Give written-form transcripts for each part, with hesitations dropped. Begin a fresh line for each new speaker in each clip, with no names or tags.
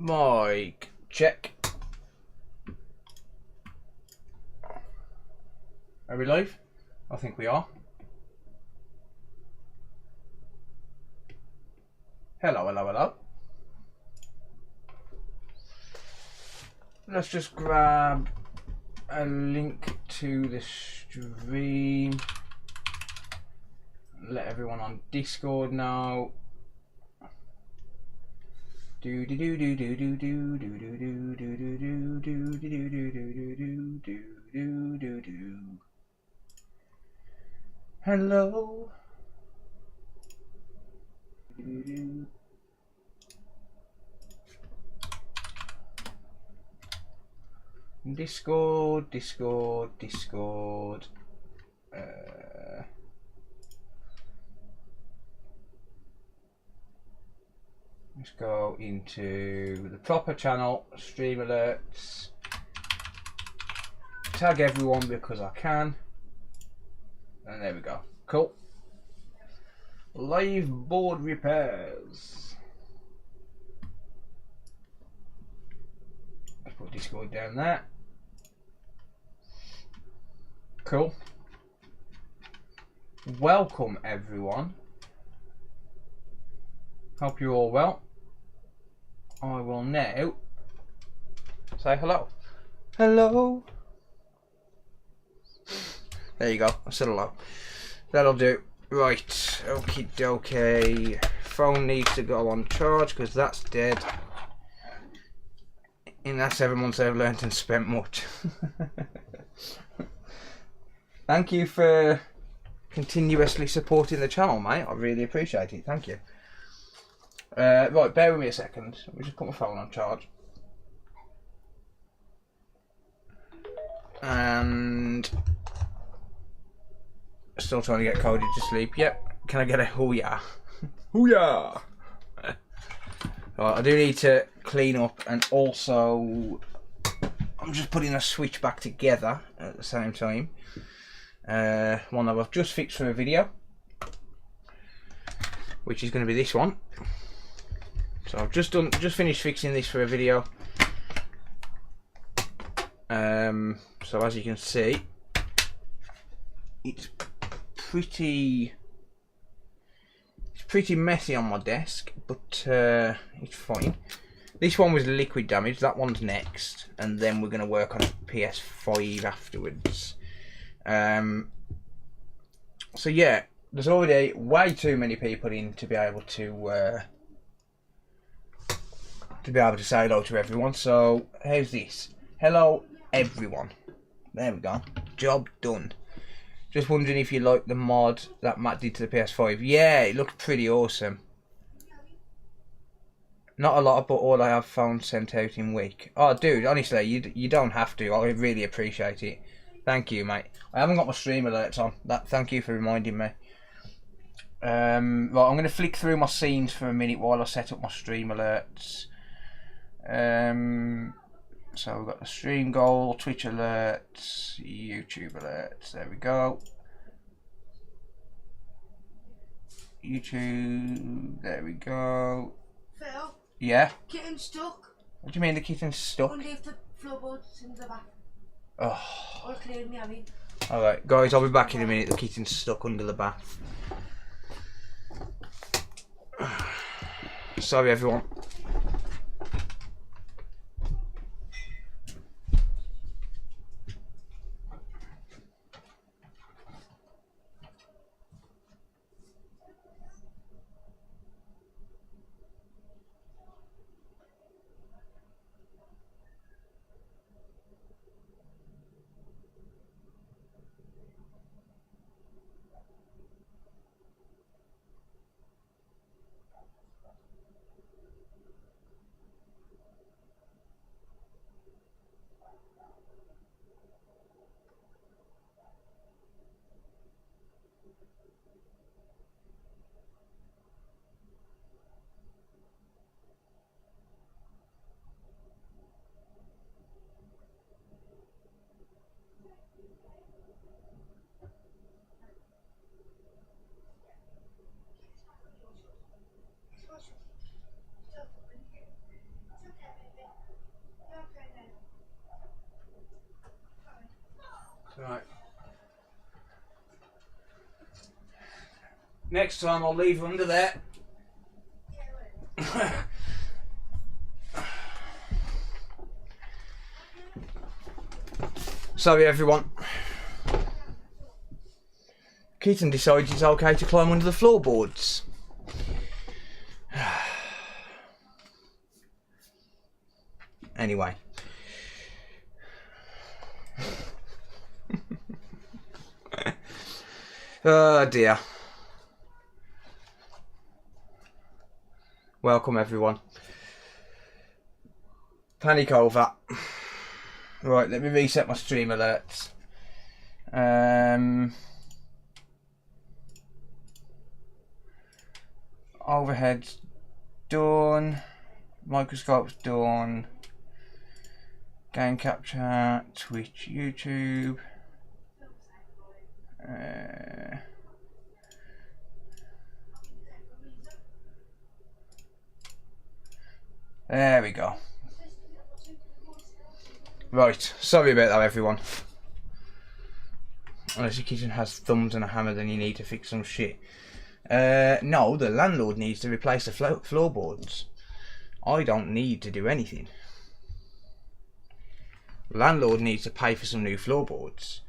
Mic check. Are we live? I think we are. Hello, hello, hello. Let's just grab a link to the stream. Let everyone on Discord know. Do do do do do do do do do do do do do do do do do do do do. Hello. Discord. Let's go into the proper channel, stream alerts, tag everyone because I can, and there we go. Cool. Live board repairs. Let's put Discord down there. Cool. Welcome everyone. Hope you're all well. I will now say hello. Hello. There you go. I said hello. That'll do. Right. Okie dokie. Phone needs to go on charge because that's dead. In that 7 months I've learnt and spent much. Thank you for continuously supporting the channel, mate. I really appreciate it. Thank you. Right, bear with me a second. Let me just put my phone on charge. And still trying to get Cody to sleep. Yep. Can I get a hoo-yah? Hoo-yah! Right, I do need to clean up, and also I'm just putting a switch back together at the same time. One that I've just fixed for a video, which is going to be this one. So I've just finished fixing this for a video. So as you can see, it's pretty messy on my desk, but it's fine. This one was liquid damage. That one's next, and then we're going to work on a PS5 afterwards. So yeah, there's already way too many people in to be able to say hello to everyone. So how's this? Hello everyone. There we go. Job done. Just wondering if you like the mod that Matt did to the PS5. Yeah, it looked pretty awesome. Not a lot, but all I have found sent out in week. Oh, dude, honestly, you don't have to. I really appreciate it. Thank you, mate. I haven't got my stream alerts on. Thank you for reminding me. Right, I'm going to flick through my scenes for a minute while I set up my stream alerts. So we've got the stream goal, Twitch alerts, YouTube alerts. There we go. YouTube. There we go.
Phil?
Yeah?
Kitten's stuck.
What do you mean the kitten's stuck?
Underneath the floorboards in the bath.
Oh.
Or clearing me, I mean.
Alright, guys, I'll be back in a minute. The kitten's stuck under the bath. Sorry, everyone. Right. Next time I'll leave her under there. Sorry everyone. Keaton decides it's okay to climb under the floorboards. Anyway. Oh dear. Welcome everyone. Panic over. Right, let me reset my stream alerts. Overhead's done. Microscope's done. Game capture, Twitch, YouTube. There we go. Right, sorry about that everyone. Unless your kitchen has thumbs and a hammer, then you need to fix some shit. No, the landlord needs to replace the floorboards. I don't need to do anything. Landlord needs to pay for some new floorboards.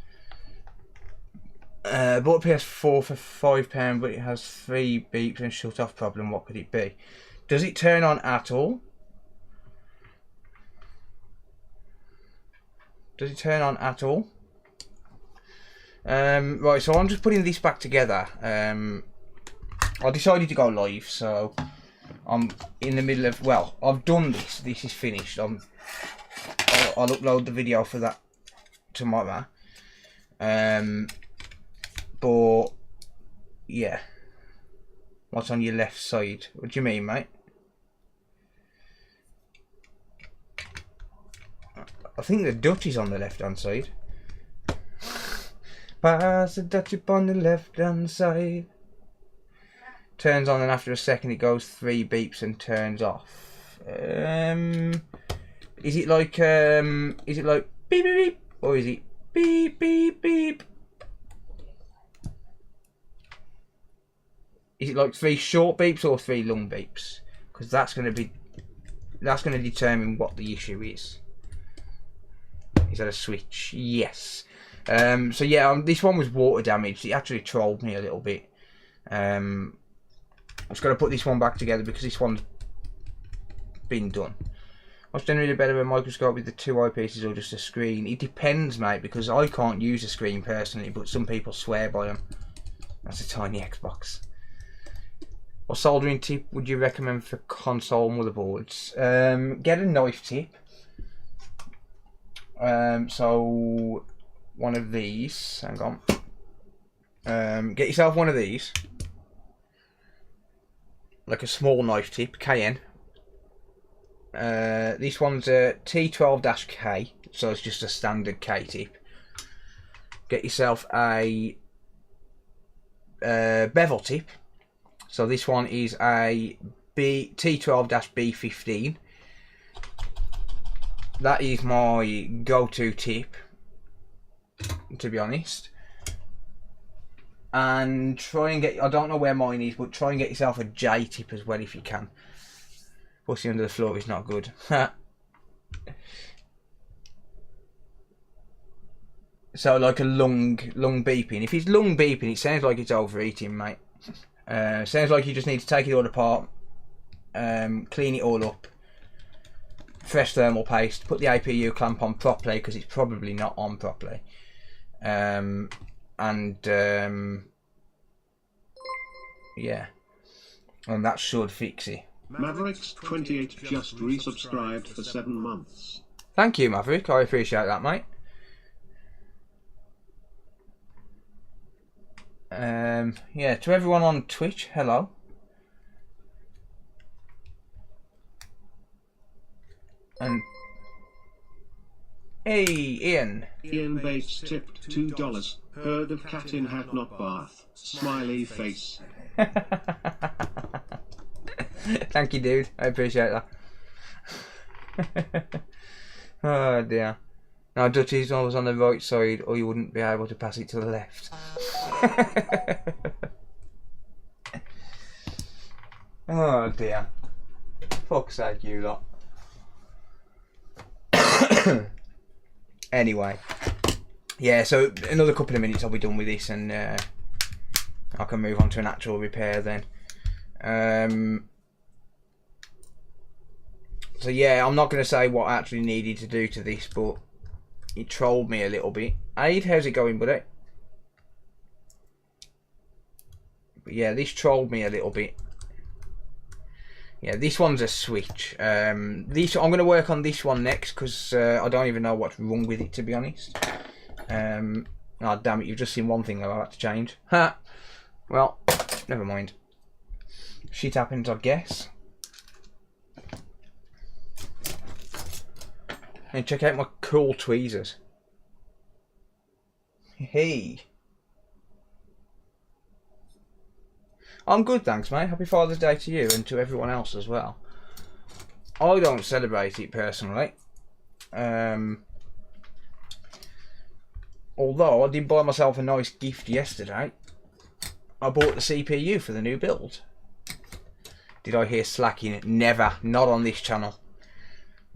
Bought a PS4 for £5, but it has 3 beeps and shut off problem. What could it be? Does it turn on at all? Does it turn on at all? Right, so I'm just putting this back together. I decided to go live, so I'm in the middle of, well, I've done this. This is finished. I'll upload the video for that tomorrow. But yeah, what's on your left side? What do you mean, mate? I think the Dutch is on the left hand side. Pass the Dutch up on the left hand side. Turns on and after a second it goes 3 beeps and turns off. Is it like beep beep beep or is it beep beep beep? Is it like 3 short beeps or 3 long beeps? Because that's going to determine what the issue is. Is that a switch? Yes. So yeah, this one was water damaged. It actually trolled me a little bit. I'm just going to put this one back together because this one's been done. What's generally better, a microscope with the 2 eyepieces or just a screen? It depends, mate, because I can't use a screen personally, but some people swear by them. That's a tiny Xbox. What soldering tip would you recommend for console motherboards? Get a knife tip. So one of these. Hang on. Get yourself one of these. Like a small knife tip, KN. This one's a T12-K, so it's just a standard K tip. Get yourself a bevel tip. So this one is a T12-B15. That is my go-to tip, to be honest. And try and get, I don't know where mine is, but try and get yourself a J tip as well if you can. Pussy under the floor is not good. So like a long beeping. If it's long beeping, it sounds like it's overheating, mate. Sounds like you just need to take it all apart, clean it all up, fresh thermal paste, put the APU clamp on properly because it's probably not on properly, yeah, and that should fix it.
Mavericks28 just resubscribed for 7 months.
Thank you, Maverick. I appreciate that, mate. Yeah, to everyone on Twitch, hello. And hey, Ian.
Ian Bates tipped $2. Heard of cat in hat not bath. Smiley face.
Thank you, dude. I appreciate that. Oh dear. Now, Dutchie's always on the right side, or you wouldn't be able to pass it to the left. Oh dear. Fuck's sake, you lot. Anyway. Yeah, so another couple of minutes I'll be done with this, and I can move on to an actual repair then. So yeah, I'm not going to say what I actually needed to do to this, but it trolled me a little bit. Aid, how's it going, buddy? But yeah, this trolled me a little bit. Yeah, this one's a switch. I'm going to work on this one next, because I don't even know what's wrong with it, to be honest. Oh damn it, you've just seen one thing that I'll have to change. Ha! Well, never mind. Shit happens, I guess. And check out my cool tweezers. Hey. I'm good, thanks, mate. Happy Father's Day to you and to everyone else as well. I don't celebrate it personally. Although I did buy myself a nice gift yesterday. I bought the CPU for the new build. Did I hear slacking? Never. Not on this channel.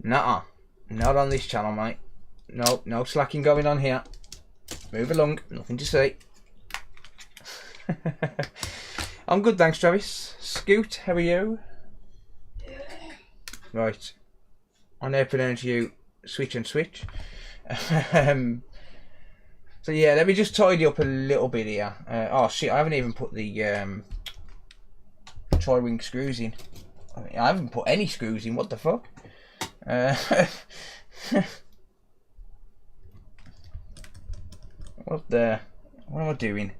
Nuh-uh. Not on this channel, mate. No, no slacking going on here. Move along. Nothing to see. I'm good, thanks, Travis. Scoot, how are you? Right. I now pronounce you Switch and Switch. So yeah, let me just tidy up a little bit here. Oh shit, I haven't even put the tri-wing screws in. I haven't put any screws in, what the fuck? What am I doing?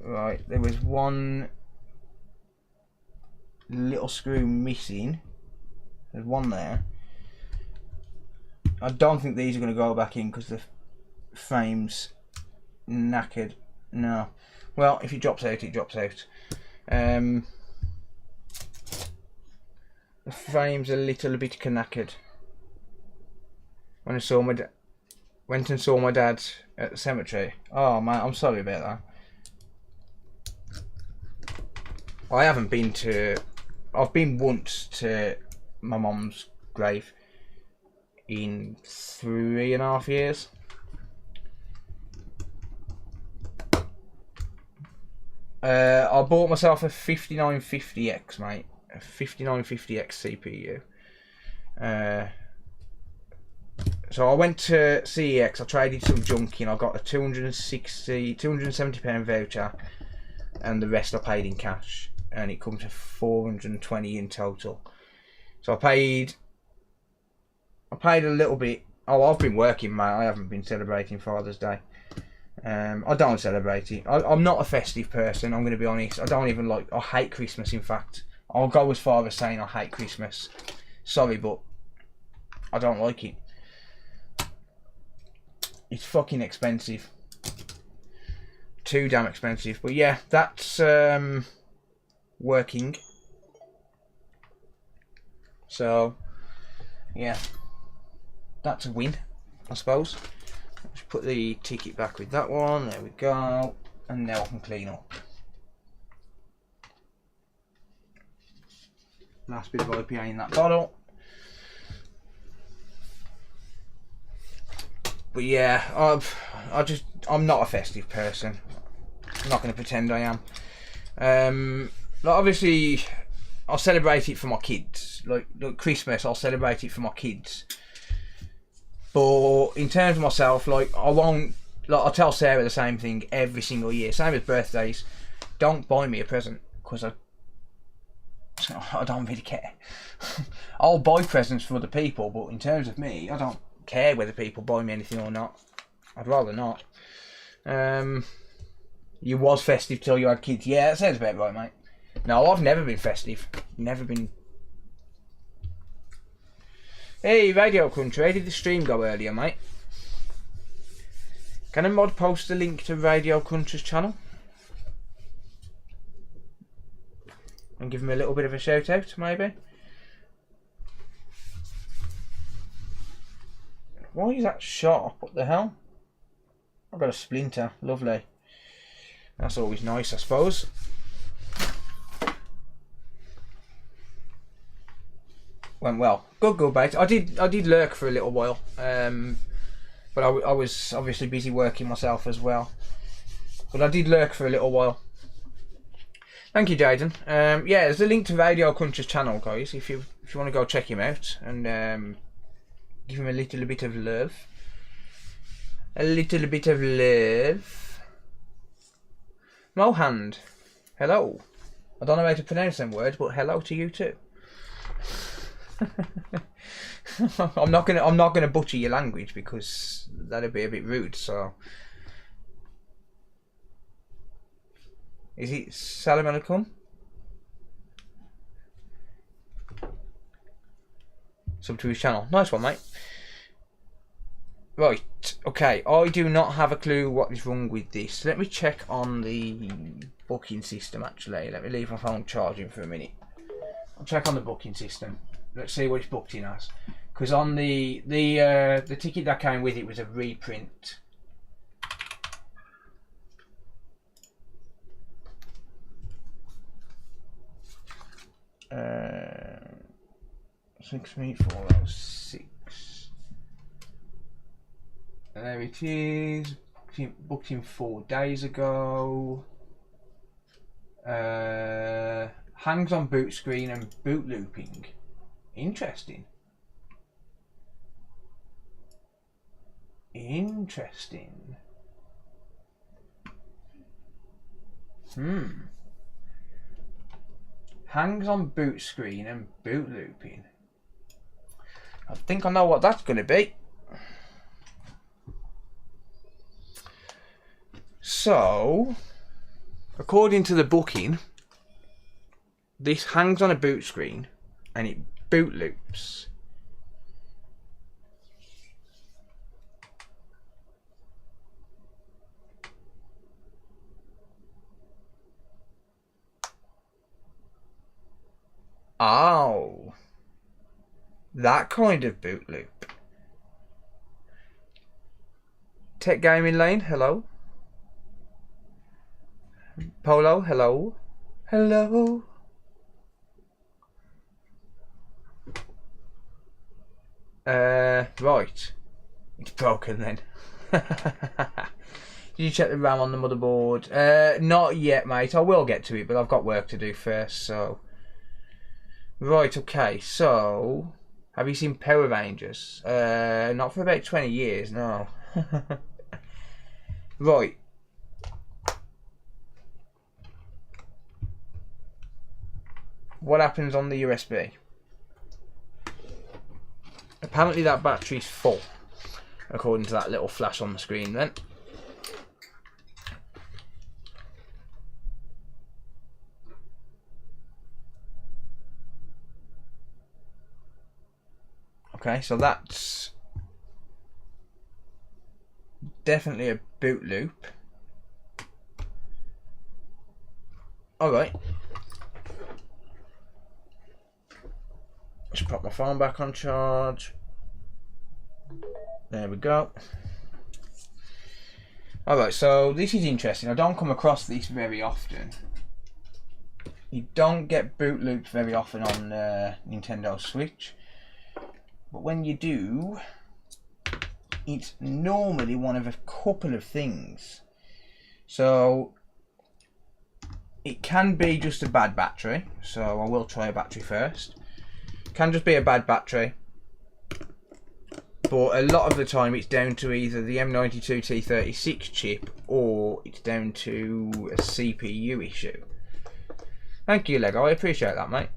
Right, there was one little screw missing. There's one there. I don't think these are going to go back in because the frame's knackered. No. Well, if it drops out, it drops out. The frame's a little bit knackered. When I saw went and saw my dad at the cemetery. Oh man, I'm sorry about that. I haven't been to. I've been once to my mum's grave in 3.5 years. I bought myself a 5950X, mate. A 5950X CPU. So I went to CEX, I traded some junk in, I got a £270 voucher, and the rest I paid in cash, and it comes to 420 in total. So I paid a little bit. Oh, I've been working, mate. I haven't been celebrating Father's Day. I don't celebrate it. I'm not a festive person, I'm going to be honest. I don't even like, I hate Christmas, in fact. I'll go as far as saying I hate Christmas. Sorry, but I don't like it. It's fucking expensive. Too damn expensive. But yeah, that's working. So yeah, that's a win, I suppose. Let's put the ticket back with that one. There we go. And now I can clean up. Last bit of IPA in that bottle. But yeah, I'm not a festive person. I'm not going to pretend I am. Like obviously, I'll celebrate it for my kids. Like Christmas, I'll celebrate it for my kids. But in terms of myself, like I won't. Like I tell Sarah the same thing every single year. Same as birthdays. Don't buy me a present because I don't really care. I'll buy presents for other people, but in terms of me, I don't care whether people buy me anything or not. I'd rather not. You was festive till you had kids. Yeah, that sounds about right, mate. No, I've never been festive. Never been. Hey, Radio Country, how did the stream go earlier, mate? Can a mod post a link to Radio Country's channel? and give him a little bit of a shout out, maybe. Why is that sharp? What the hell? I've got a splinter. Lovely. That's always nice, I suppose. Went well. Good bait. I did lurk for a little while, but I was obviously busy working myself as well. But I did lurk for a little while. Thank you, Jaden. Yeah, there's a link to Radio Cruncher's channel, guys. If you want to go check him out and give him a little bit of love. A little bit of love. Mohand, hello. I don't know how to pronounce them words, but hello to you too. I'm not gonna butcher your language because that'd be a bit rude. So, is it Salam alaikum? Sub to his channel. Nice one, mate. Right, okay. I do not have a clue what is wrong with this. Let me check on the booking system. Actually, let me leave my phone charging for a minute. I'll check on the booking system. Let's see what it's booked in as. Because on the ticket that came with it was a reprint. Uh, 63406. There it is. Booked in 4 days ago. Hangs on boot screen and boot looping. Interesting. Interesting. Hangs on boot screen and boot looping. I think I know what that's going to be. So, according to the booking, this hangs on a boot screen and it boot loops. Oh, that kind of boot loop. Tech Gaming Lane, hello. Polo, hello. Hello. Right. It's broken then. Did you check the RAM on the motherboard? Not yet, mate. I will get to it, but I've got work to do first, so. Right, okay, so. Have you seen Power Rangers? Not for about 20 years, no. Right. What happens on the USB? Apparently that battery's full, according to that little flash on the screen then. Okay, so that's definitely a boot loop. Alright. Just pop my phone back on charge. There we go. Alright, so this is interesting. I don't come across this very often. You don't get boot loops very often on Nintendo Switch. But when you do, it's normally one of a couple of things. So it can be just a bad battery. So I will try a battery first. Can just be a bad battery, but a lot of the time it's down to either the M92T36 chip or it's down to a CPU issue. Thank you, Lego, I appreciate that, mate.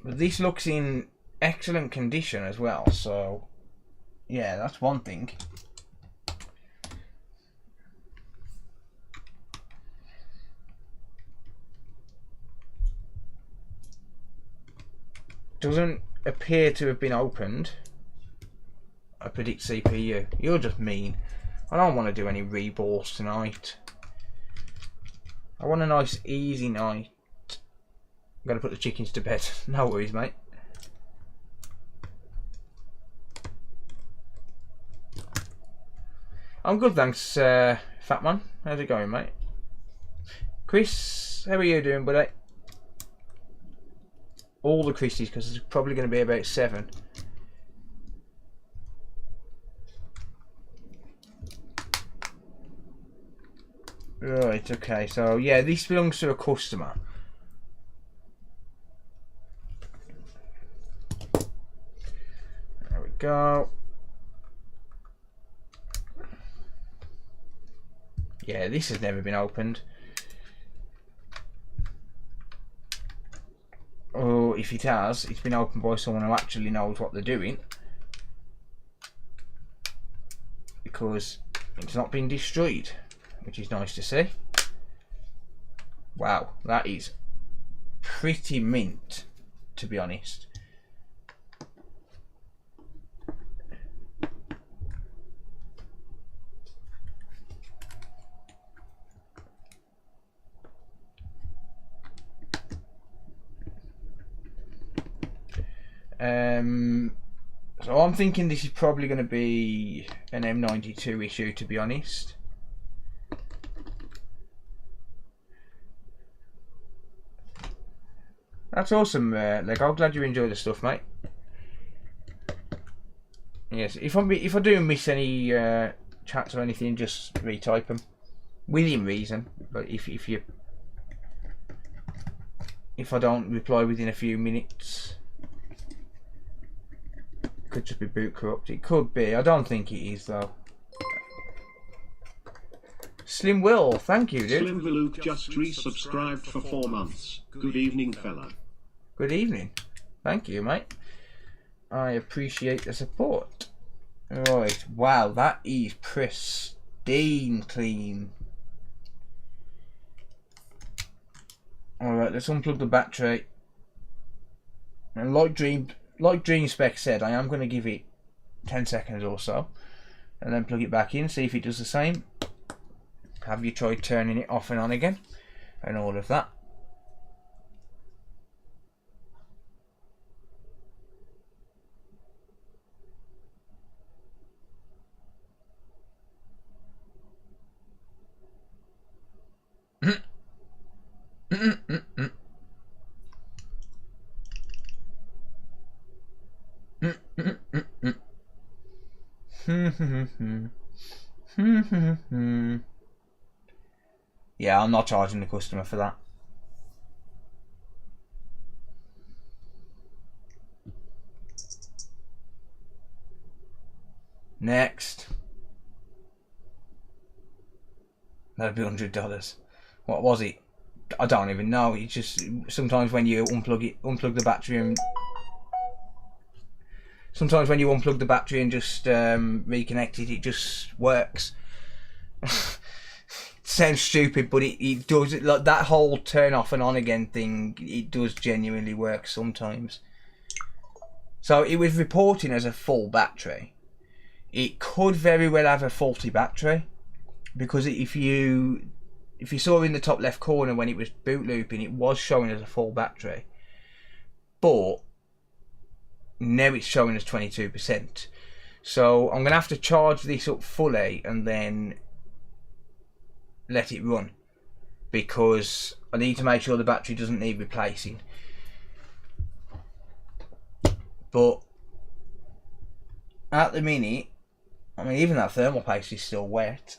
But this looks in excellent condition as well, so yeah, that's one thing. Doesn't appear to have been opened. I predict CPU. You're just mean. I don't want to do any reballs tonight. I want a nice easy night. I'm going to put the chickens to bed. No worries, mate. I'm good, thanks, fat man. How's it going, mate? Chris, how are you doing, buddy? All the Christies, because there's probably going to be about 7. Right, okay, so yeah, this belongs to a customer. There we go. Yeah, this has never been opened. Or if it has, it's been opened by someone who actually knows what they're doing. Because it's not been destroyed, which is nice to see. Wow, that is pretty mint, to be honest. So I'm thinking this is probably going to be an M92 issue, to be honest. That's awesome, Lego. Glad you enjoy the stuff, mate. Yes, if I do miss any chats or anything, just retype them within reason. But if I don't reply within a few minutes. Could just be boot corrupt. It could be. I don't think it is though. Slim Will, thank you, dude.
Slim Luke just resubscribed for 4 months. Good evening, fella.
Good evening. Thank you, mate. I appreciate the support. Right, wow, that is pristine clean. Alright, let's unplug the battery. And like Dream Spec said, I am going to give it 10 seconds or so and then plug it back in, see if it does the same. Have you tried turning it off and on again and all of that? Yeah, I'm not charging the customer for that. Next. That'd be $100. What was it? I don't even know. It's just sometimes when you unplug the battery and sometimes when you unplug the battery and just reconnect it, it just works. It sounds stupid, but it does. Like that whole turn off and on again thing, it does genuinely work sometimes. So it was reporting as a full battery. It could very well have a faulty battery, because if you saw in the top left corner when it was boot looping, it was showing as a full battery, but now it's showing as 22%. So I'm gonna have to charge this up fully and then let it run, because I need to make sure the battery doesn't need replacing. But at the minute, I mean, even that thermal paste is still wet.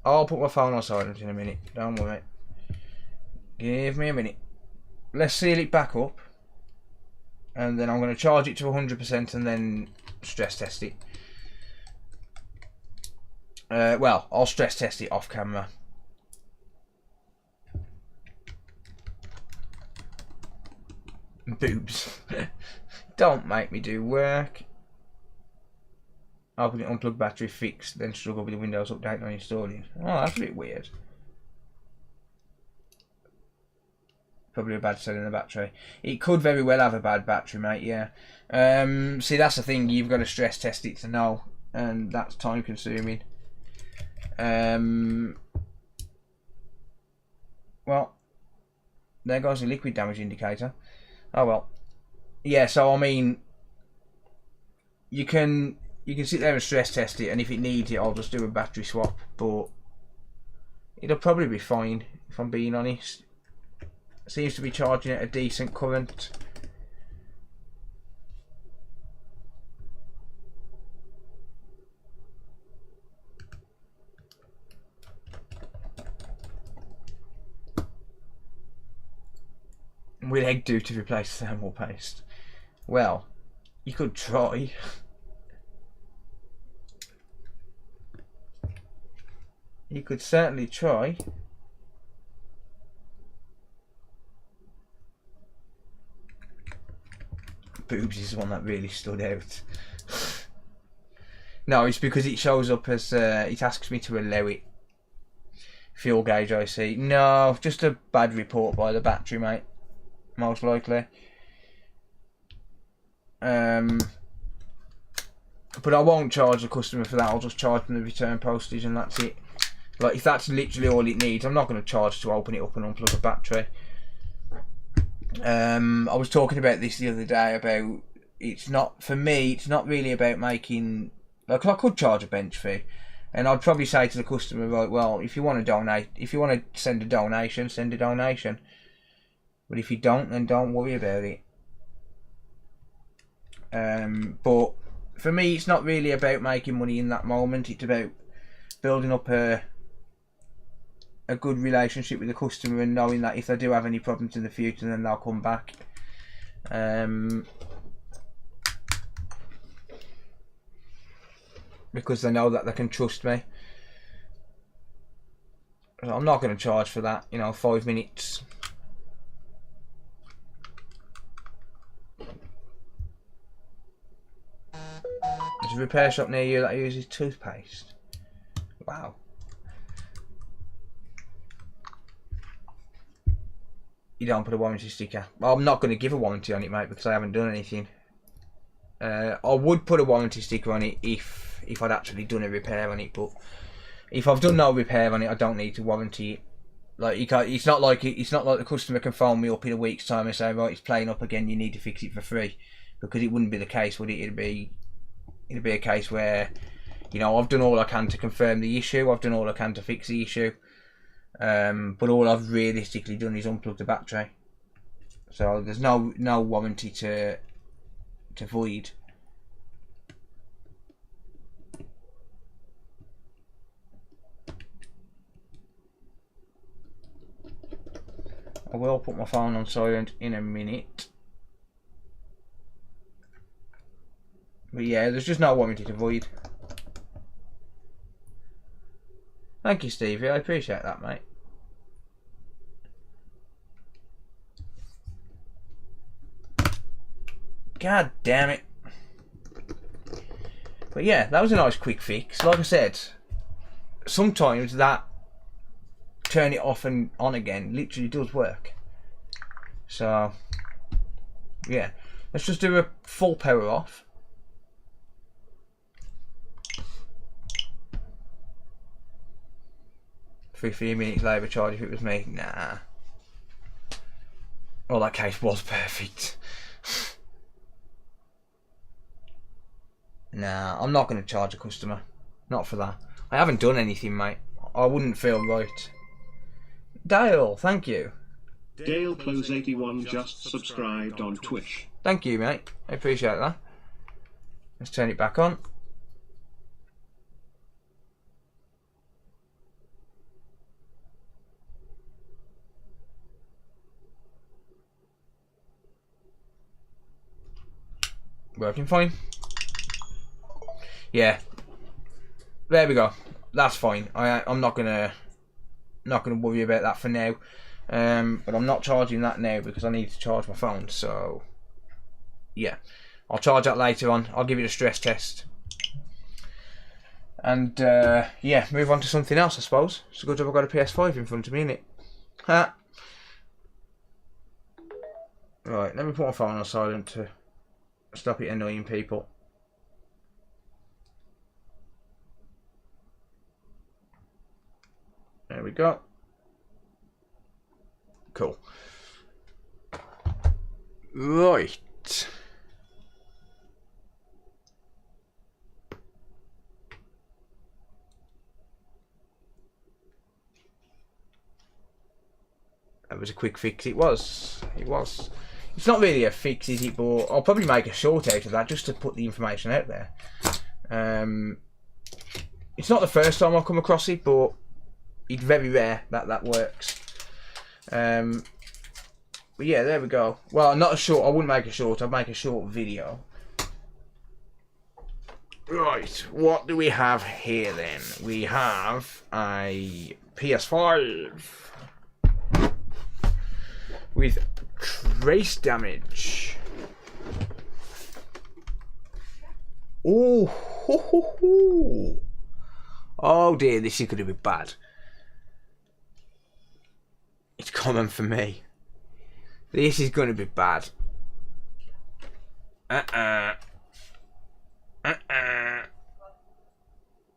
I'll put my phone on silent in a minute, don't worry. Give me a minute. Let's seal it back up, and then I'm going to charge it to 100% and then stress test it. Well, I'll stress test it off camera. Boobs. Don't make me do work. Open it, unplug battery, fixed, then struggle with the Windows update on installing. Oh, that's a bit weird. probably a bad cell in the battery. It could very well have a bad battery, mate, yeah. See, that's the thing, you've got to stress test it to know, and that's time consuming. Well, there goes the liquid damage indicator. Oh well. Yeah, so I mean, you can sit there and stress test it, and if it needs it, I'll just do a battery swap, but it'll probably be fine, if I'm being honest. It seems to be charging at a decent current. Will egg do to replace thermal paste? Well, you could try. You could certainly try. Boobs is the one that really stood out. No, it's because it shows up as it asks me to allow it. Fuel gauge I see. No, just a bad report by the battery, mate. Most likely. But I won't charge the customer for that. I'll just charge them the return postage and that's it. Like, if that's literally all it needs, I'm not going to charge to open it up and unplug a battery. I was talking about this the other day about, it's not, for me, it's not really about making, like, I could charge a bench fee, and I'd probably say to the customer, right, well, if you want to donate, if you want to send a donation, send a donation. But if you don't, then don't worry about it. But for me, it's not really about making money in that moment. It's about building up a good relationship with the customer and knowing that if they do have any problems in the future, then they'll come back. Because they know that they can trust me. So I'm not going to charge for that, you know, 5 minutes. There's a repair shop near you that uses toothpaste. Wow. You don't put a warranty sticker. Well, I'm not going to give a warranty on it, mate, because I haven't done anything. I would put a warranty sticker on it if I'd actually done a repair on it, but if I've done no repair on it, I don't need to warranty it. Like, you can't, it's not like the customer can phone me up in a week's time and say, right, it's playing up again, you need to fix it for free, because it wouldn't be the case, would it? It'd be a case where, you know, I've done all I can to confirm the issue, I've done all I can to fix the issue, but all I've realistically done is unplug the battery. So there's no warranty to void. I will put my phone on silent in a minute. But yeah, there's just no warranty to void. Thank you, Stevie. I appreciate that, mate. God damn it. But yeah, that was a nice quick fix. Like I said, sometimes that turn it off and on again literally does work. So yeah, let's just do a full power off. For 3 minutes later charge if it was me. Nah. Well, that case was perfect. Nah, I'm not going to charge a customer. Not for that. I haven't done anything, mate. I wouldn't feel right. Dale, thank you.
Dale Close 81 just subscribed on Twitch.
Thank you, mate. I appreciate that. Let's turn it back on. Working fine. Yeah. There we go. That's fine. I'm not gonna worry about that for now. But I'm not charging that now because I need to charge my phone. So yeah, I'll charge that later on. I'll give it a stress test. And yeah, move on to something else, I suppose. It's a good job I've got a PS5 in front of me, innit? Ha. Right, let me put my phone on silent to stop it annoying people. There we go. Cool. Right. That was a quick fix. It was. It was. It's not really a fix, is it? But I'll probably make a short out of that just to put the information out there. It's not the first time I've come across it, but it's very rare that that works. But yeah, there we go. Well, not a short. I wouldn't make a short. I'd make a short video. Right, what do we have here then? We have a PS5 with trace damage. Oh, ho, ho, ho. Oh dear, this is going to be bad. It's common for me. This is going to be bad.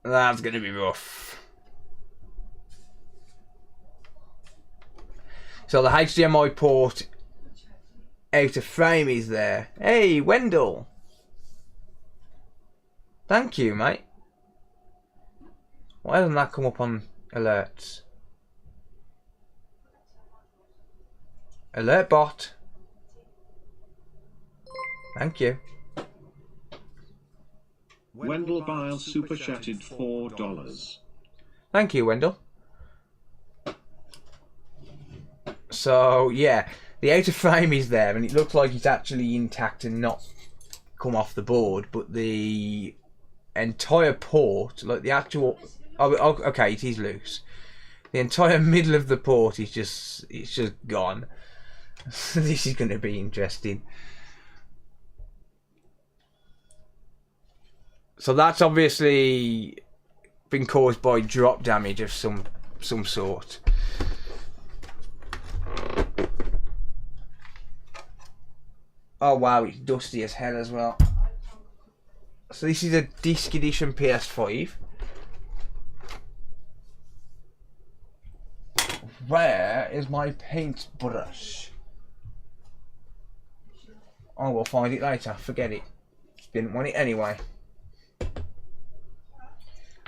That's going to be rough. So the HDMI port out of frame is there. Hey, Wendell. Thank you, mate. Why doesn't that come up on alerts? Alert bot. Thank you.
Wendell Bile super chatted $4.
Thank you, Wendell. So yeah, the outer frame is there, and it looks like it's actually intact and not come off the board. But the entire port, like the actual, okay, it is loose. The entire middle of the port is just gone. This is going to be interesting. So that's obviously been caused by drop damage of some sort. Oh wow, it's dusty as hell as well. So this is a disc edition PS5. Where is my paintbrush? I will find it later. Forget it. Didn't want it anyway.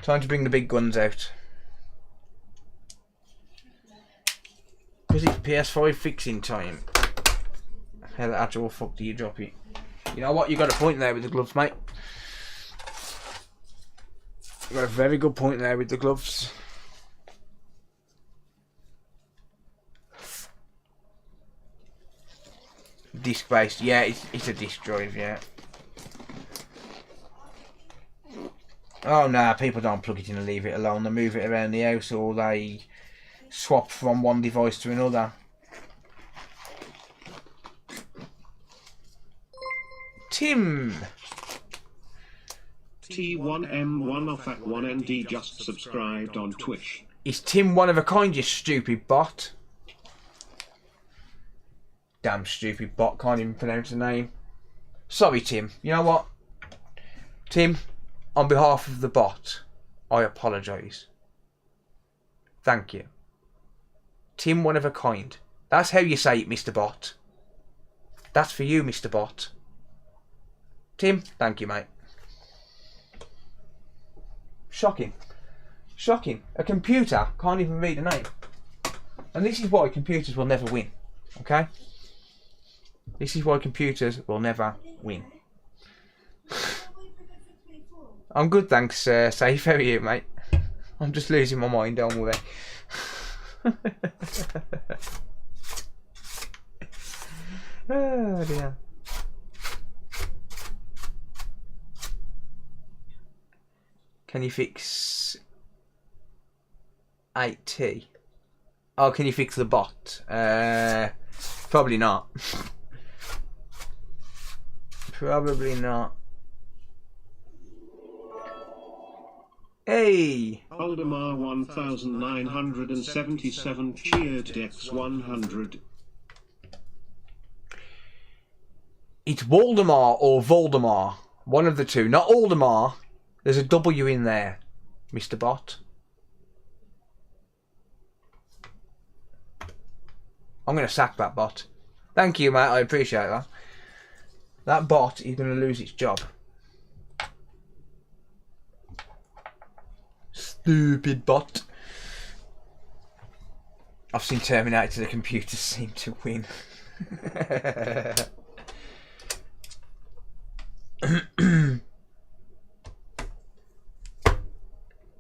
Time to bring the big guns out. Because it's PS5 fixing time. How the actual fuck do you drop it? You know what? You got a point there with the gloves, mate. You got a very good point there with the gloves. Disc based, yeah, it's a disc drive, yeah. Oh nah, people don't plug it in and leave it alone. They move it around the house, or they swap from one device to another. Tim.
T1M1 off at 1ND just subscribed on Twitch.
Is Tim one of a kind, you stupid bot? Damn stupid bot, can't even pronounce the name. Sorry, Tim. You know what? Tim, on behalf of the bot, I apologise. Thank you. Tim, one of a kind. That's how you say it, Mr. Bot. That's for you, Mr. Bot. Tim, thank you, mate. Shocking. Shocking. A computer can't even read a name. And this is why computers will never win. Okay? This is why computers will never win. I'm good, thanks, safe. How are you, mate? I'm just losing my mind, don't worry. Oh dear. Can you fix 8T? Oh, can you fix the bot? Probably not. Probably not. Hey!
Aldemar 1977 cheered X100.
It's Waldemar or Voldemar. One of the two. Not Aldemar. There's a W in there, Mr. Bot. I'm going to sack that bot. Thank you, mate. I appreciate that. That bot is going to lose its job. Stupid bot. I've seen Terminator, the computers seem to win.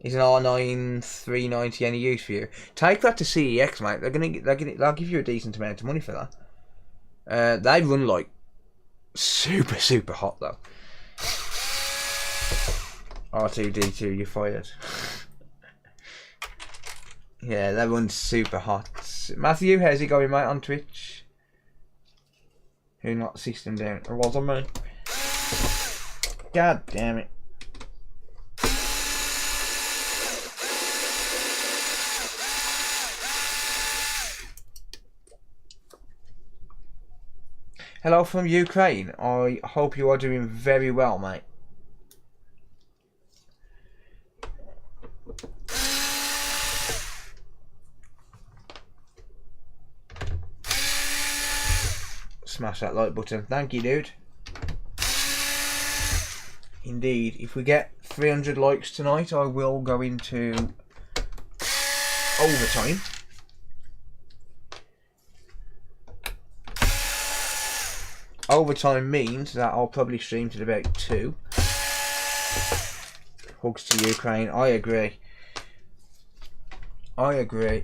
Is an R9 390 any use for you? Take that to CEX, mate. They'll give you a decent amount of money for that. They run like super hot though. R2D2, you're fired. Yeah, that one's super hot. Matthew, how's it going, mate, on Twitch? Who knocked the system down? It wasn't me. God damn it. Hello from Ukraine. I hope you are doing very well, mate. Smash that like button. Thank you, dude. Indeed, if we get 300 likes tonight, I will go into overtime. Overtime means that I'll probably stream till about 2. Hugs to Ukraine. I agree. I agree.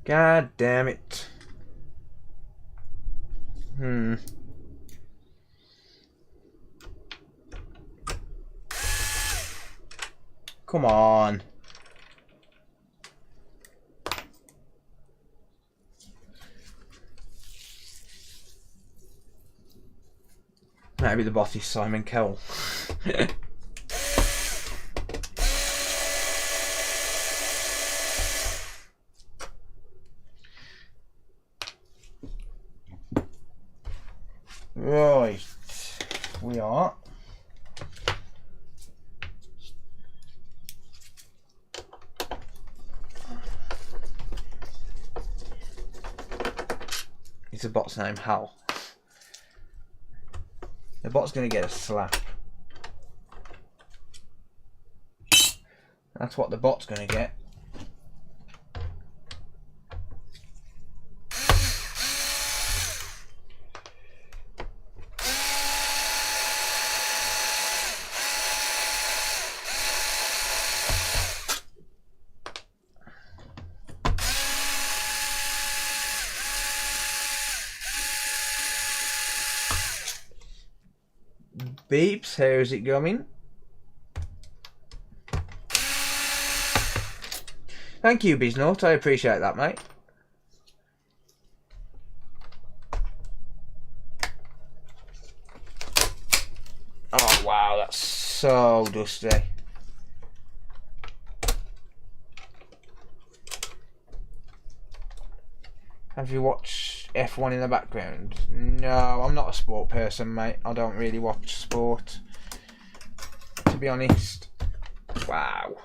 God damn it. Come on. Maybe the boss is Simon Cowell. Right, we are. It's a bot's name, Hal. The bot's going to get a slap. That's what the bot's going to get. Beeps, how's it going? Thank you, Biznot. I appreciate that, mate. Oh, wow, that's so dusty. Have you watched F1 in the background? No, I'm not a sport person, mate. I don't really watch sport, to be honest. Wow.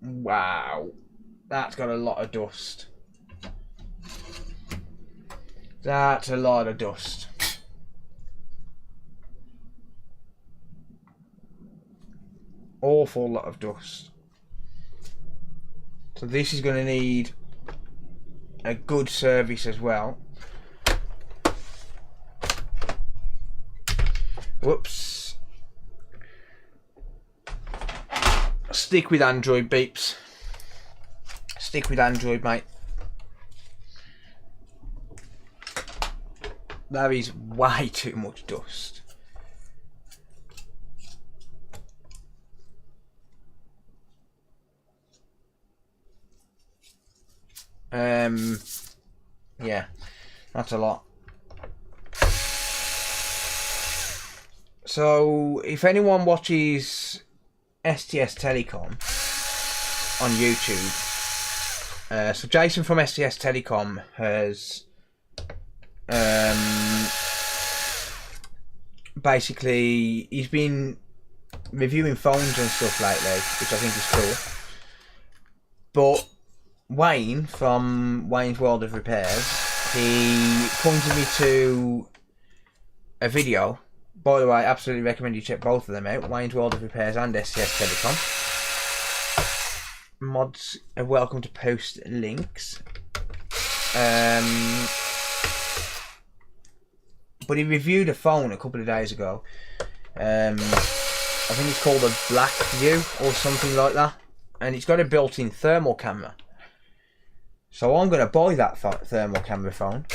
Wow. That's got a lot of dust. That's a lot of dust. Awful lot of dust. So this is going to need a good service as well. Whoops. Stick with Android, Beeps. Stick with Android, mate. That is way too much dust. Yeah, that's a lot. So, if anyone watches STS Telecom on YouTube, so Jason from STS Telecom has basically, he's been reviewing phones and stuff lately, which I think is cool. But Wayne from Wayne's World of Repairs, he pointed me to a video. By the way, I absolutely recommend you check both of them out, Wayne's World of Repairs and STS Telecom. Mods are welcome to post links. But he reviewed a phone a couple of days ago. I think it's called a Black View or something like that. And it's got a built-in thermal camera. So I'm going to buy that thermal camera phone.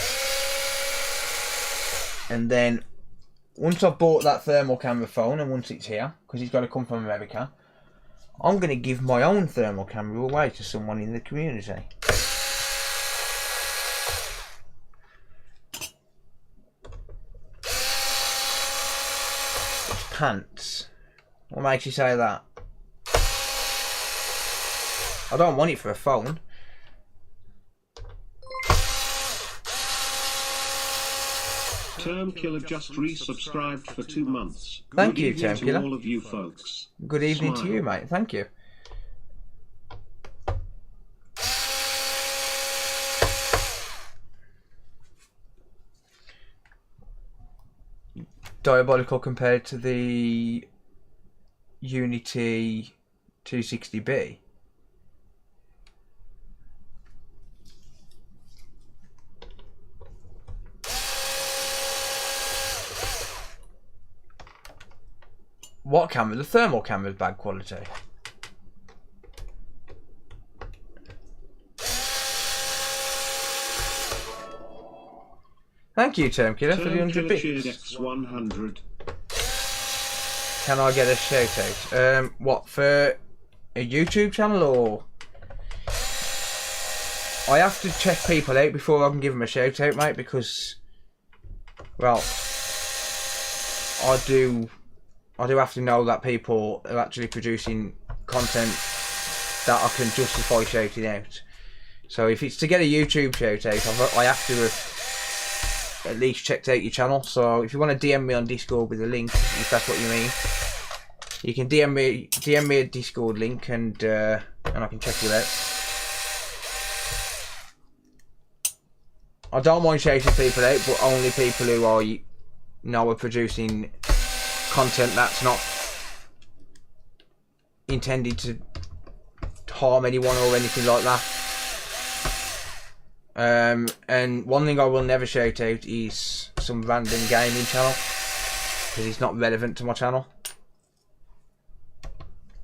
And then once I've bought that thermal camera phone and once it's here, because it's got to come from America, I'm going to give my own thermal camera away to someone in the community. Pants. What makes you say that? I don't want it for a phone.
Term Killer just resubscribed for 2 months.
Thank you, Term Killer.
To all of you folks.
Good evening
Smile.
to you, mate. Thank you. Diabolical compared to the Unity 260B. What camera? The thermal camera is bad quality. Thank you, Term Killer, for the 100 bits.
100.
Can I get a shout out? What, for a YouTube channel or? I have to check people out before I can give them a shout out, mate, because, well, I do have to know that people are actually producing content that I can justify shouting out. So if it's to get a YouTube shout out, I have to have at least checked out your channel. So if you want to DM me on Discord with a link, if that's what you mean, you can DM me a Discord link and I can check you out. I don't mind shouting people out, but only people who I know are producing content that's not intended to harm anyone or anything like that. And one thing I will never shout out is some random gaming channel, because it's not relevant to my channel.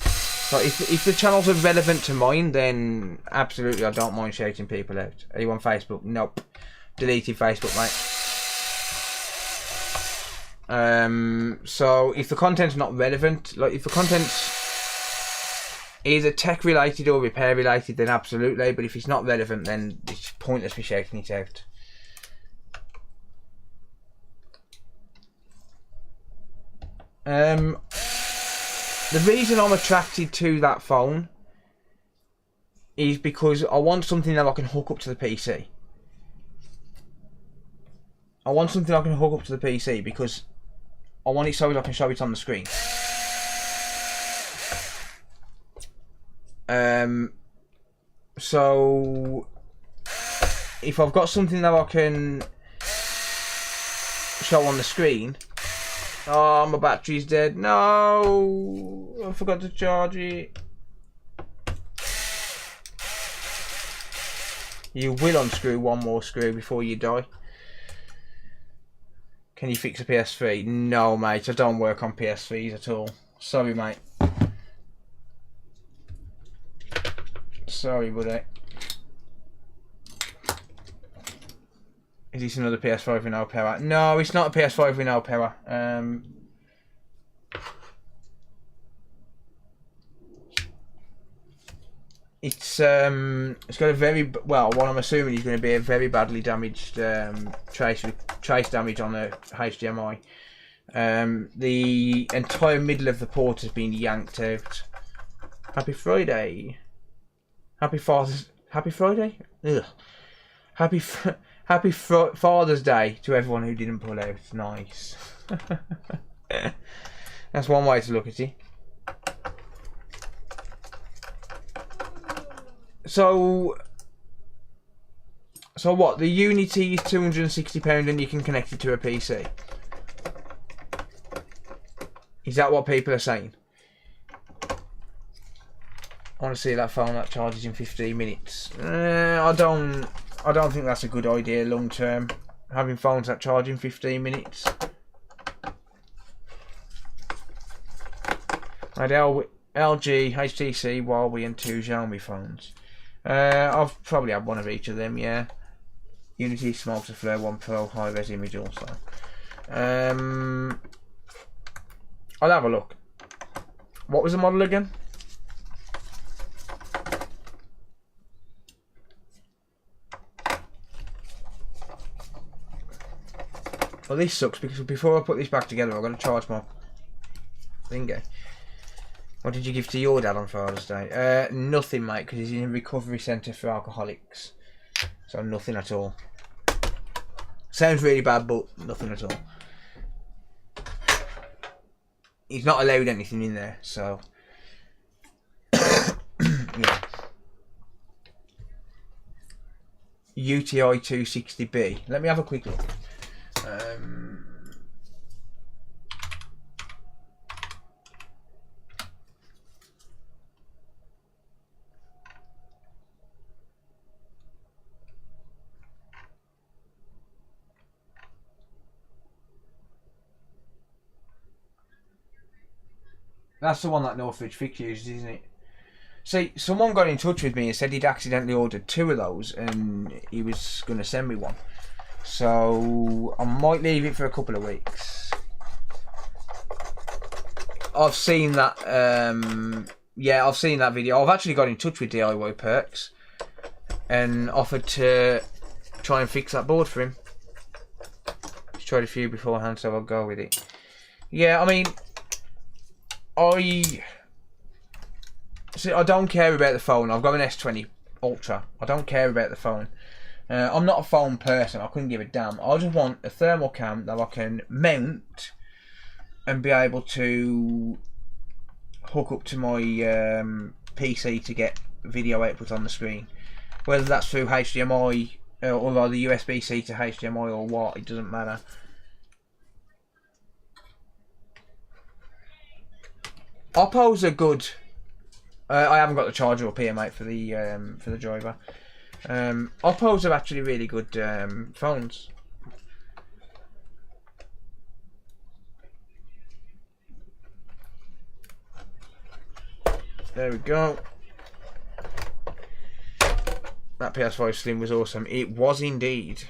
So if the channels are relevant to mine, then absolutely I don't mind shouting people out. Are you on Facebook? Nope. Deleted Facebook, mate. So if the content's not relevant, like if the content's either tech related or repair related, then absolutely, but if it's not relevant, then it's pointless me shouting it out. The reason I'm attracted to that phone is because I want something that I can hook up to the PC. I want something I can hook up to the PC because I want it so I can show it on the screen. So if I've got something that I can show on the screen. Oh, my battery's dead. No, I forgot to charge it. You will unscrew one more screw before you die. Can you fix a PS3? No, mate, I don't work on PS3s at all. Sorry, mate. Sorry, buddy. Is this another PS5 with no power? No, it's not a PS5 with no power. It's got a very, well, what I'm assuming is going to be a very badly damaged trace damage on the HDMI. The entire middle of the port has been yanked out. Happy Friday. Happy Friday? Ugh. Happy Father's Day to everyone who didn't pull out. Nice. That's one way to look at it. So what? The Unity is £260 and you can connect it to a PC. Is that what people are saying? I want to see that phone that charges in 15 minutes. I don't think that's a good idea long term. Having phones that charge in 15 minutes. I had LG, HTC, Huawei and 2 Xiaomi phones. I've probably had one of each of them, yeah. Unity, Smoker, Flare 1 Pro, high-res image also. I'll have a look. What was the model again? Well, this sucks because before I put this back together, I'm going to charge my thingy. What did you give to your dad on Father's Day? Nothing, mate, because he's in a recovery centre for alcoholics. So nothing at all. Sounds really bad, but nothing at all. He's not allowed anything in there, so yeah. UTI 260B. Let me have a quick look. That's the one that Northridge Fix uses, isn't it? See, someone got in touch with me and said he'd accidentally ordered 2 of those and he was going to send me one. So I might leave it for a couple of weeks. I've seen that, yeah, I've seen that video. I've actually got in touch with DIY Perks and offered to try and fix that board for him. He's tried a few beforehand, so I'll go with it. Yeah, I mean, I don't care about the phone. I've got an S20 Ultra. I don't care about the phone. I'm not a phone person. I couldn't give a damn. I just want a thermal cam that I can mount and be able to hook up to my PC to get video output on the screen. Whether that's through HDMI or the USB-C to HDMI or what, it doesn't matter. Oppo's a good. I haven't got the charger up here, mate, for the driver. Oppo's are actually really good phones. There we go. That PS5 Slim was awesome. It was indeed.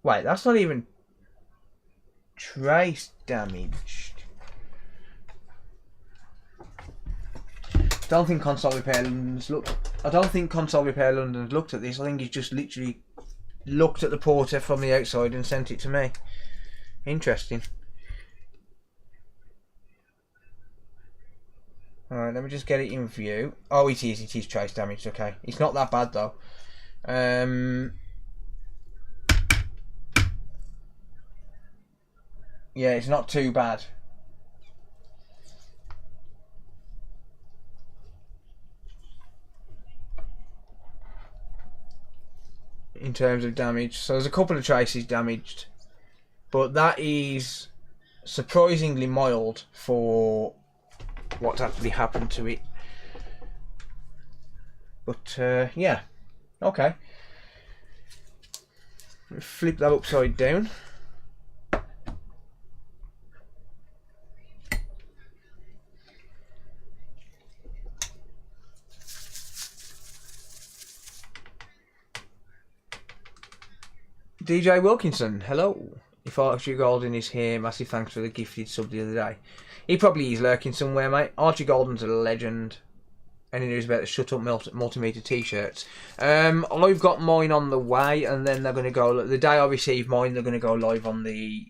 Wait, that's not even trace damaged. I don't think Console Repair London's looked. I don't think Console Repair London's looked at this. I think he's just literally looked at the porter from the outside and sent it to me. Interesting. Alright, let me just get it in view. Oh, it is trace damaged. Okay, it's not that bad though. Yeah, it's not too bad. In terms of damage, so there's a couple of traces damaged, but that is surprisingly mild for what's actually happened to it. But yeah, okay. Flip that upside down. DJ Wilkinson, hello. If Archie Golden is here, massive thanks for the gifted sub the other day. He probably is lurking somewhere, mate. Archie Golden's a legend. Any news about the Shut Up Multimeter t-shirts? I've got mine on the way, and then they're going to go, the day I receive mine, they're going to go live on the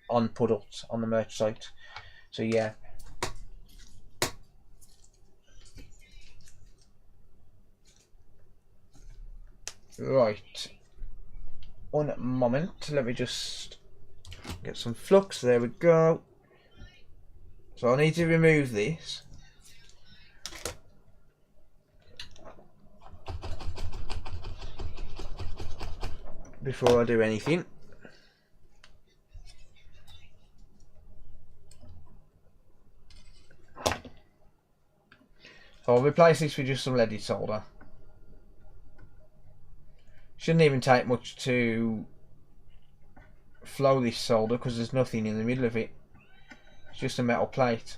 on Puddles on the merch site. So yeah. Right. One moment. Let me just get some flux. There we go. So I need to remove this. Before I do anything. So I'll replace this with just some leaded solder. Shouldn't even take much to flow this solder because there's nothing in the middle of it. It's just a metal plate.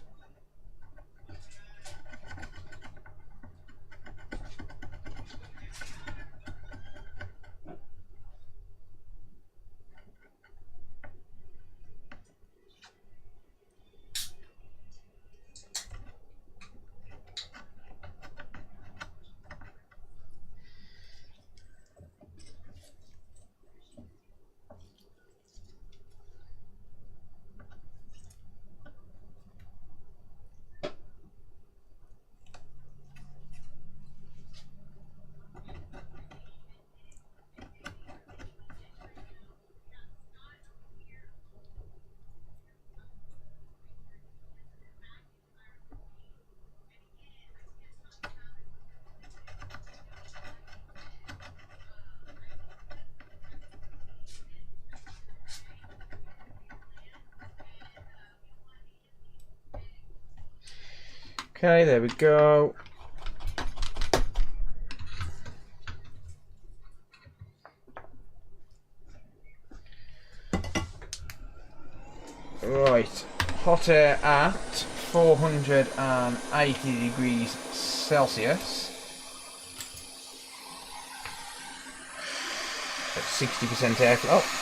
Okay, there we go. Right, hot air at 480 degrees Celsius. At 60% airflow.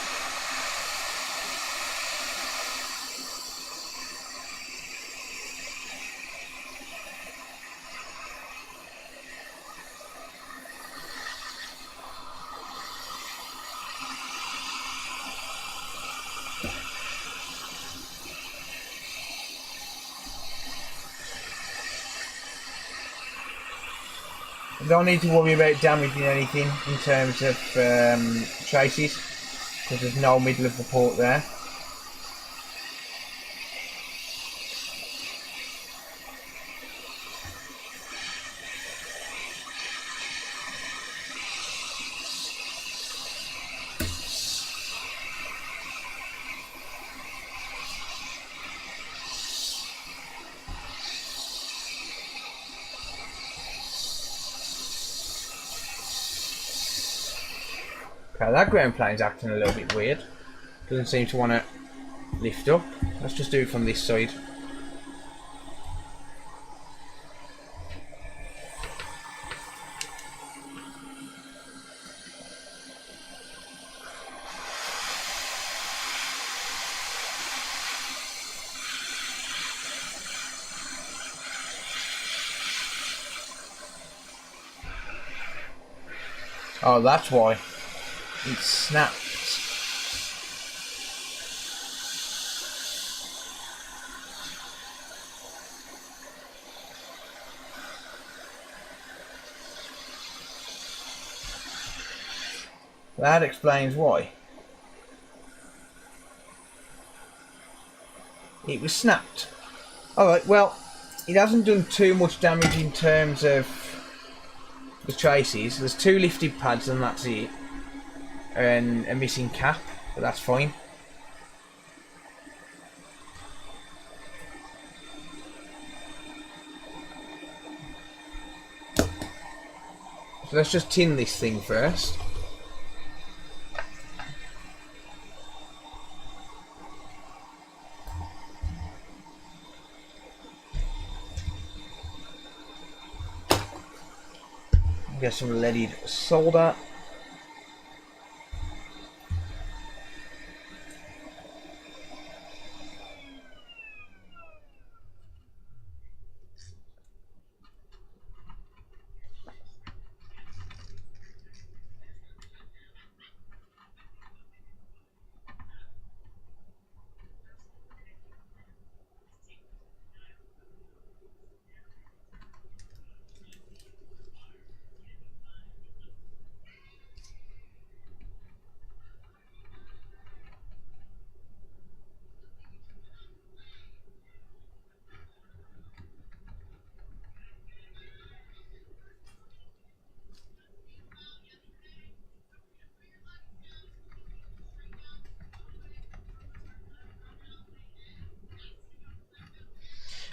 Don't need to worry about damaging anything in terms of traces because there's no middle of the port there. Okay, that ground plane's acting a little bit weird. Doesn't seem to want to lift up. Let's just do it from this side. Oh, that's why. It snapped. That explains why. It was snapped. Alright, well, it hasn't done too much damage in terms of the traces. There's 2 lifted pads and that's it. And a missing cap, but that's fine. So let's just tin this thing first. Get some leaded solder.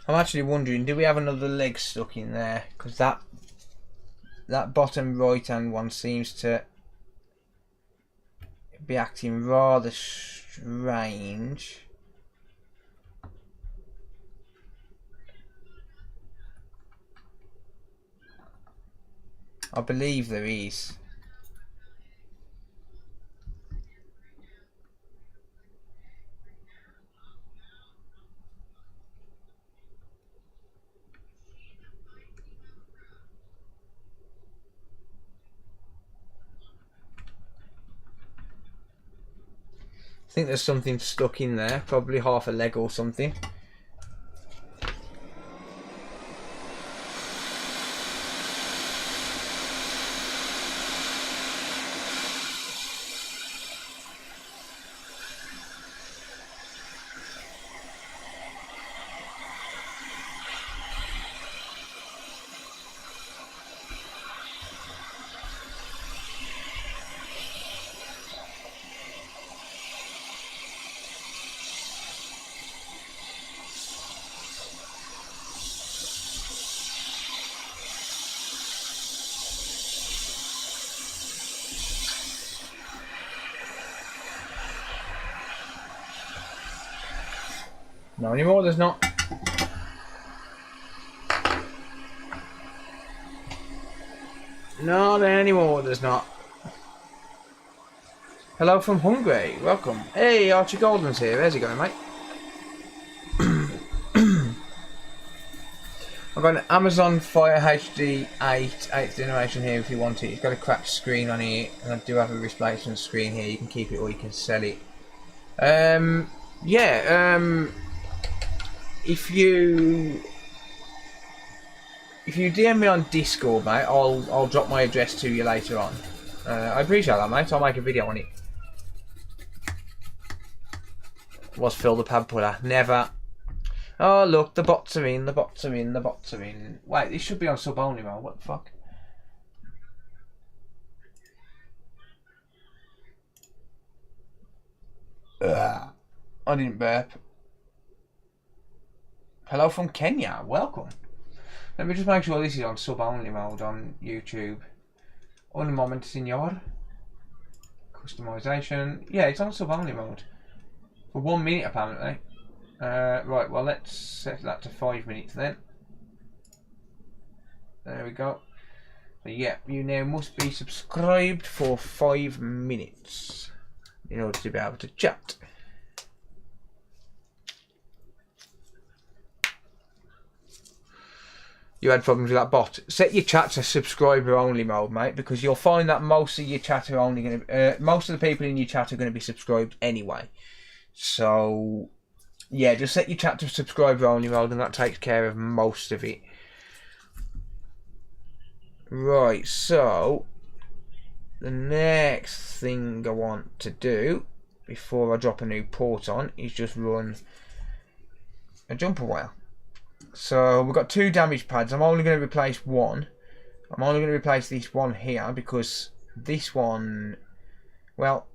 I'm actually wondering, do we have another leg stuck in there? Because that bottom right hand one seems to be acting rather strange. I believe there is. I think there's something stuck in there, probably half a leg or something. Not anymore, there's not. Not anymore, there's not. Hello from Hungary, welcome. Hey, Archie Golden's here, how's it going, mate? I've got an Amazon Fire HD 8th generation here if you want it. It's got a cracked screen on it, and I do have a replacement screen here. You can keep it or you can sell it. If you DM me on Discord, mate, I'll drop my address to you later on. I appreciate that, mate. I'll make a video on it. Was Phil the pad puller? Never. Oh look, the bots are in, the bots are in, the bots are in. Wait, this should be on sub only, man. What the fuck? I didn't burp. Hello from Kenya, welcome. Let me just make sure this is on sub only mode on YouTube. Un moment, senor. Customization. Yeah, it's on sub only mode. For 1 minute apparently. Right, well let's set that to 5 minutes then. There we go. So yeah, you now must be subscribed for 5 minutes in order to be able to chat. You had problems with that bot. Set your chat to subscriber only mode, mate, because you'll find that most of your chat are only going to, most of the people in your chat are going to be subscribed anyway. So yeah, just set your chat to subscriber only mode, and that takes care of most of it. Right, so the next thing I want to do before I drop a new port on is just run a jumper wire. So we've got 2 damage pads. I'm only going to replace one. I'm only going to replace this one here because this one, well,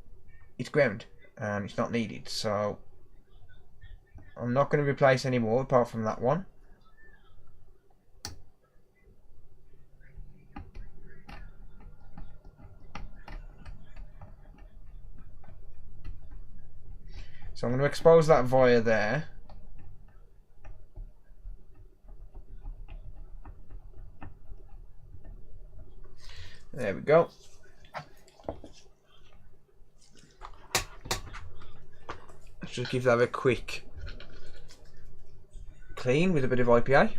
it's ground and it's not needed. So I'm not going to replace any more apart from that one. So I'm going to expose that via there. There we go. Let's just give that a quick clean with a bit of IPA.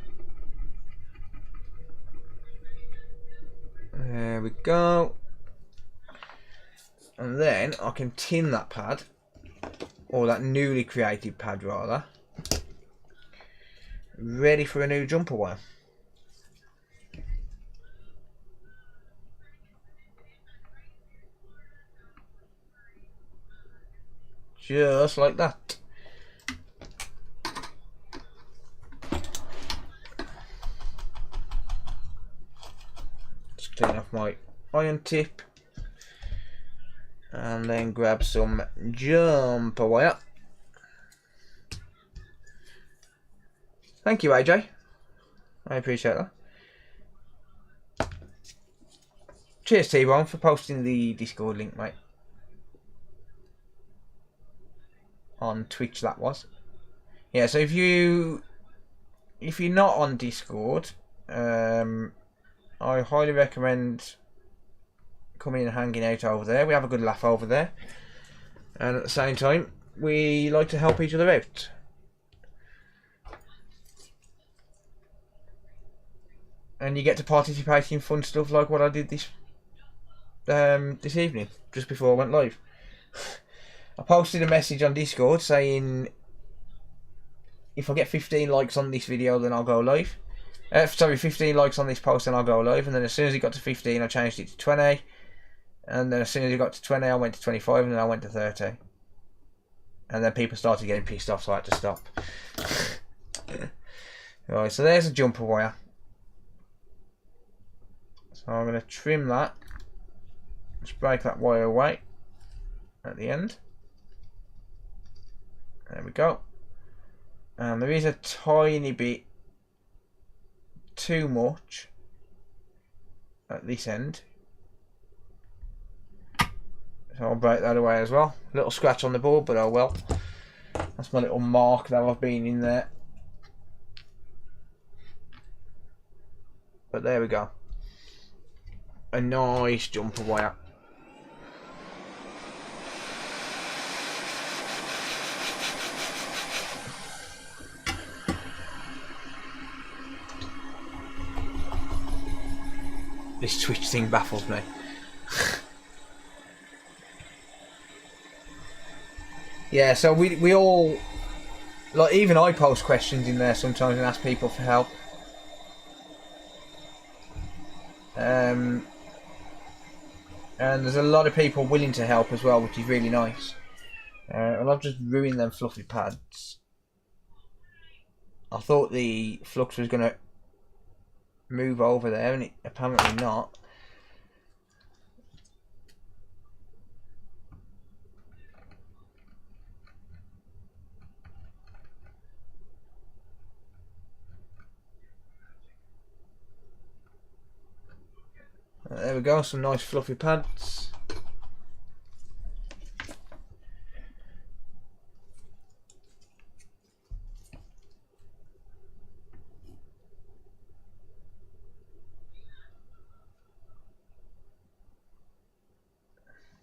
There we go. And then I can tin that pad, or that newly created pad rather, ready for a new jumper wire. Just like that. Just clean off my iron tip and then grab some jumper wire. Thank you, AJ. I appreciate that. Cheers, T-Bone, for posting the Discord link, mate. On Twitch, that was. Yeah, so if you're not on Discord, I highly recommend coming and hanging out over there. We have a good laugh over there, and at the same time, we like to help each other out. And you get to participate in fun stuff like what I did this evening, just before I went live. I posted a message on Discord saying if I get 15 likes on this video, then I'll go live. Sorry, 15 likes on this post, then I'll go live. And then as soon as it got to 15, I changed it to 20. And then as soon as it got to 20, I went to 25, and then I went to 30. And then people started getting pissed off, so I had to stop. Right, so there's a jumper wire. So I'm going to trim that. Just break that wire away at the end. There we go. And there is a tiny bit too much at this end. So I'll break that away as well. Little scratch on the board, but oh well. That's my little mark that I've been in there. But there we go. A nice jumper wire. This Twitch thing baffles me. Yeah, so we all, like, even I post questions in there sometimes and ask people for help. And there's a lot of people willing to help as well, which is really nice. And I've just ruined them fluffy pads. I thought the flux was going to move over there, and it apparently not. There we go, some nice fluffy pads.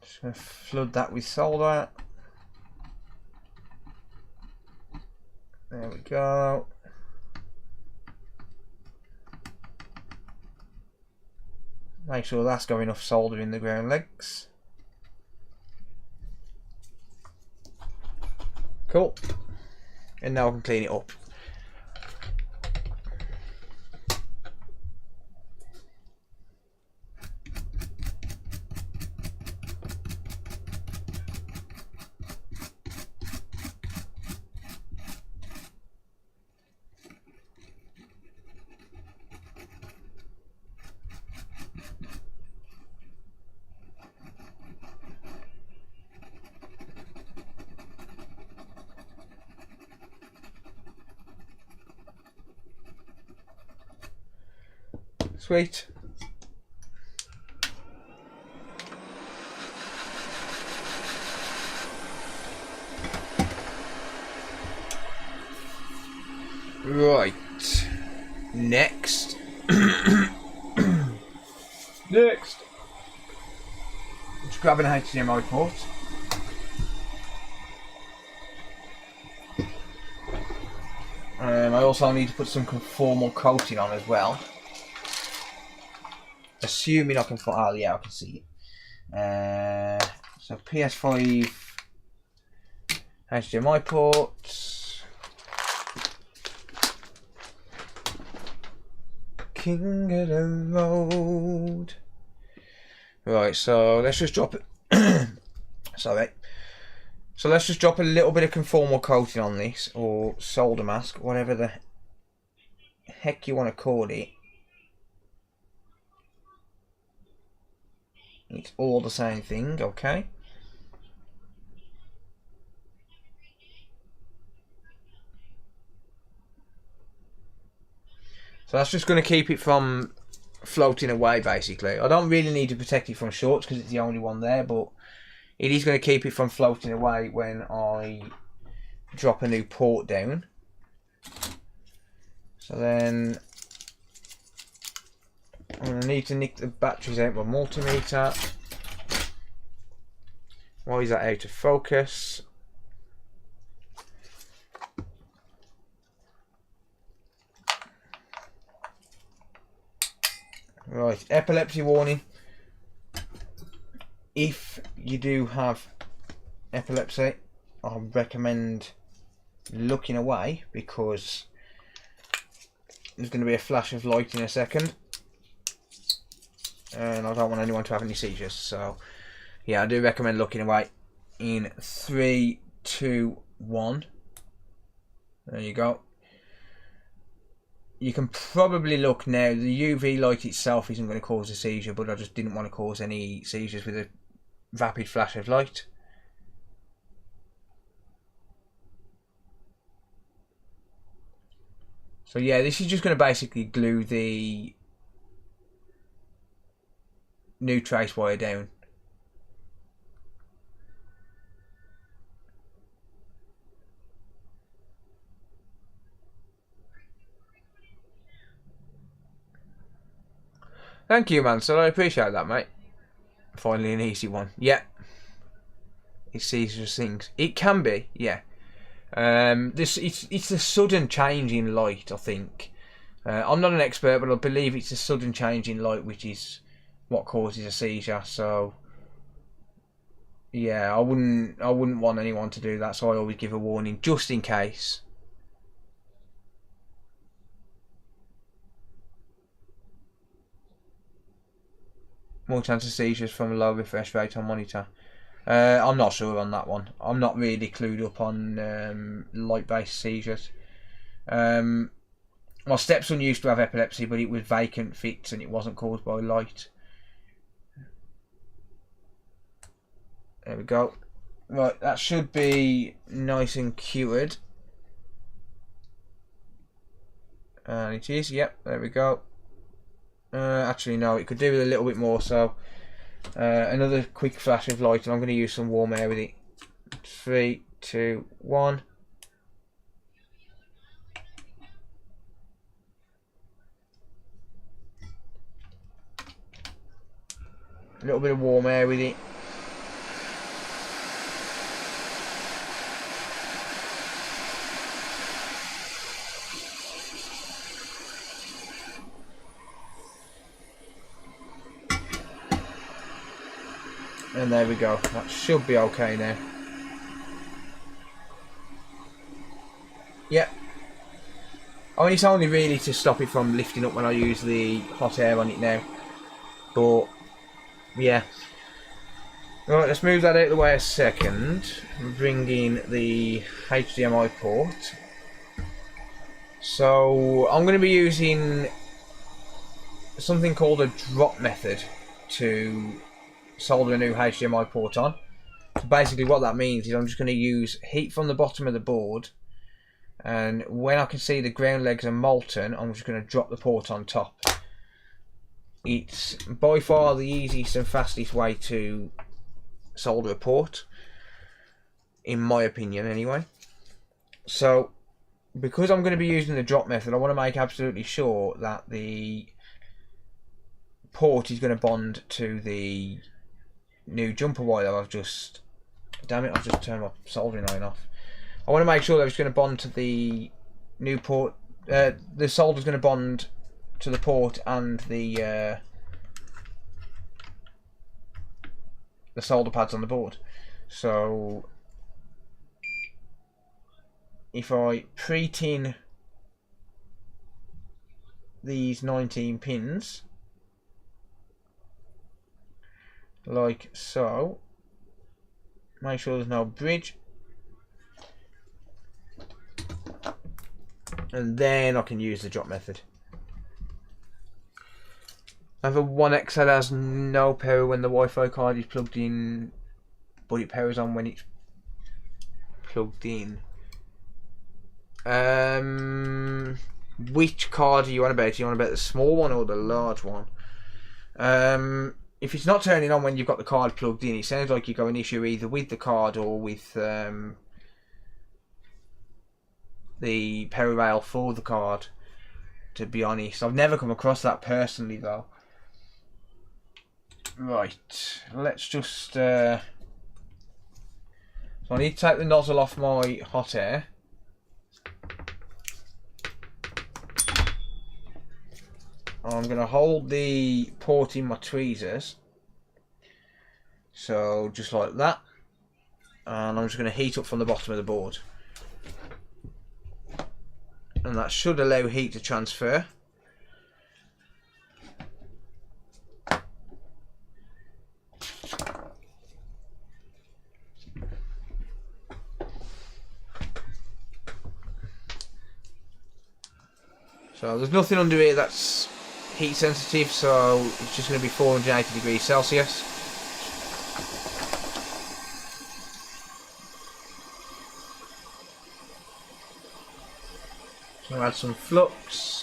Just going to flood that with solder. There we go. Make sure that's got enough solder in the ground legs. Cool. And now I can clean it up. Sweet. Right. Next. Next. Just grab an HDMI port. I also need to put some conformal coating on as well. Assuming I can find, oh yeah, I can see it. So PS5 HDMI ports. King of the road. Right, so let's just drop it. Sorry. So let's just drop a little bit of conformal coating on this, or solder mask, whatever the heck you want to call it. It's all the same thing, okay? So that's just going to keep it from floating away, basically. I don't really need to protect it from shorts because it's the only one there, but it is going to keep it from floating away when I drop a new port down. So then I'm going to need to nick the batteries out of my multimeter. Why is that out of focus? Right, epilepsy warning. If you do have epilepsy, I recommend looking away because there's going to be a flash of light in a second. And I don't want anyone to have any seizures. So, yeah, I do recommend looking away. In 3, 2, 1. There you go. You can probably look now. The UV light itself isn't going to cause a seizure, but I just didn't want to cause any seizures with a rapid flash of light. So yeah, this is just going to basically glue the new trace wire down. Thank you, Mansell. I appreciate that, mate. Finally an easy one. Yeah. It seizures things. It can be, yeah. It's a sudden change in light, I think. I'm not an expert, but I believe it's a sudden change in light which is what causes a seizure. So yeah, I wouldn't want anyone to do that, so I always give a warning just in case. More chance of seizures from a low refresh rate on monitor. I'm not sure on that one. I'm not really clued up on light-based seizures. My stepson used to have epilepsy, but it was vacant fits and it wasn't caused by light. There we go. Right, that should be nice and cured. And it is, yep, there we go. Actually no, it could do with a little bit more, so another quick flash of light, and I'm going to use some warm air with it. 3, 2, 1. A little bit of warm air with it. And there we go. That should be okay now. Yep. I mean, it's only really to stop it from lifting up when I use the hot air on it now. But yeah. Right, let's move that out of the way a second. Bring in the HDMI port. So I'm going to be using something called a drop method to solder a new HDMI port on. So basically what that means is I'm just going to use heat from the bottom of the board, and when I can see the ground legs are molten, I'm just going to drop the port on top. It's by far the easiest and fastest way to solder a port, in my opinion anyway. So because I'm going to be using the drop method, I want to make absolutely sure that the port is going to bond to the new jumper wire I've just... Damn it, I've just turned my soldering iron off. I want to make sure that it's going to bond to the new port. The solder's going to bond to the port and the solder pads on the board. So if I pre-tin these 19 pins like so, make sure there's no bridge, and then I can use the drop method. I have a 1X that has no power when the Wi-Fi card is plugged in, but it powers on when it's plugged in. which card are you on about? Are you on about the small one or the large one? If it's not turning on when you've got the card plugged in, it sounds like you've got an issue either with the card or with the power rail for the card, to be honest. I've never come across that personally though. Right, let's just so I need to take the nozzle off my hot air. I'm going to hold the port in my tweezers, so just like that, and I'm just going to heat up from the bottom of the board, and that should allow heat to transfer. So there's nothing under here that's heat sensitive, so it's just going to be 480 degrees Celsius. So I'll add some flux.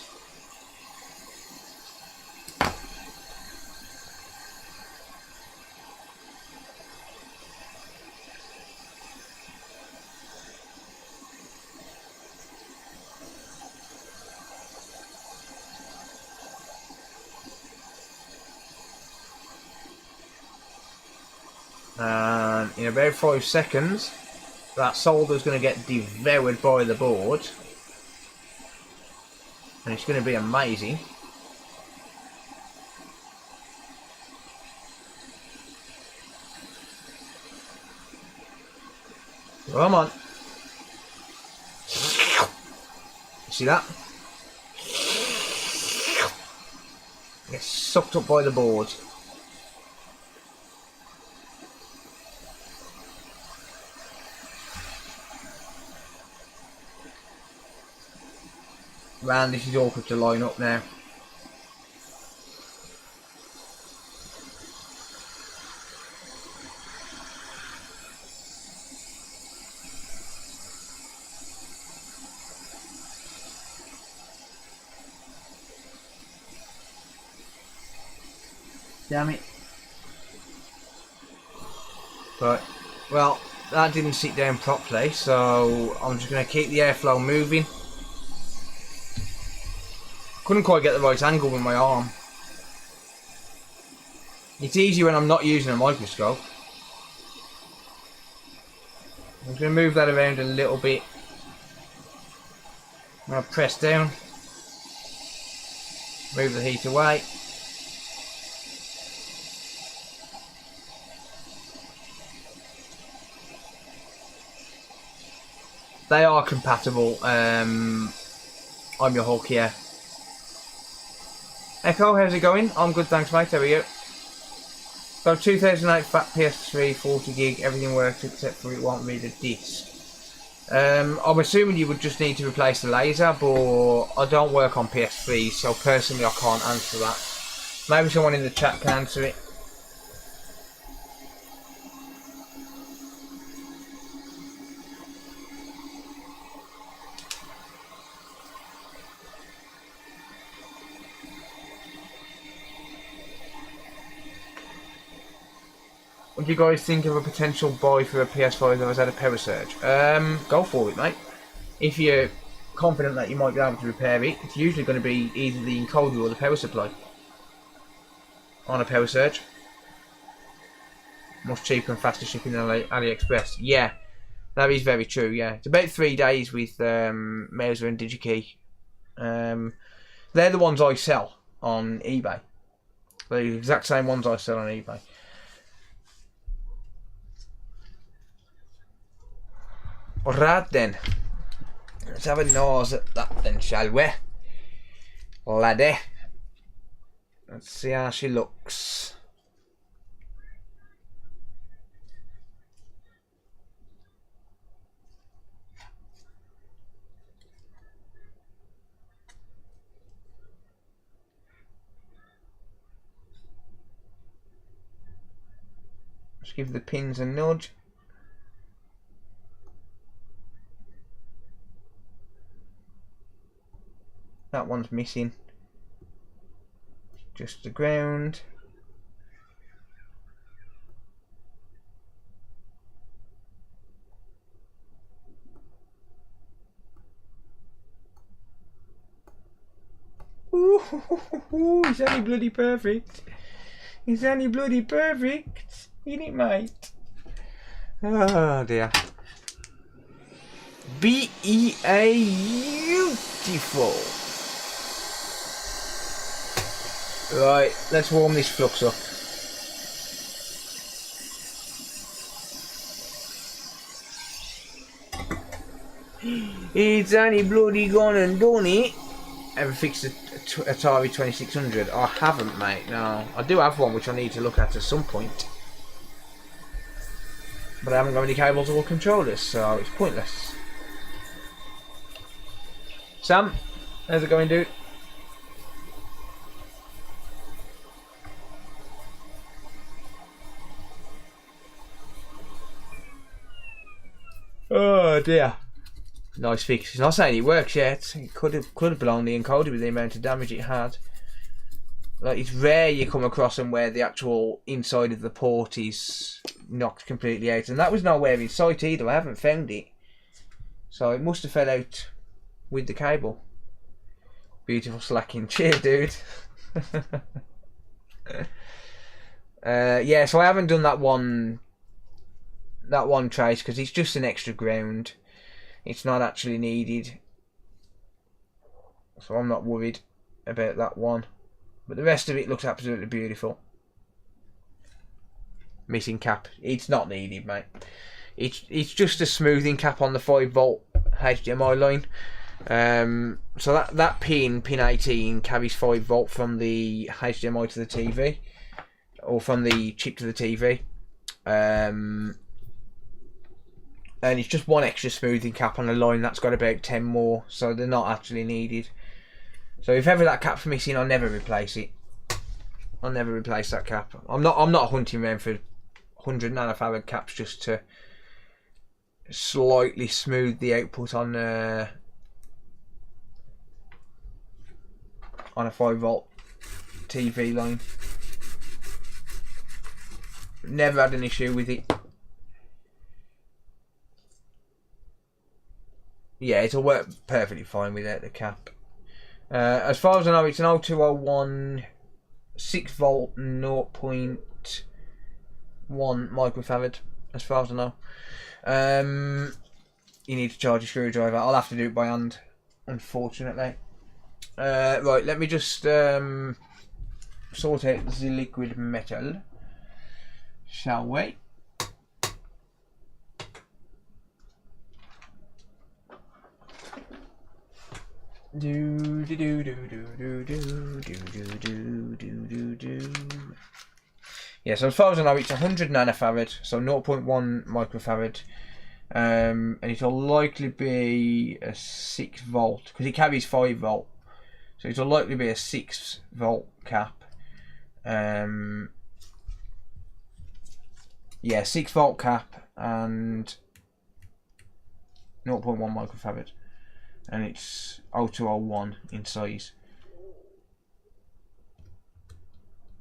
And in about 5 seconds, that solder is going to get devoured by the board, and it's going to be amazing. Come on. You see that? It gets sucked up by the board. Man, this is awkward to line up now. Damn it. Right, well, that didn't sit down properly, so I'm just going to keep the airflow moving. Couldn't quite get the right angle with my arm. It's easy when I'm not using a microscope. I'm going to move that around a little bit. I'm going to press down. Move the heat away. They are compatible. I'm your Hulk here. Echo, how's it going? I'm good, thanks mate, how are you? So 2008 fat PS3, 40 gig, everything works except for it won't read a disc. I'm assuming you would just need to replace the laser, but I don't work on PS3s, so personally I can't answer that. Maybe someone in the chat can answer it. What do you guys think of a potential buy for a PS5 that has had a power surge? Go for it, mate. If you're confident that you might be able to repair it, it's usually going to be either the encoder or the power supply on a power surge. Much cheaper and faster shipping than AliExpress. Yeah, that is very true, yeah. It's about 3 days with Mauser and DigiKey. They're the ones I sell on eBay. They're the exact same ones I sell on eBay. Alright then, let's have a nose at that then, shall we? Laddie. Let's see how she looks. Just give the pins a nudge. that one's missing. Just the ground. Ooh, it's only bloody perfect. It's only bloody perfect. Ain't it, mate? Oh dear. Beautiful. Right, let's warm this flux up. It's only bloody gone and done it. Ever fixed a Atari 2600? I haven't, mate, no. I do have one which I need to look at some point. But I haven't got any cables or controllers, so it's pointless. Sam, how's it going, dude? Oh dear. Nice fix. It's not saying it works yet. It could have blown the encoder with the amount of damage it had. Like, it's rare you come across them where the actual inside of the port is knocked completely out, and that was nowhere in sight either. I haven't found it, so it must have fell out with the cable. Beautiful slacking. Cheers, dude. Yeah, so I haven't done that one trace because it's just an extra ground. It's not actually needed, so I'm not worried about that one. But the rest of it looks absolutely beautiful. Missing cap. It's not needed, mate. It's just a smoothing cap on the 5-volt HDMI line. So that pin 18, carries 5-volt from the HDMI to the TV, or from the chip to the TV. And it's just one extra smoothing cap on a line that's got about 10 more, so they're not actually needed. So if ever that cap's missing, I'll never replace it. I'll never replace that cap. I'm not hunting around for 100 nanofarad caps just to slightly smooth the output on a 5-volt TV line. Never had an issue with it. Yeah, it'll work perfectly fine without the cap. As far as I know, it's an 0201 6-volt 0.1 microfarad, as far as I know. You need to charge a screwdriver. I'll have to do it by hand, unfortunately. Right, let me just sort out the liquid metal, shall we? Yeah, so as far as I know, it's 100 nanofarad, so 0.1 microfarad, and it'll likely be a 6-volt because it carries 5-volt, so it'll likely be a 6-volt cap. Yeah, 6-volt cap and 0.1 microfarad. And it's 0201 in size.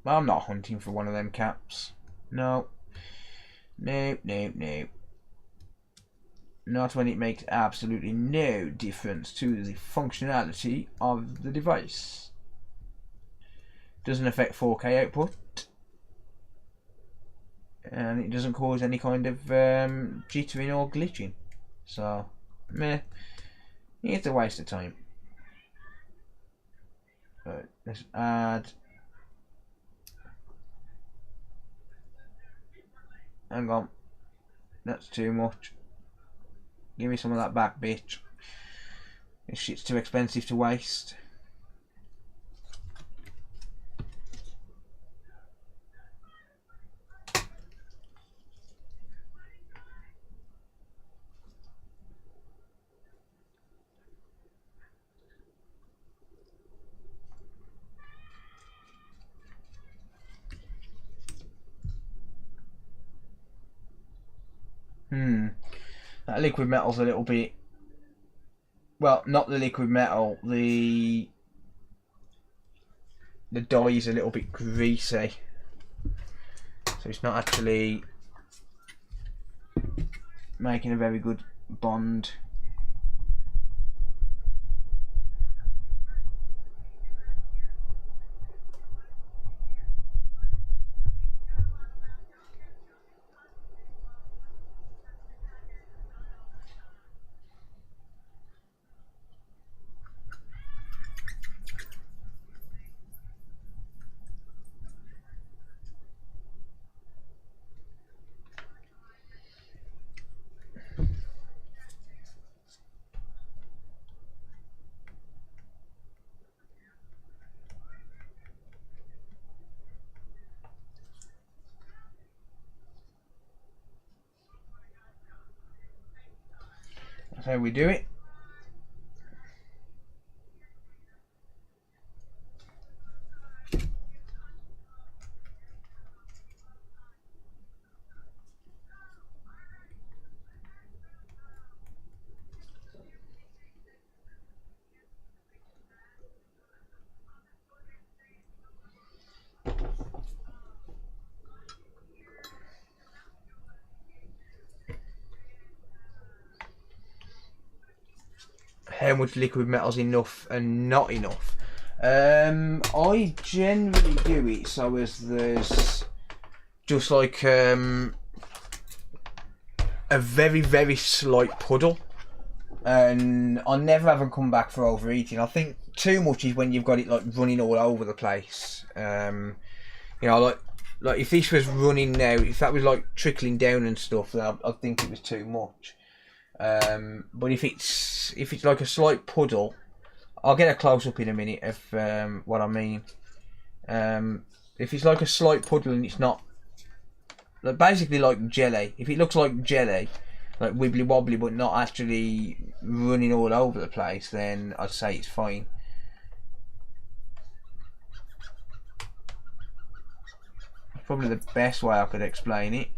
I'm not hunting for one of them caps. No. No. Not when it makes absolutely no difference to the functionality of the device. Doesn't affect 4K output. And it doesn't cause any kind of jittering or glitching. So, meh. It's a waste of time. Right, let's add. Hang on. That's too much. Give me some of that back, bitch. This shit's too expensive to waste. That liquid metal's a little bit... Well, not the liquid metal, the the dye is a little bit greasy, so it's not actually making a very good bond. That's how we do it. How much liquid metal's enough and not enough? I generally do it so as there's just like a very slight puddle, and I never have them come back for overeating. I think too much is when you've got it like running all over the place. You know, like if this was running now, if that was like trickling down and stuff, then I think it was too much. But if it's like a slight puddle, I'll get a close up in a minute of what I mean. If it's like a slight puddle and it's not, like basically like jelly, if it looks like jelly, like wibbly wobbly but not actually running all over the place, then I'd say it's fine. That's probably the best way I could explain it.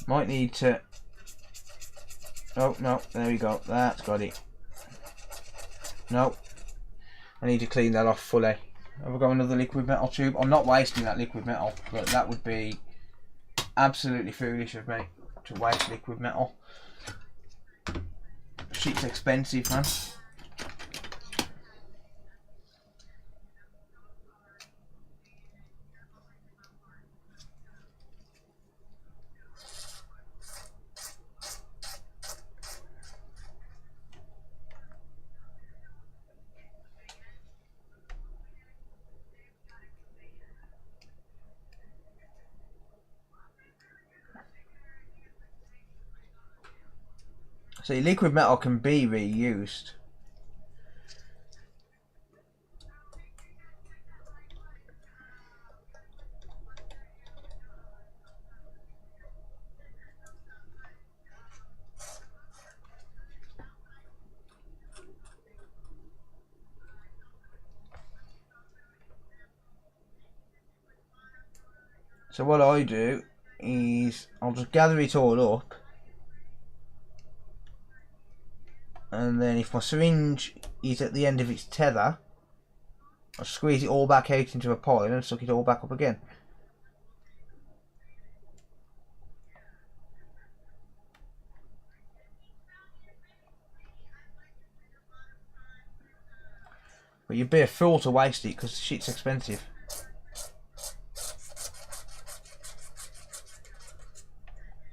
Might need to... Oh, no, there we go. That's got it. No. I need to clean that off fully. Have I got another liquid metal tube? I'm not wasting that liquid metal, but that would be absolutely foolish of me to waste liquid metal. Shit's expensive, man. See, liquid metal can be reused. So what I do is I'll just gather it all up, and then if my syringe is at the end of its tether, I'll squeeze it all back out into a pile and suck it all back up again. But you'd be a fool to waste it because shit's expensive.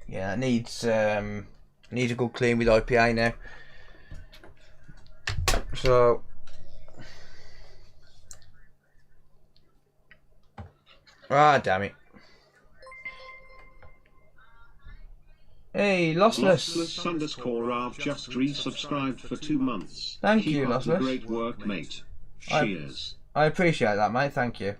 Yeah, it needs a good clean with IPA now. So damn it. Hey, Lossless.
Lossless_Rav just resubscribed for 2 months.
Thank you,
Keep up the
Lossless.
great work, mate. Cheers.
I appreciate that, mate. Thank you.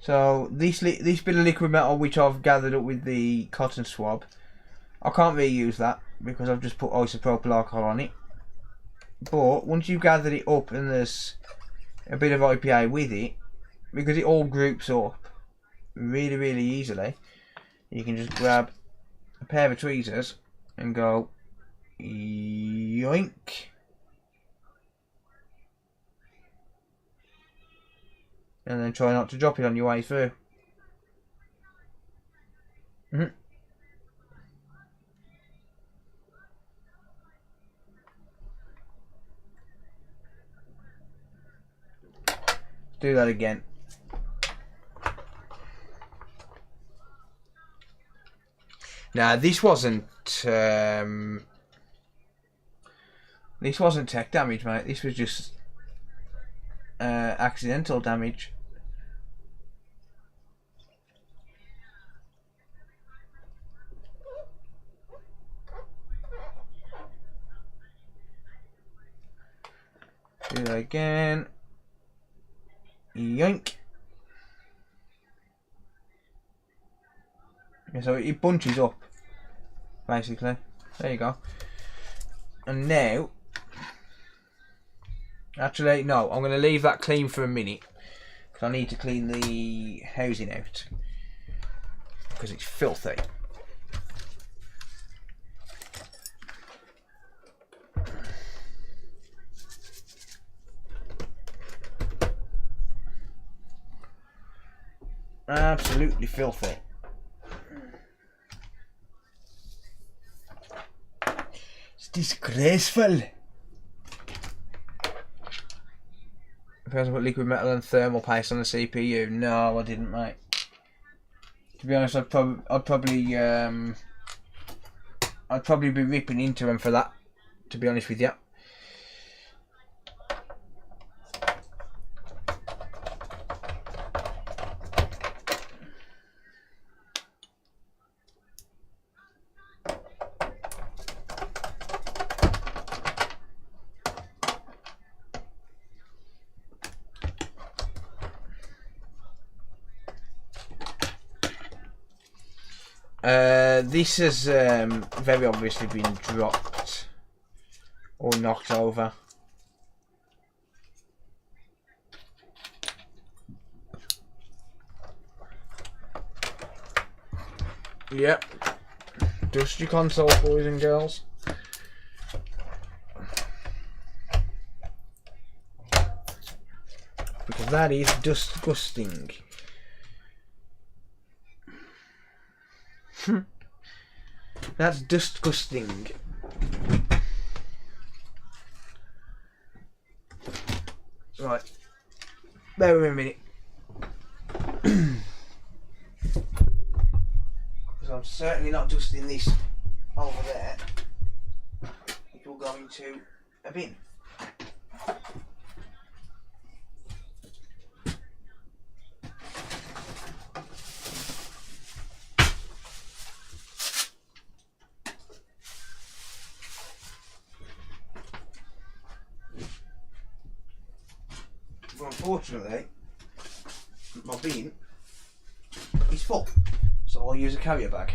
So this bit of liquid metal which I've gathered up with the cotton swab, I can't reuse that because I've just put isopropyl alcohol on it. But once you've gathered it up and there's a bit of IPA with it, because it all groups up really easily, you can just grab a pair of tweezers and go yoink. And then try not to drop it on your way through. Do that again. Now this wasn't tech damage, mate. This was just accidental damage. Do that again. Yoink. Yeah, so it bunches up, basically. There you go. And now, actually, no, I'm going to leave that clean for a minute because I need to clean the housing out because it's filthy. Absolutely filthy. It's disgraceful. Depends on what liquid metal and thermal paste on the CPU. No, I didn't, mate. To be honest, I'd probably be ripping into them for that. To be honest with you. This has very obviously been dropped or knocked over. Yep. Dust your console, boys and girls. Because that is disgusting. That's disgusting. Right. Bear with me a minute. Because I'm certainly not dusting this over there. It will go into a bin. Unfortunately, my bin is full, so I'll use a carrier bag.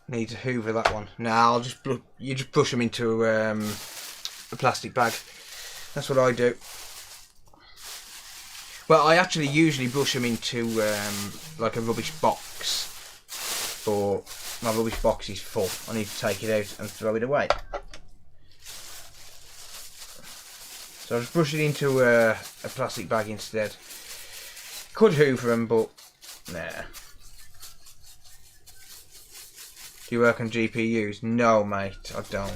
Need to hoover that one. Now I'll just you just push them into a plastic bag. That's what I do. Well, I actually usually brush them into like a rubbish box, but my rubbish box is full. I need to take it out and throw it away. So I'll just brush it into a plastic bag instead. Could hoover them, but nah. Do you work on GPUs? No, mate, I don't.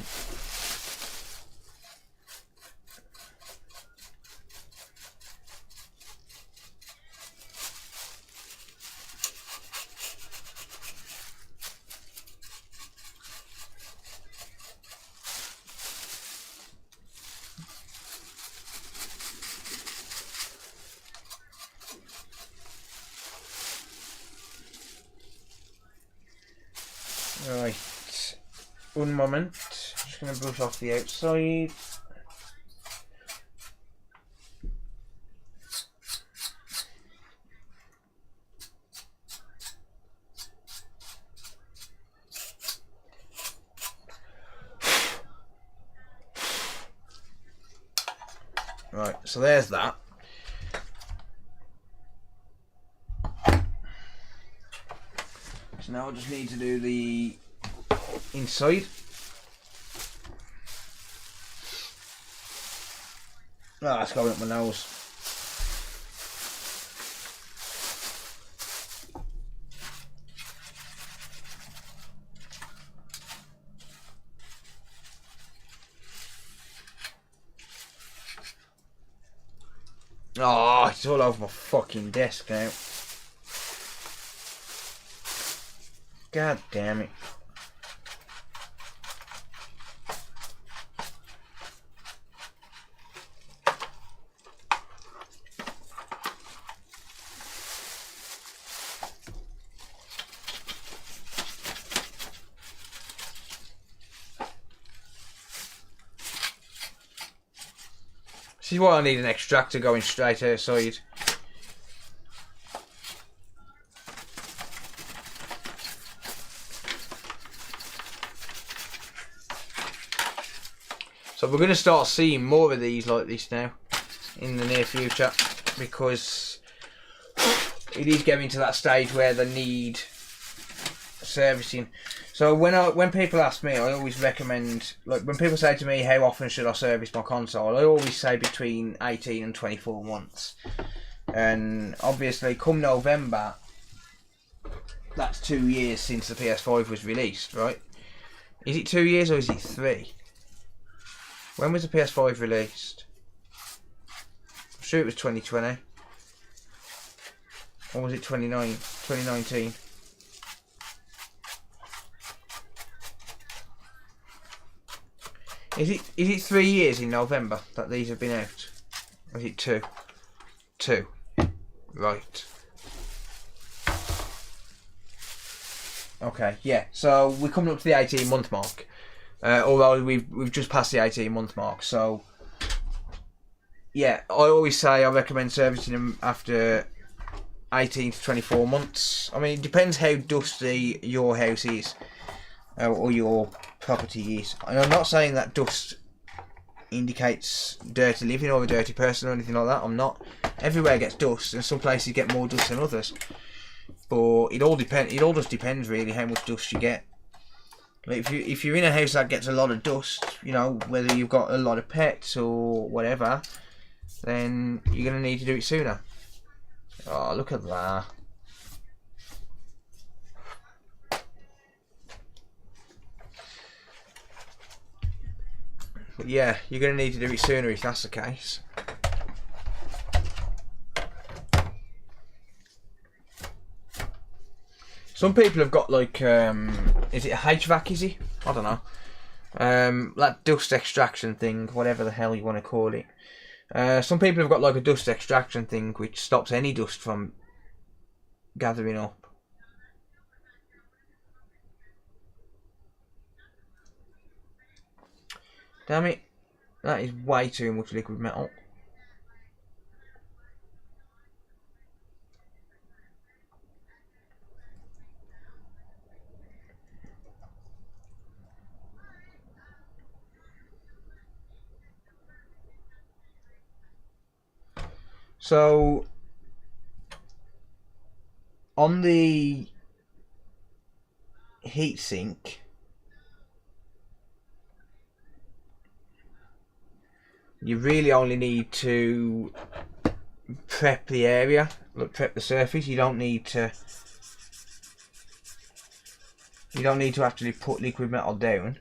Right, one moment. Just going to brush off the outside. Right, so there's that. So now I just need to do the inside. Oh, that's going up my nose. Oh, it's all over my fucking desk now. God damn it. This is why I need an extractor going straight outside. So we're going to start seeing more of these like this now in the near future, because it is getting to that stage where they need servicing. So when people ask me, I always recommend, like when people say to me how often should I service my console, I always say between 18 and 24 months. And obviously come November, that's 2 years since the PS5 was released, right? Is it 2 years or is it 3? When was the PS5 released? I'm sure it was 2020. Or was it 2019? Is it 3 years in November that these have been out? Or is it 2? 2. Right. Okay, yeah. So we're coming up to the 18-month mark. Although we've just passed the 18-month mark. So yeah, I always say I recommend servicing them after 18 to 24 months. I mean, it depends how dusty your house is. Or your property is. And I'm not saying that dust indicates dirty living or a dirty person or anything like that. I'm not. Everywhere gets dust, and some places get more dust than others. But it all depends. It all just depends really how much dust you get. Like if you're in a house that gets a lot of dust, you know, whether you've got a lot of pets or whatever, then you're gonna need to do it sooner. Oh, look at that. But yeah, you're going to need to do it sooner if that's the case. Some people have got like, is it a HVAC, is it? I don't know. That dust extraction thing, whatever the hell you want to call it. Some people have got like a dust extraction thing which stops any dust from gathering up. Damn it, that is way too much liquid metal. So on the heatsink, you really only need to prep the area, like prep the surface. You don't need to actually put liquid metal down.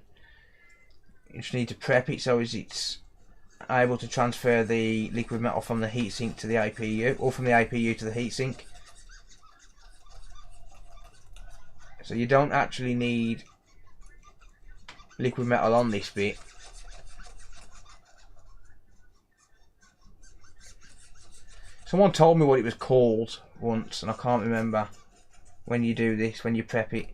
You just need to prep it so as it's able to transfer the liquid metal from the heatsink to the APU, or from the APU to the heatsink. So you don't actually need liquid metal on this bit. Someone told me what it was called once, and I can't remember. When you do this, when you prep it.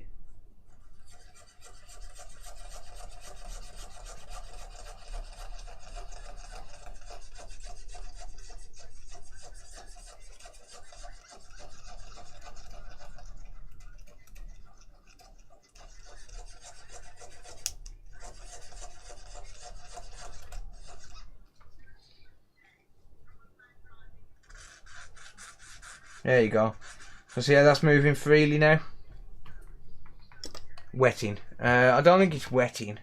There you go. So see how that's moving freely now? Wetting. I don't think it's wetting.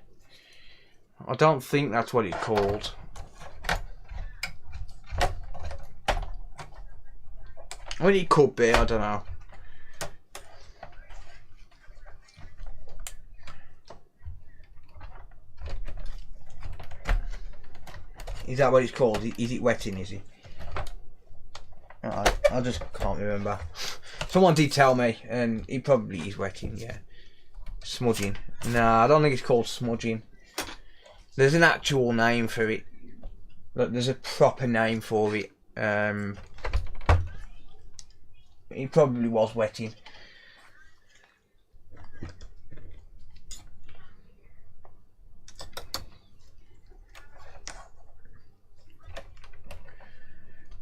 I don't think that's what it's called. Well, it could be, I don't know. Is that what it's called? Is it wetting, is it? I just can't remember. Someone did tell me, and it probably is wetting, yeah. Smudging. No, I don't think it's called smudging. There's an actual name for it. Look, there's a proper name for it. It probably was wetting.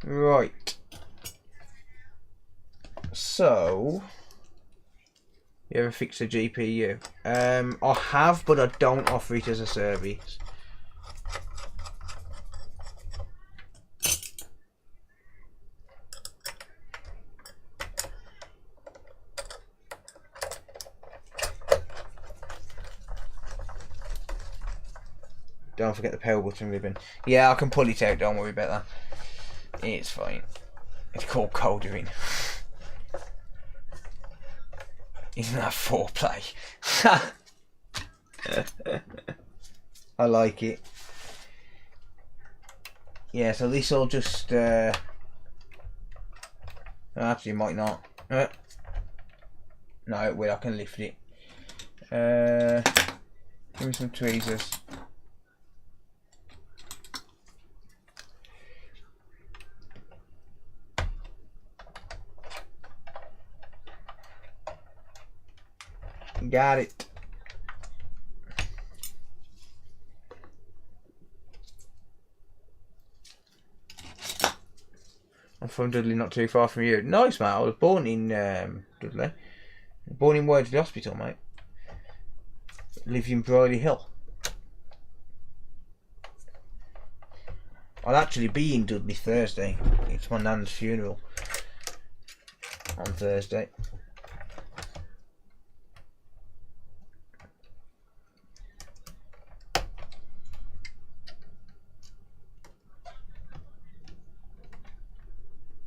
Right. So, you ever fix a GPU? I have, but I don't offer it as a service. Don't forget the power button ribbon. Yeah, I can pull it out, don't worry about that. It's fine. It's called coldering. Isn't that foreplay? I like it. Yeah, so this will just actually it might not. No, it will. I can lift it. Give me some tweezers. Got it. I'm from Dudley, not too far from you. Nice, mate. I was born in Dudley. Born in Worsley Hospital, mate. Lived in Brierley Hill. I'll actually be in Dudley Thursday. It's my nan's funeral on Thursday.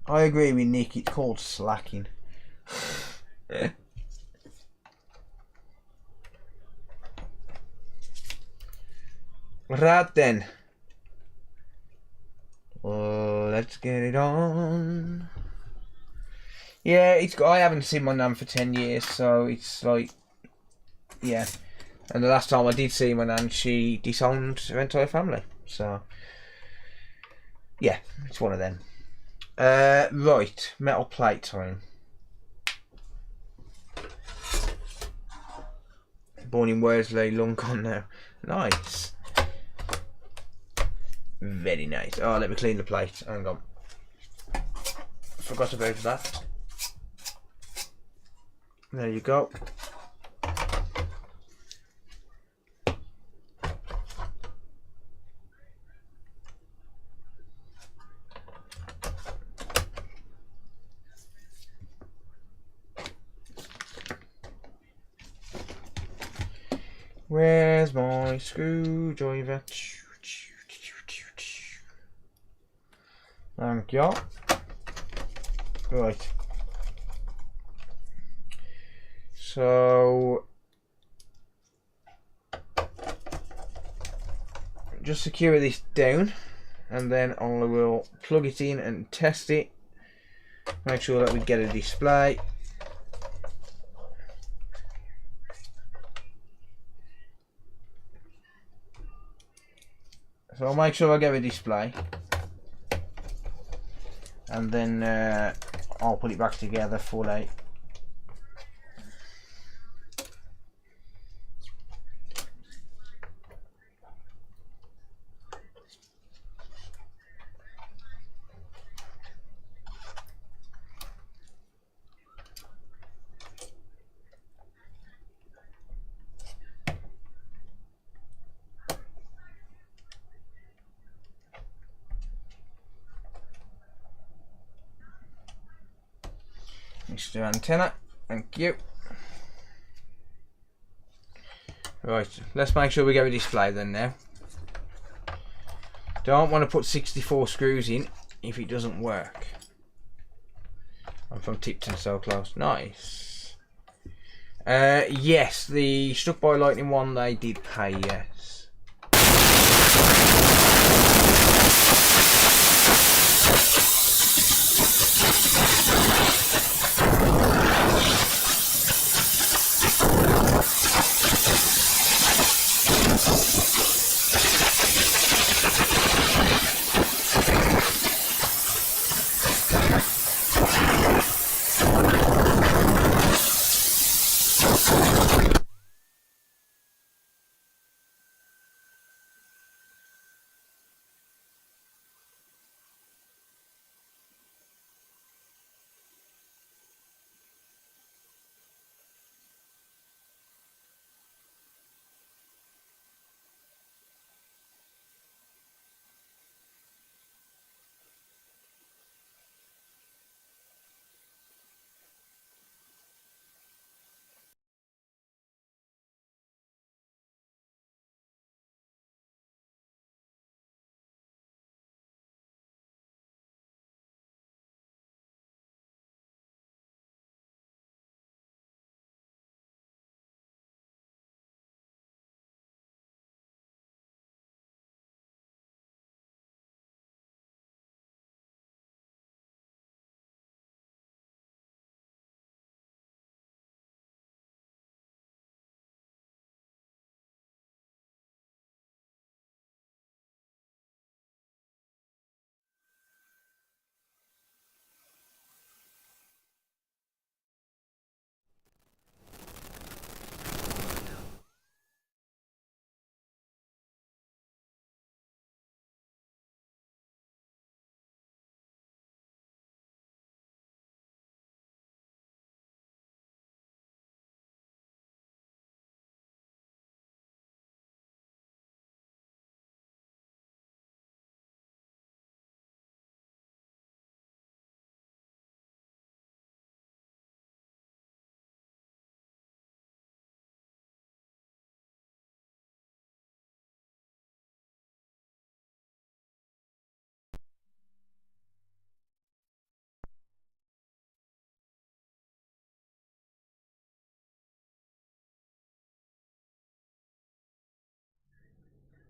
I agree with Nick, it's called slacking. Right then. Let's get it on. Yeah, it's. I haven't seen my nan for 10 years, so it's like, yeah. And the last time I did see my nan, she disowned her entire family. So, yeah, it's one of them. Right, metal plate time. Born in Worsley, long gone now. Nice. Very nice. Oh, let me clean the plate. Hang on. Forgot about that. There you go. Where's my screwdriver? Thank you. Right. So just secure this down, and then I will plug it in and test it. Make sure that we get a display. So I'll make sure I get a display, and then I'll put it back together fully. Mr. Antenna, thank you. Right, let's make sure we get a display then now. Don't want to put 64 screws in if it doesn't work. I'm from Tipton, so close. Nice. Yes, the Struck by Lightning one they did pay, yes.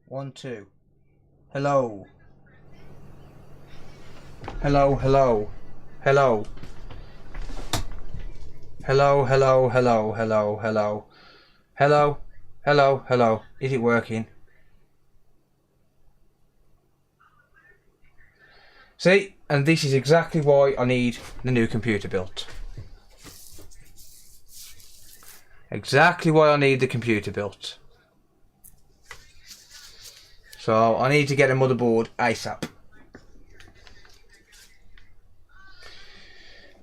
One, two. Hello. Hello, hello. Hello. Hello, hello, hello, hello, hello. Hello, hello, hello. Is it working? See, and this is exactly why I need the new computer built. Exactly why I need the computer built. So I need to get a motherboard ASAP.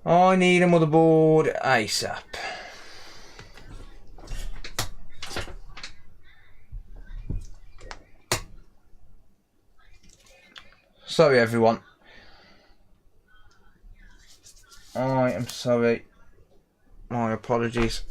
I need a motherboard ASAP. Sorry everyone. I am sorry. My apologies.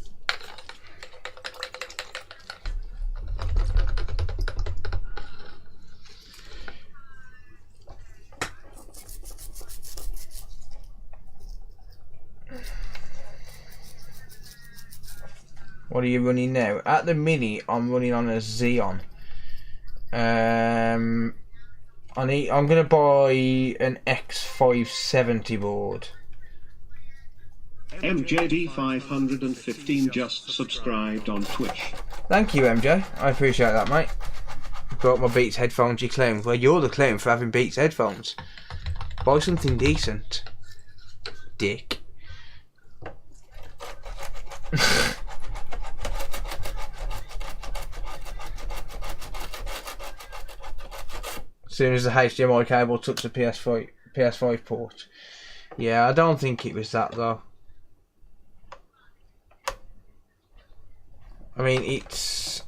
What are you running now? At the minute, I'm running on a Xeon. I'm gonna buy an X570 board.
MJD 515 just subscribed on Twitch.
Thank you, MJ. I appreciate that, mate. Brought my Beats headphones, you claim. Well, you're the claim for having Beats headphones. Buy something decent. Dick. As soon as the HDMI cable touched the PS5 port. Yeah, I don't think it was that though. I mean, it's...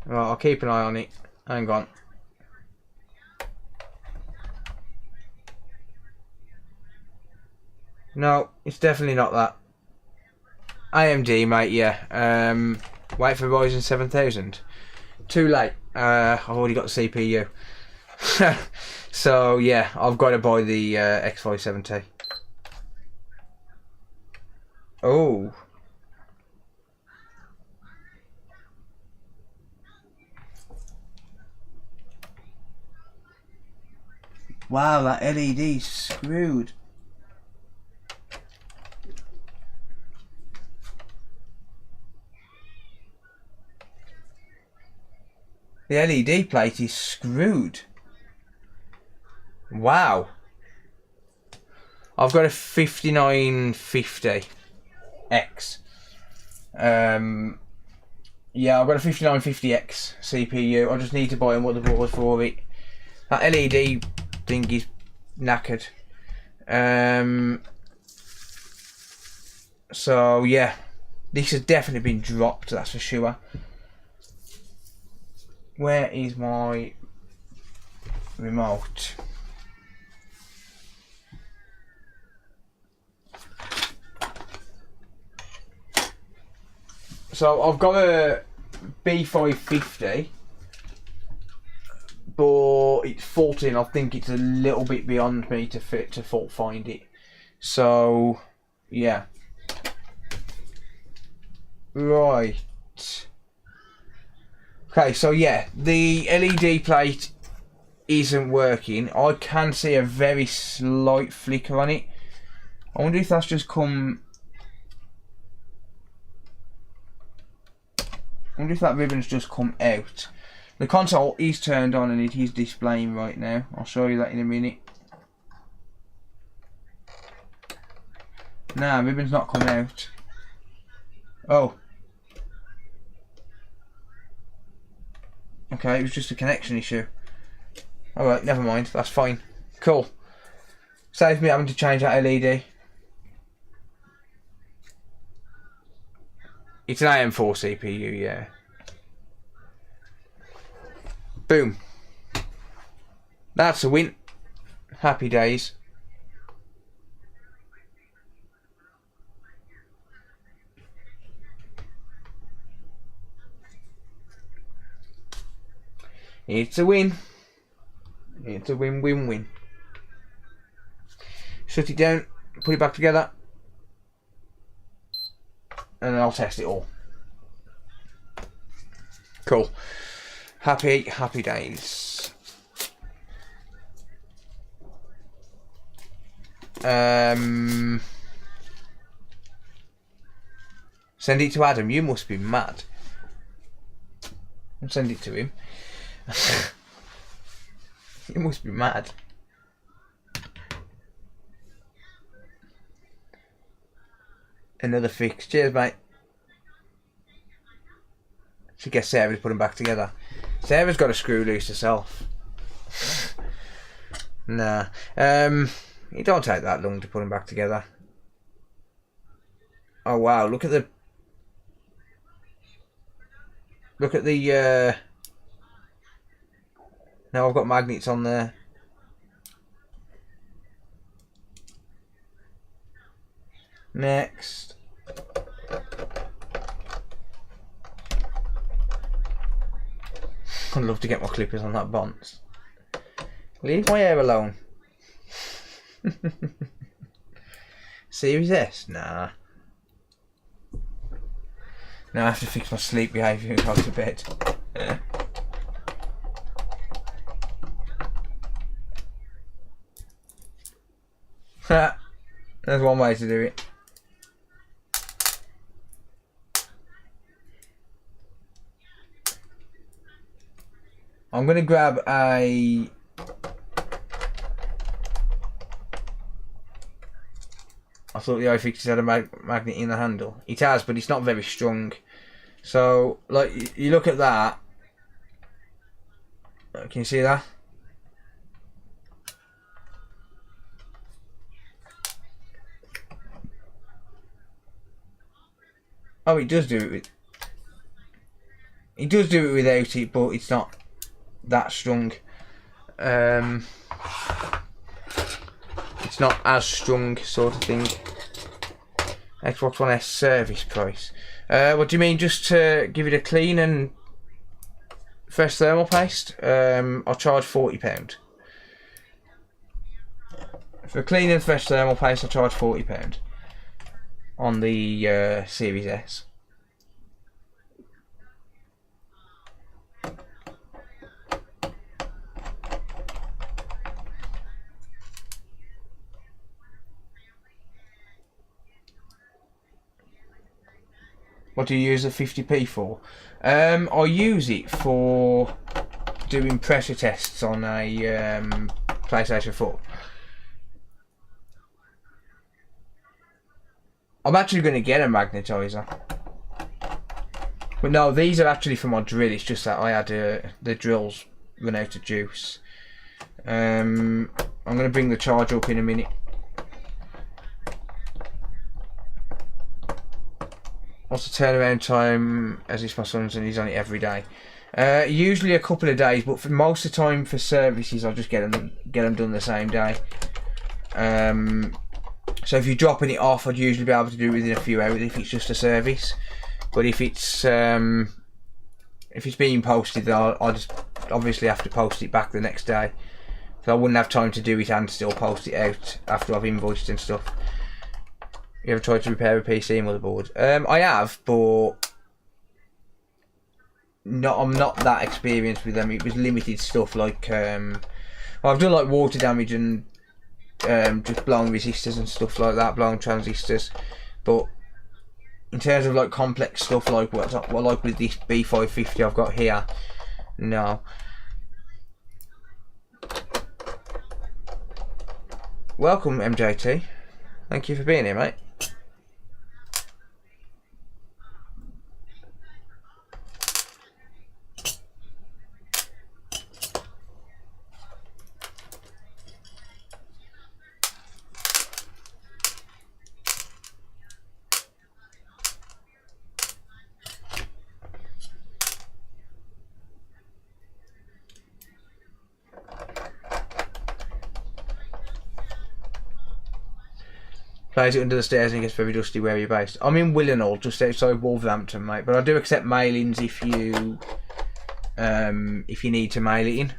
Well, I'll keep an eye on it. Hang on. No, it's definitely not that. AMD, mate, yeah. Wait for Ryzen 7000. Too late. I've already got the CPU. So, yeah, I've got to buy the X570. Oh. Wow, that LED's screwed. The LED plate is screwed. Wow. I've got a 5950X. Yeah, I've got a 5950X CPU. I just need to buy a motherboard for it. That LED thing is knackered. So yeah, this has definitely been dropped, that's for sure. Where is my remote? So I've got a B550, but it's faulting. I think it's a little bit beyond me to fault find it. So yeah. Right. Okay, so yeah, the LED plate isn't working. I can see a very slight flicker on it. I wonder if that's just come... I wonder if that ribbon's just come out. The console is turned on and it is displaying right now. I'll show you that in a minute. Nah, ribbon's not come out. Oh. Okay, it was just a connection issue. Alright, never mind, that's fine. Cool. Saves me having to change that LED. It's an AM4 CPU, yeah. Boom. That's a win. Happy days. It's a win. It's a win-win-win. Shut it down, put it back together, and then I'll test it all. Cool. Happy days. Send it to Adam. You must be mad. I'll send it to him. You must be mad. Another fix. Cheers, mate. Should get Sarah to put them back together. Sarah's got a screw loose herself. Nah. It don't take that long to put them back together. Oh wow! Look at the. Now I've got magnets on there. Next. I'd love to get my clippers on that bonce. Leave my hair alone. Series S? Nah. Now I have to fix my sleep behaviour and go to bed. There's one way to do it. I'm going to grab a... I thought the iFixes had a magnet in the handle. It has, but it's not very strong. So, like, you look at that. Can you see that? Oh, it does do it with... It does do it without it, but it's not that strong. It's it's not as strong, sort of thing. Xbox One S service price. What do you mean? Just to give it a clean and fresh thermal paste? I'll charge £40. For clean and fresh thermal paste, I'll charge £40 on the Series S. What do you use the 50p for? I use it for doing pressure tests on a PlayStation 4. I'm actually going to get a magnetizer. But no, these are actually for my drill. It's just that I had the drills run out of juice. I'm going to bring the charger up in a minute. What's the turnaround time? As it's my son's and he's on it every day. Usually a couple of days, but for most of the time for services, I'll just get them done the same day. So if you're dropping it off, I'd usually be able to do it within a few hours if it's just a service. But if it's being posted, I'll just obviously have to post it back the next day. So I wouldn't have time to do it and still post it out after I've invoiced and stuff. You ever tried to repair a PC motherboard? I have, but I'm not that experienced with them. It was limited stuff like well, I've done like water damage and just blown resistors and stuff like that, blown transistors. But in terms of like complex stuff like what like with this B550 I've got here, no. Welcome, MJT. Thank you for being here, mate. Plays it under the stairs and it gets very dusty. Where are you based? I'm in Willenhall, just outside Wolverhampton, mate. But I do accept mailings if you need to mail it in.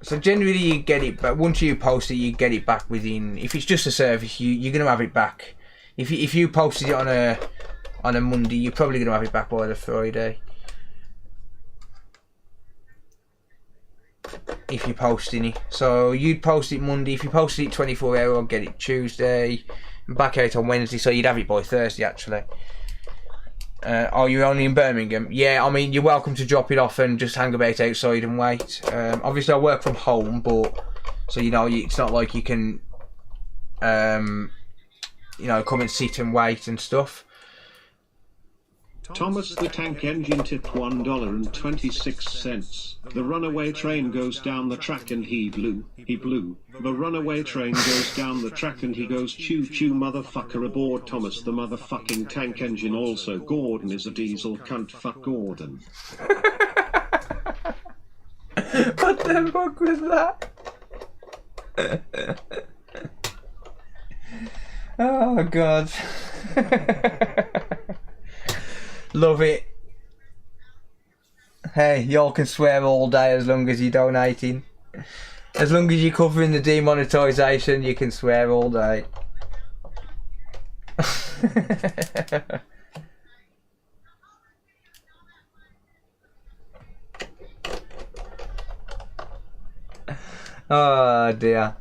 So generally you get it, but once you post it, you get it back within. If it's just a service, you're gonna have it back. If you posted it on a Monday, you're probably gonna have it back by the Friday. If you're posting it, so you'd post it Monday. If you posted it 24 hours, I'll get it Tuesday and back out on Wednesday, so you'd have it by Thursday actually. Oh, you're only in Birmingham? Yeah, I mean, you're welcome to drop it off and just hang about outside and wait. Obviously I work from home, but so you know, it's not like you can you know, come and sit and wait and stuff.
Thomas the Tank Engine tipped $1.26. The runaway train goes down the track and he blew. The runaway train goes down the track and he goes choo choo motherfucker aboard Thomas the motherfucking Tank Engine. Also Gordon is a diesel cunt, fuck Gordon.
What the fuck was that? Oh god. Love it. Hey, y'all can swear all day as long as you're donating. As long as you're covering the demonetisation, you can swear all day. Oh dear.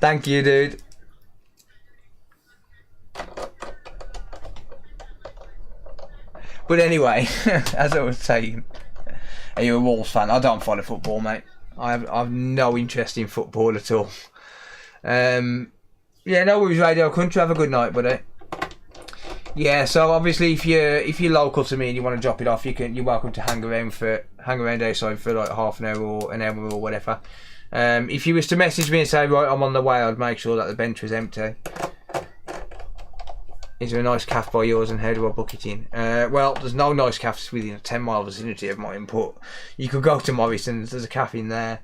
Thank you, dude. But anyway, as I was saying, are you a Wolves fan? I don't follow football, mate. I have no interest in football at all. Yeah, no worries, Radio Country. Have a good night, buddy. Yeah, so obviously if you're local to me and you want to drop it off, you're welcome to hang around outside for like half an hour or an hour or whatever. If you was to message me and say, right, I'm on the way, I'd make sure that the bench was empty. Is there a nice cafe by yours and how do I book it in? Well, there's no nice cafes within a 10-mile vicinity of mine, but you could go to Morrison's, there's a cafe in there.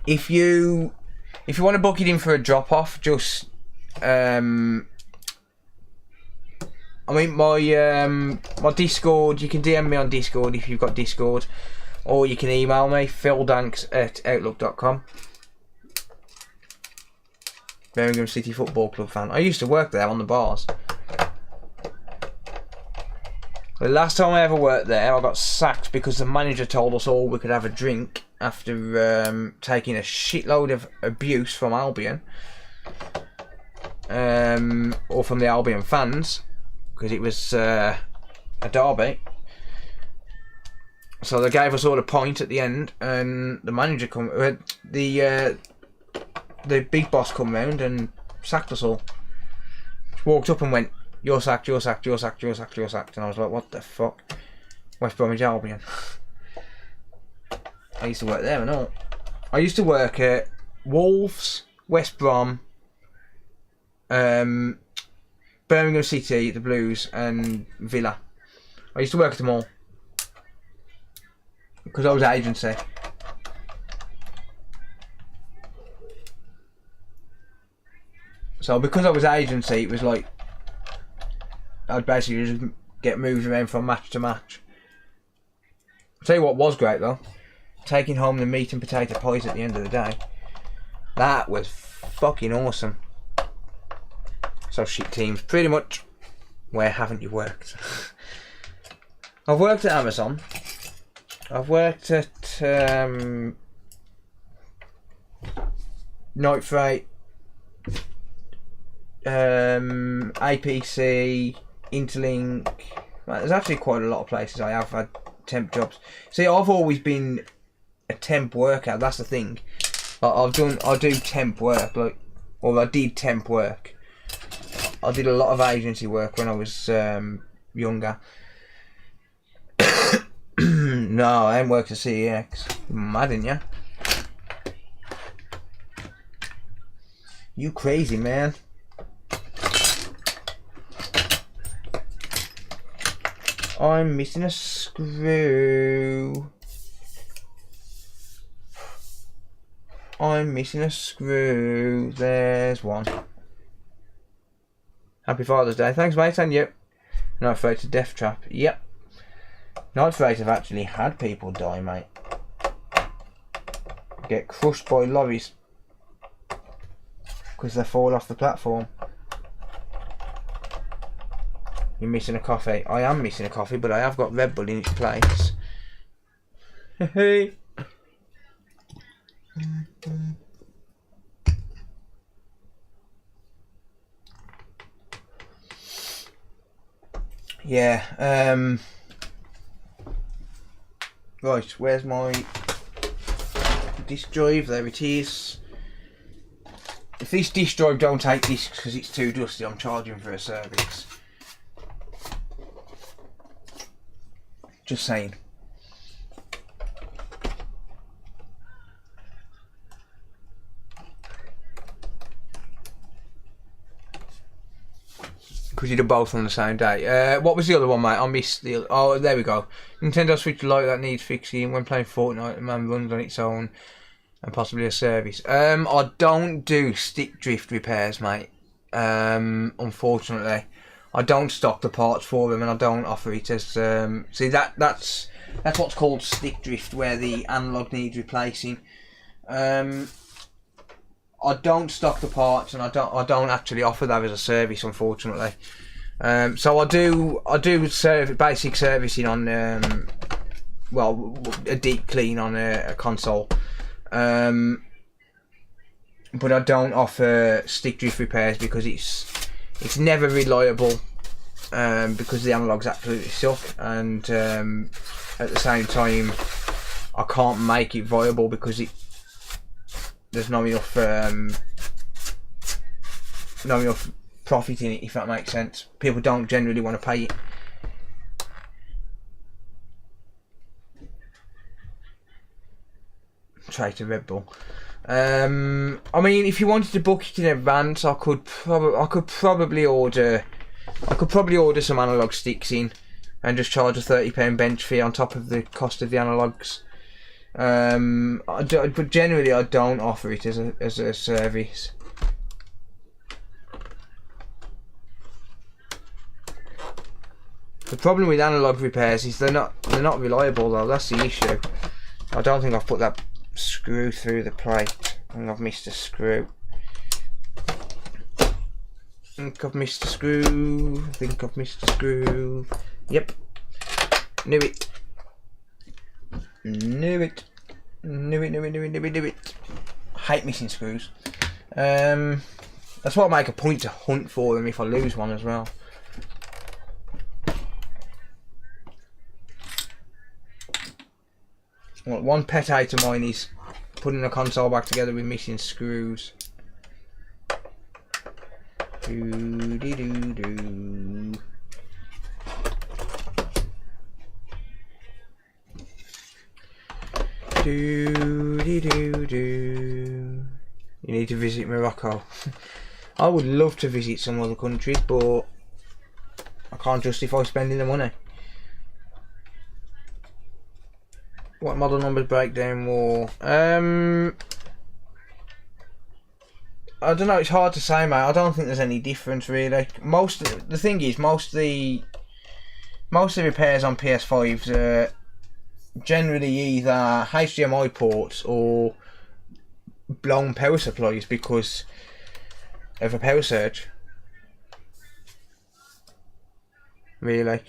if you want to book it in for a drop off, just I mean my Discord. You can DM me on Discord if you've got Discord, or you can email me phildanks@outlook.com. Birmingham City Football Club fan. I used to work there on the bars. The last time I ever worked there, I got sacked because the manager told us all we could have a drink after taking a shitload of abuse from Albion, or from the Albion fans, because it was a derby. So they gave us all a pint at the end, and the manager the big boss come round and sacked us all. Walked up and went, "You're sacked, you're sacked, you're sacked, you're sacked, you're sacked." And I was like, what the fuck? West Bromwich Albion. I used to work there and all. I used to work at Wolves, West Brom, Birmingham City, the Blues, and Villa. I used to work at them all. Because I was agency. So because I was agency, it was like I'd basically just get moved around from match to match. I'll tell you what was great though, taking home the meat and potato pies at the end of the day. That was fucking awesome. So shit teams, pretty much. Where haven't you worked? I've worked at Amazon. I've worked at Night Freight, APC, Interlink. Well, there's actually quite a lot of places I have had temp jobs. See, I've always been a temp worker. That's the thing. I do temp work, or I did temp work. I did a lot of agency work when I was younger. No, I ain't worked at CEX. You're mad, ain't ya? You crazy, man. I'm missing a screw. I'm missing a screw. There's one. Happy Father's Day. Thanks, mate, and you. Night Freight to Death Trap. Yep. Night Freight have actually had people die, mate. Get crushed by lorries because they fall off the platform. You're missing a coffee. I am missing a coffee, but I have got Red Bull in its place. Hey. Yeah, right, where's my disk drive? There it is. If this disk drive don't take discs because it's too dusty, I'm charging for a service. Just saying. Because you do both on the same day. What was the other one, mate? I missed the other. Oh, there we go. Nintendo Switch Lite that needs fixing. When playing Fortnite, the man runs on its own and possibly a service. I don't do stick drift repairs, mate. Unfortunately, I don't stock the parts for them, and I don't offer it as. See, that's what's called stick drift, where the analog needs replacing. I don't stock the parts, and I don't actually offer that as a service, unfortunately. So I do basic servicing on well, a deep clean on a console, but I don't offer stick drift repairs because it's never reliable, because the analogs absolutely suck, and at the same time I can't make it viable because there's not enough profit in it, if that makes sense. People don't generally want to pay it. Traitor Red Bull. I mean, if you wanted to book it in advance, I could probably order some analog sticks in and just charge a £30 bench fee on top of the cost of the analogs. But generally I don't offer it as a service. The problem with analog repairs is they're not reliable though. That's the issue. I don't think I've put that screw through the plate. I think I've missed a screw. I think I've missed a screw. Yep. Knew it. Hate missing screws. That's why I make a point to hunt for them if I lose one as well. Well, one pet hate of mine is putting the console back together with missing screws. Do. You need to visit Morocco. I would love to visit some other countries, but I can't justify spending the money. What model numbers breakdown war? I don't know. It's hard to say, mate. I don't think there's any difference really. The thing is, most of the repairs on PS5s are generally either HDMI ports or blown power supplies because of a power surge. Really.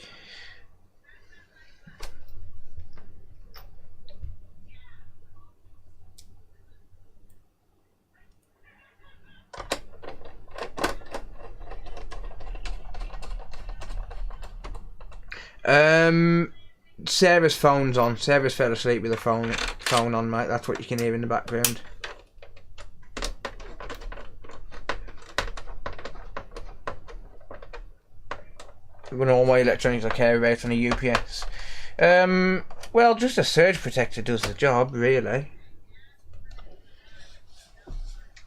Sarah's phone's on. Sarah's fell asleep with the phone on, mate. That's what you can hear in the background. Run all my electronics I care about on a UPS. Well, just a surge protector does the job, really.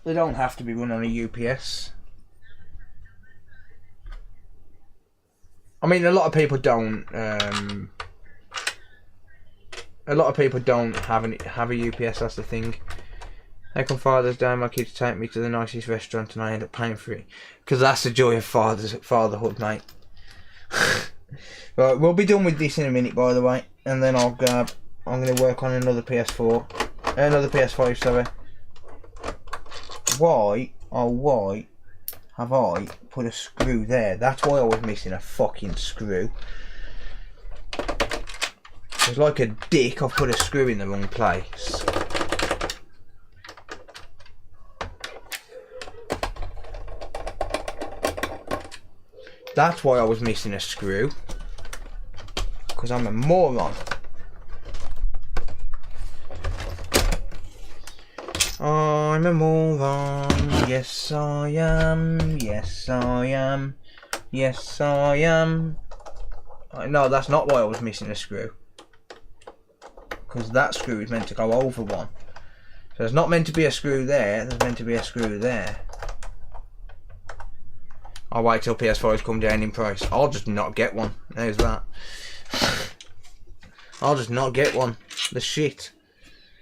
They don't have to be run on a UPS. I mean, a lot of people don't. A lot of people don't have a UPS. That's the thing. How come Father's Day my kids take me to the nicest restaurant and I end up paying for it? Because that's the joy of fatherhood, mate. Right, we'll be done with this in a minute, by the way, and then I'm going to work on another PS5. Sorry. Why have I put a screw there? That's why I was missing a fucking screw. It's like a dick, I've put a screw in the wrong place. That's why I was missing a screw. Because I'm a moron. I'm a moron. Yes I am. Yes I am. Yes I am. No, that's not why I was missing a screw. Because that screw is meant to go over one. So there's not meant to be a screw there, there's meant to be a screw there. I'll wait till PS5s come down in price. I'll just not get one. There's that. I'll just not get one. The shit.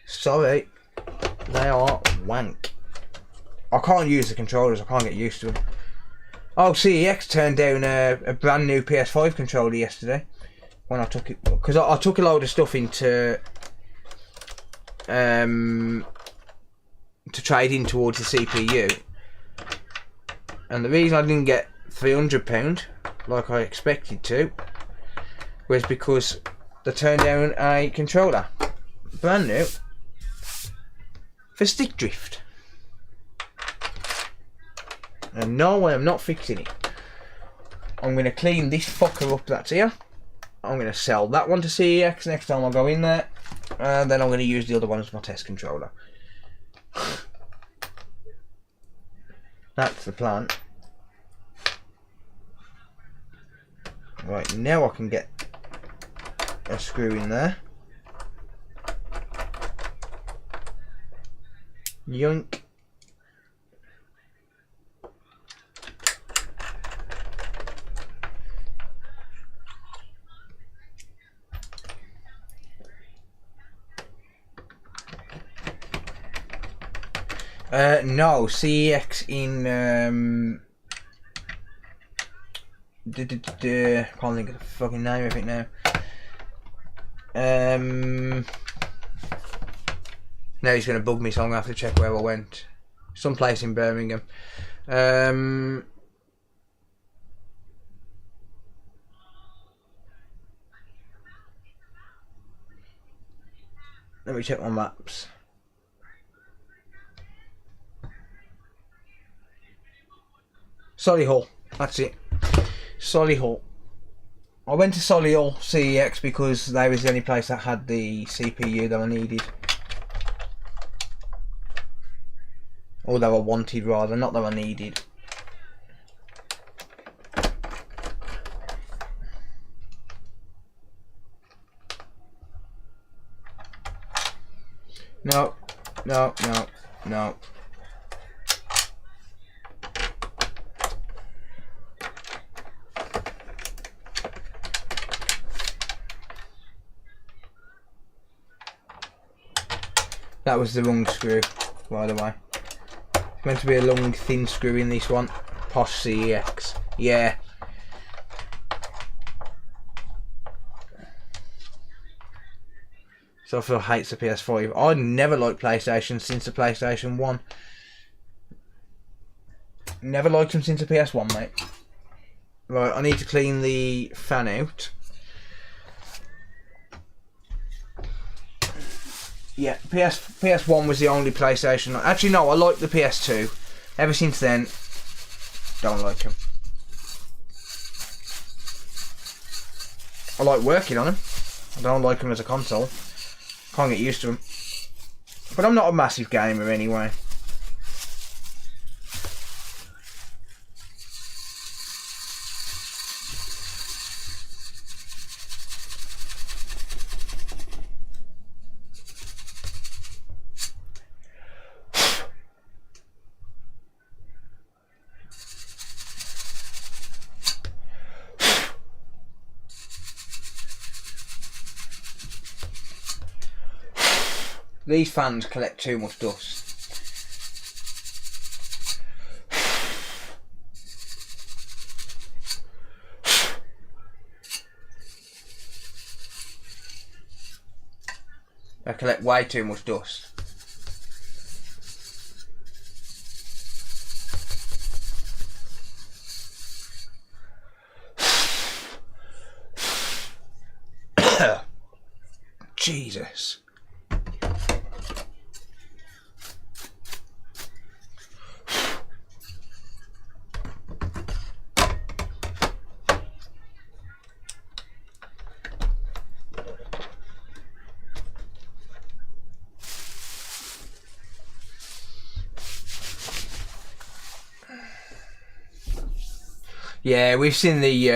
Sorry. They are wank. I can't use the controllers, I can't get used to them. Oh, CEX turned down a brand new PS5 controller yesterday. When I took it, because I took a load of stuff into to trade in towards the CPU, and the reason I didn't get £300 like I expected to was because they turned down a controller, brand new, for stick drift. And no, I am not fixing it. I'm going to clean this fucker up that's here. I'm going to sell that one to CEX next time I go in there. And then I'm going to use the other one as my test controller. That's the plan. Right, now I can get a screw in there. Yoink. No, CEX in can't think of the fucking name of it now. Now he's gonna bug me, so I'm gonna have to check where I went. Some place in Birmingham. Let me check my maps. Solihull, that's it. Solihull. I went to Solihull CEX because they was the only place that had the CPU that I needed. Or that I wanted rather, not that I needed. No, no, no, no. That was the wrong screw, by the way. It's meant to be a long, thin screw in this one. Posh CEX. Yeah. So Phil hates the PS5. I never liked PlayStation since the PlayStation 1. Never liked them since the PS1, mate. Right, I need to clean the fan out. Yeah, PS1 was the only PlayStation. Actually, no, I like the PS2. Ever since then, don't like them. I like working on them. I don't like them as a console. Can't get used to them. But I'm not a massive gamer anyway. These fans collect too much dust. They collect way too much dust. Jesus. Yeah, we've seen the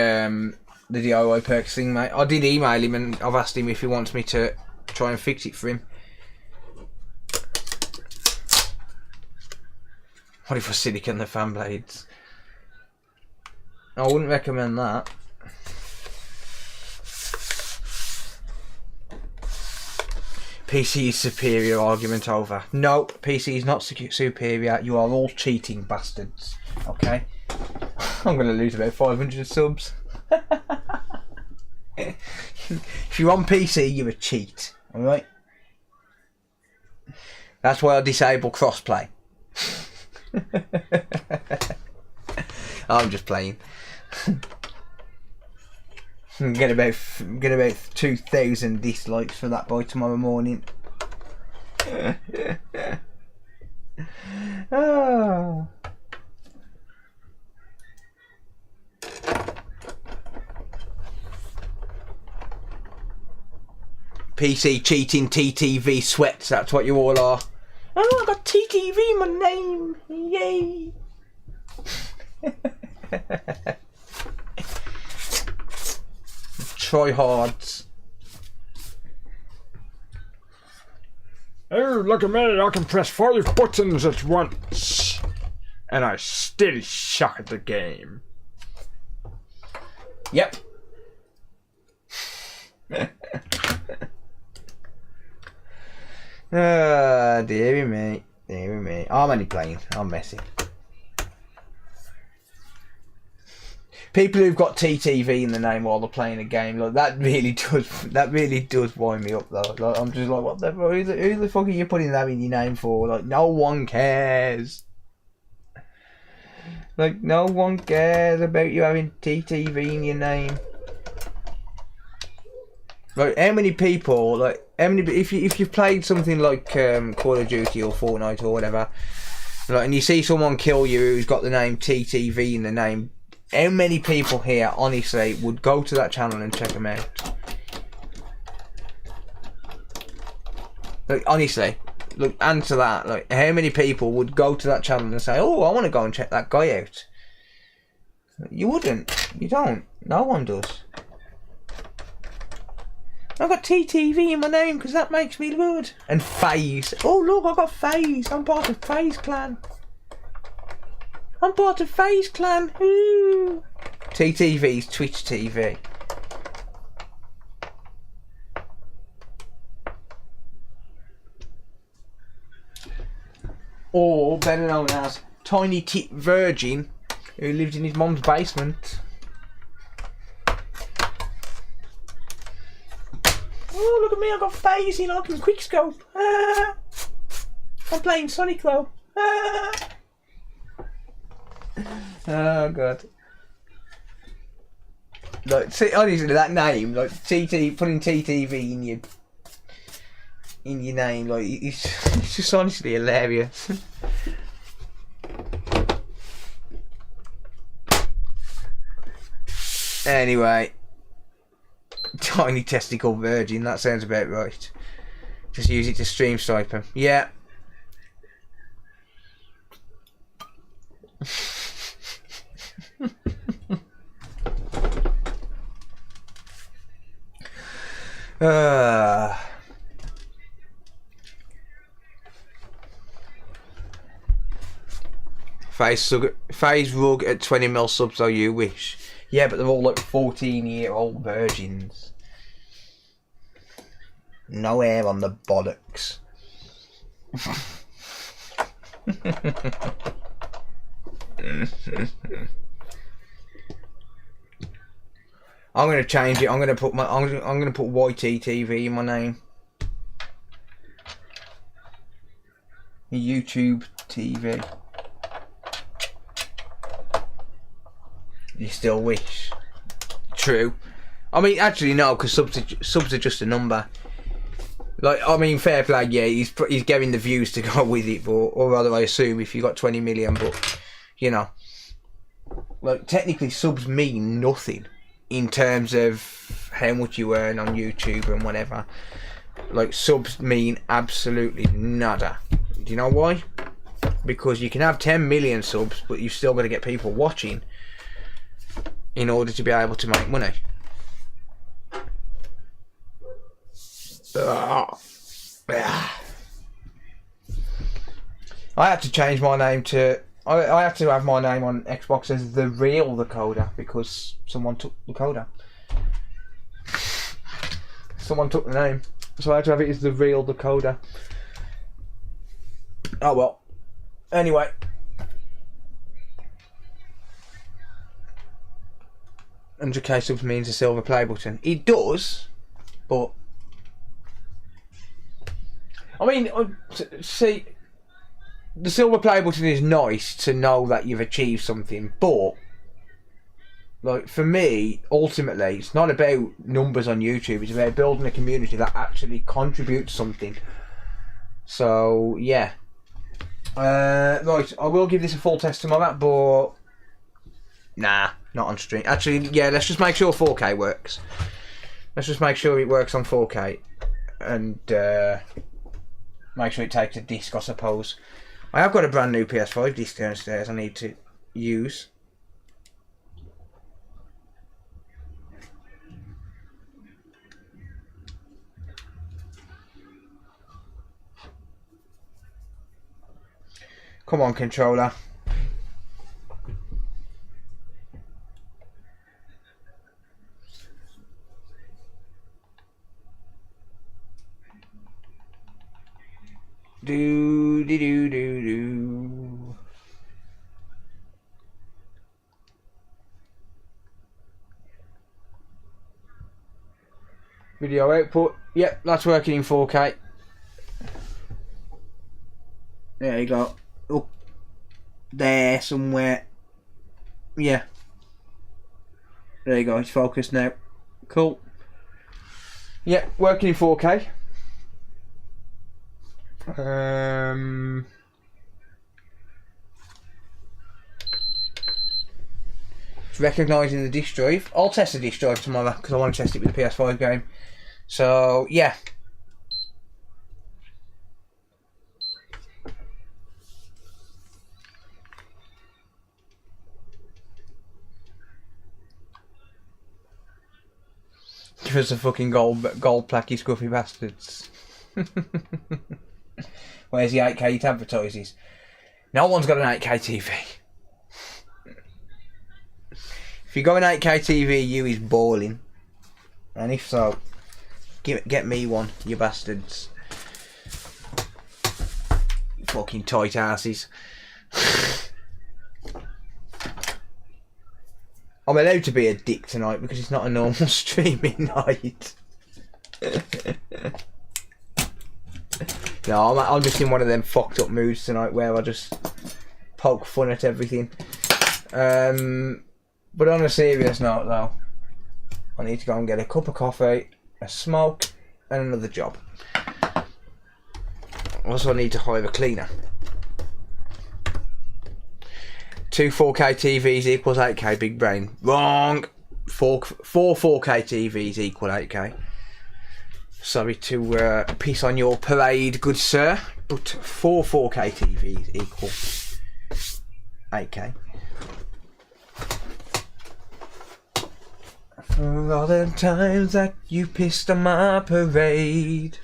DIY perks thing, mate. I did email him and I've asked him if he wants me to try and fix it for him. What if I silicon the fan blades? I wouldn't recommend that. PC is superior argument over. No, PC is not superior. You are all cheating bastards. Okay? I'm going to lose about 500 subs. If you're on PC, you're a cheat. Alright? That's why I disable crossplay. I'm just playing. Get about 2,000 dislikes for that by tomorrow morning. Oh. PC cheating TTV sweats, that's what you all are. Oh, I got TTV in my name. Yay. Tryhards.
Oh, look at me, I can press 5 buttons at once. And I still suck at the game.
Yep. Ah, dearie me. Dear me. I'm only playing. I'm messing. People who've got TTV in the name while they're playing a game, like that really does wind me up though. Like, I'm just like, what the fuck? Who the fuck are you putting that in your name for? Like, no one cares. Like, no one cares about you having TTV in your name. Like, how many people, like, if you've played something like Call of Duty or Fortnite or whatever, like, and you see someone kill you who's got the name TTV in the name, how many people here, honestly, would go to that channel and check them out? Like, honestly, look, answer that. Like, how many people would go to that channel and say, oh, I want to go and check that guy out? You wouldn't. You don't. No one does. I've got TTV in my name because that makes me good. And FaZe. Oh, look, I've got FaZe. I'm part of FaZe clan. I'm part of FaZe clan. Ooh. TTV's Twitch TV. Or better known as Tiny Tit Virgin, who lived in his mum's basement. Oh, look at me, I've got FaZe in, I can quickscope. Ah. I'm playing Sonic though. Ah. Oh god. Like, see, honestly, that name, like putting TTV in your name, like it's just honestly hilarious. Anyway, Tiny Testicle Virgin, that sounds about right. Just use it to stream snipe him. Yeah. FaZe rug at 20mm subs, so you wish. Yeah, but they're all like 14-year-old virgins. No hair on the bollocks. I'm gonna change it. I'm gonna put YTTV in my name. YouTube TV. You still wish? True. I mean, actually no, because subs are just a number. Like, I mean, fair play. Yeah, he's getting the views to go with it, but or rather, I assume if you got 20 million, but you know, like technically subs mean nothing in terms of how much you earn on YouTube and whatever. Like, subs mean absolutely nada. Do you know why? Because you can have 10 million subs, but you've still got to get people watching in order to be able to make money. I had to change my name to... I had to have my name on Xbox as The Real The Coder because someone took the coder. Someone took the name. So I had to have it as The Real The Coder. Oh well. Anyway. $100k subs means a silver play button. It does, but I mean, see, the silver play button is nice to know that you've achieved something, but like for me, ultimately, it's not about numbers on YouTube. It's about building a community that actually contributes something. So yeah, right. I will give this a full test tomorrow, but nah, not on stream. Actually, yeah, let's just make sure 4K works. Let's just make sure it works on 4K, and make sure it takes a disc, I suppose. I have got a brand new PS5 disc downstairs I need to use. Come on, controller. Do do do do do do. Video output. Yep, that's working in 4K. There you go. Up there somewhere. Yeah. There you go, it's focused now. Cool. Yeah, working in 4K. It's recognising the disk drive. I'll test the disk drive tomorrow because I want to test it with the PS5 game. So, yeah. Give us a fucking gold plaque, you scruffy bastards. Where's the 8K it advertises? No one's got an 8K TV. If you got an 8K TV, you is balling. And if so, get me one, you bastards. You fucking tight asses. I'm allowed to be a dick tonight because it's not a normal streaming night. No, I'm just in one of them fucked up moods tonight where I just poke fun at everything. But on a serious note though, I need to go and get a cup of coffee, a smoke and another job. Also I need to hire a cleaner. 2 4K TVs equals 8K, big brain. Wrong! 4 4K TVs equal 8K. Sorry to piss on your parade, good sir, but 4 4K TVs equal 8K. For all the times that you pissed on my parade.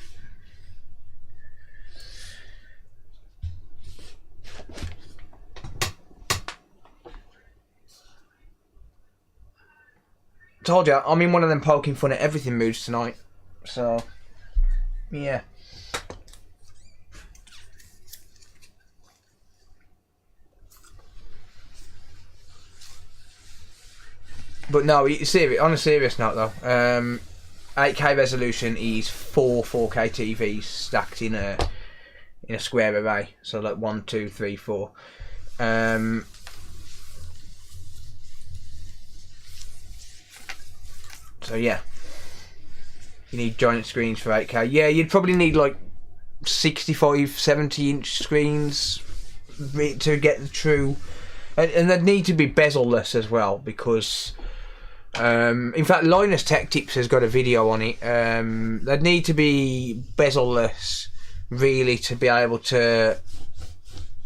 Told you, I'm in one of them poking fun at everything moods tonight. So, yeah. But no, on a serious note though, 8K resolution is 4 4K TVs stacked in a square array. So like 1, 2, 3, 4. So yeah, you need giant screens for 8K. Yeah, you'd probably need like 65, 70 inch screens to get the true, and they'd need to be bezel-less as well because, in fact, Linus Tech Tips has got a video on it. They'd need to be bezel-less really to be able to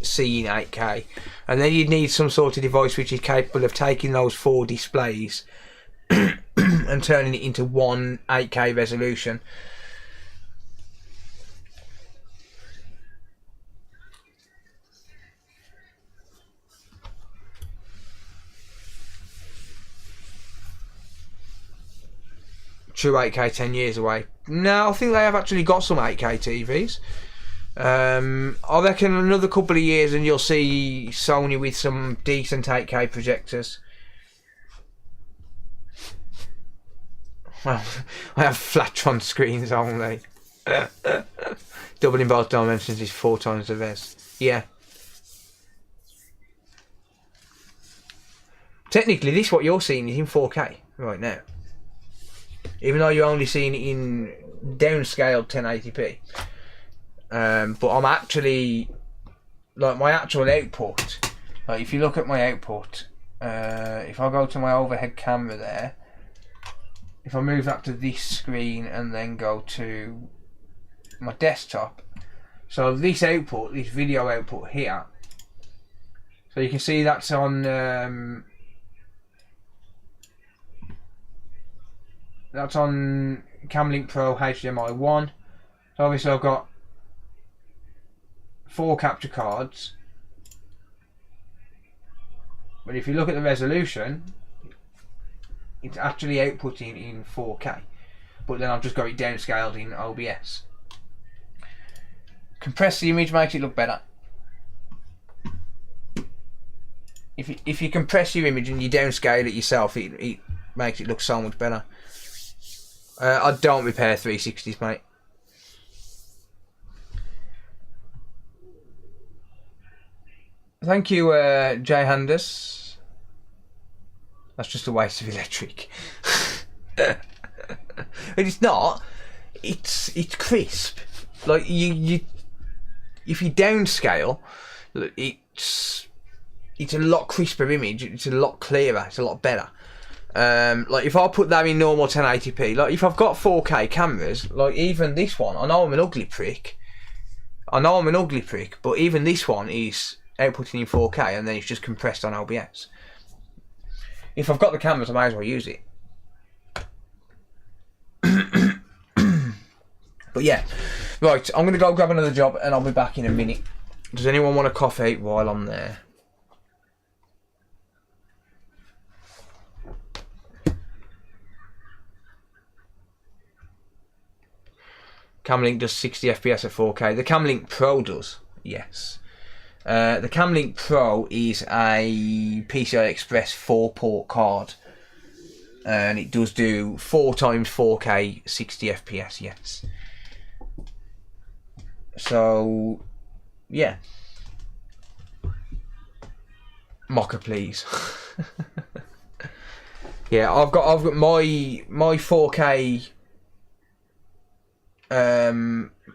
see in 8K, and then you'd need some sort of device which is capable of taking those 4 displays and turning it into one 8K resolution. True 8K 10 years away. No, I think they have actually got some 8K TVs. I reckon another couple of years and you'll see Sony with some decent 8K projectors. Well, I have Flatron screens only. Doubling both dimensions is 4 times the res. Yeah. Technically, this what you're seeing is in 4K right now. Even though you're only seeing it in downscaled 1080p. But I'm actually, like my actual output, like if you look at my output, if I go to my overhead camera there, if I move that to this screen and then go to my desktop, so this output, this video output here, so you can see that's on Camlink Pro HDMI 1. So obviously I've got 4 capture cards, but if you look at the resolution, it's actually outputting in 4K, but then I've just got it downscaled in OBS. compress the image makes it look better. If you compress your image and you downscale it yourself, it makes it look so much better. I don't repair 360s, mate. Thank you, Jay Handers. That's just a waste of electric. But it's not. It's crisp. Like you if you downscale, it's a lot crisper image. It's a lot clearer. It's a lot better. Like if I put that in normal 1080p, like if I've got 4K cameras, like even this one, I know I'm an ugly prick. But even this one is outputting in 4K and then it's just compressed on OBS. If I've got the cameras, I might as well use it. But yeah, right, I'm going to go grab another job and I'll be back in a minute. Does anyone want a coffee while I'm there? Camlink does 60 FPS at 4K. The Camlink Pro does, yes. The Camlink Pro is a PCI Express 4-port card. And it does do 4 times 4K 60 FPS, yes. So, yeah. Mocha, please. Yeah, I've got my 4K.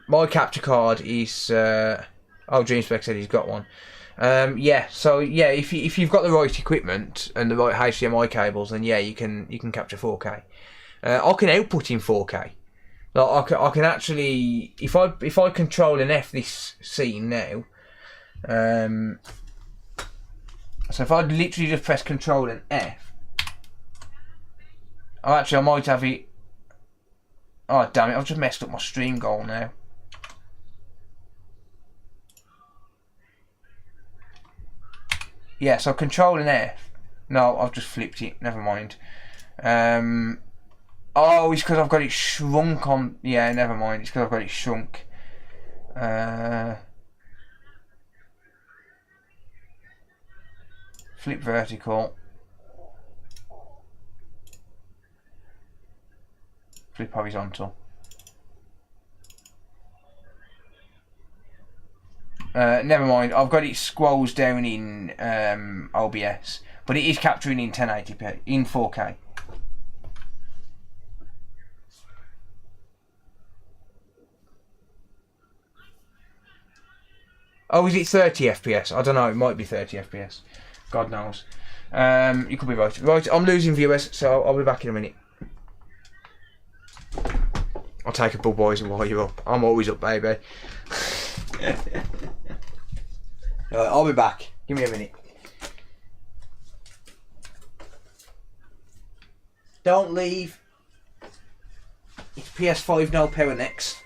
My capture card is. Oh, Dreamspec said he's got one. Yeah, so yeah, if you've got the right equipment and the right HDMI cables, then yeah, you can capture 4K. I can output in 4K. Like I can actually, if I control and F this scene now, so if I literally just press Control and F, I might have it. Oh damn it! I've just messed up my stream goal now. Yeah, so Control and F. No, I've just flipped it. Never mind. Oh, it's because I've got it shrunk on. Yeah, never mind. It's because I've got it shrunk. Flip vertical. Flip horizontal. Never mind, I've got it scrolls down in OBS, but it is capturing in 1080p, in 4K. Oh, is it 30 FPS? I don't know, it might be 30 FPS. God knows. You could be right. Right, I'm losing viewers, so I'll be back in a minute. I'll take a Budweiser while you're up. I'm always up, baby. Right, I'll be back. Give me a minute. Don't leave. It's PS5 no power next.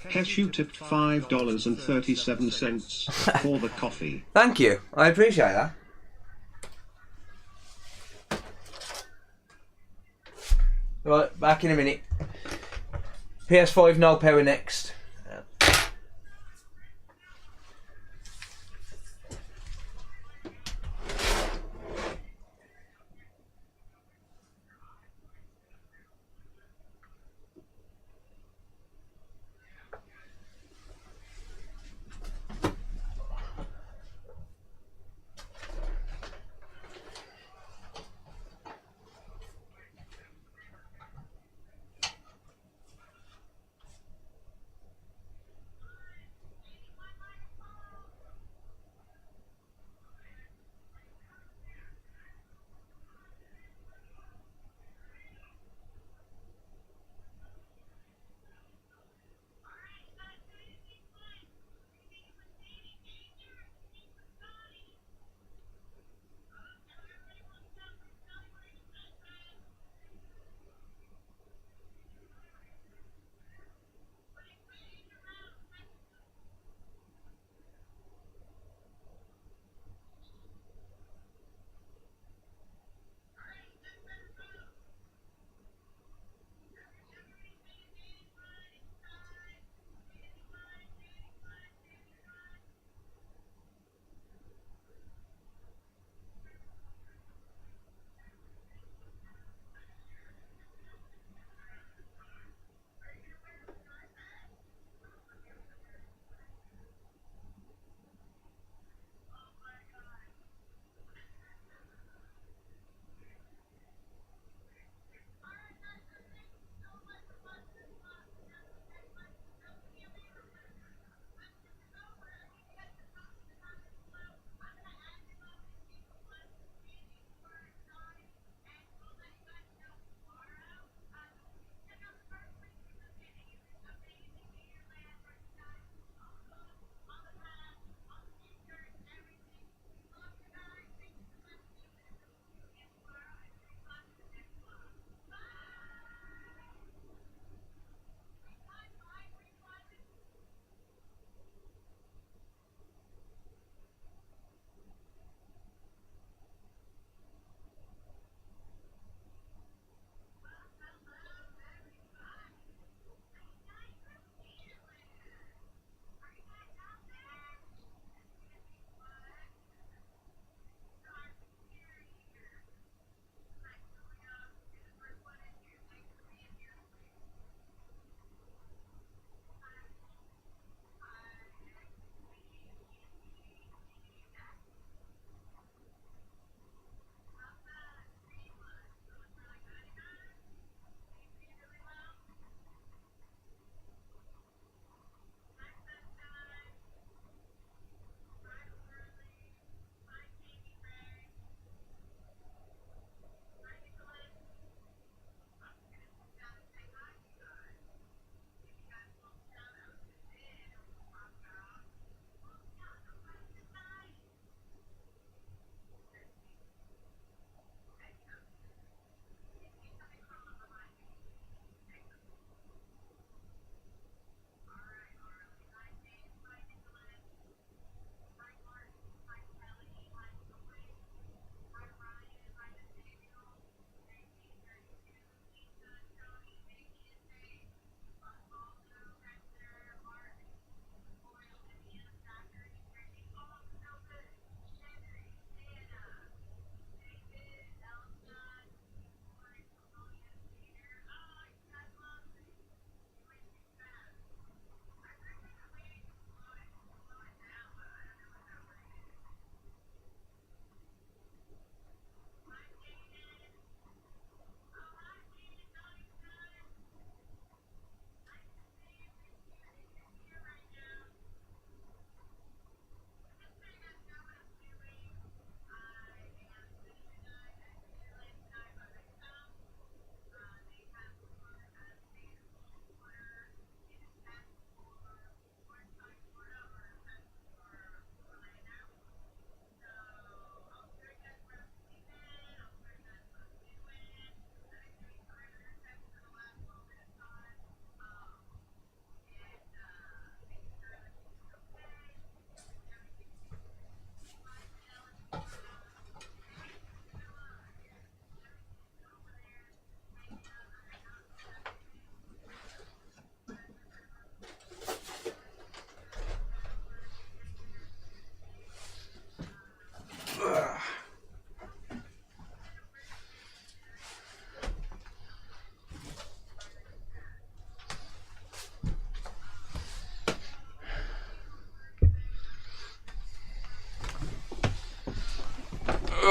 Cashew tipped $5.37 for the coffee.
Thank you. I appreciate that. Right, back in a minute. PS5 no power next.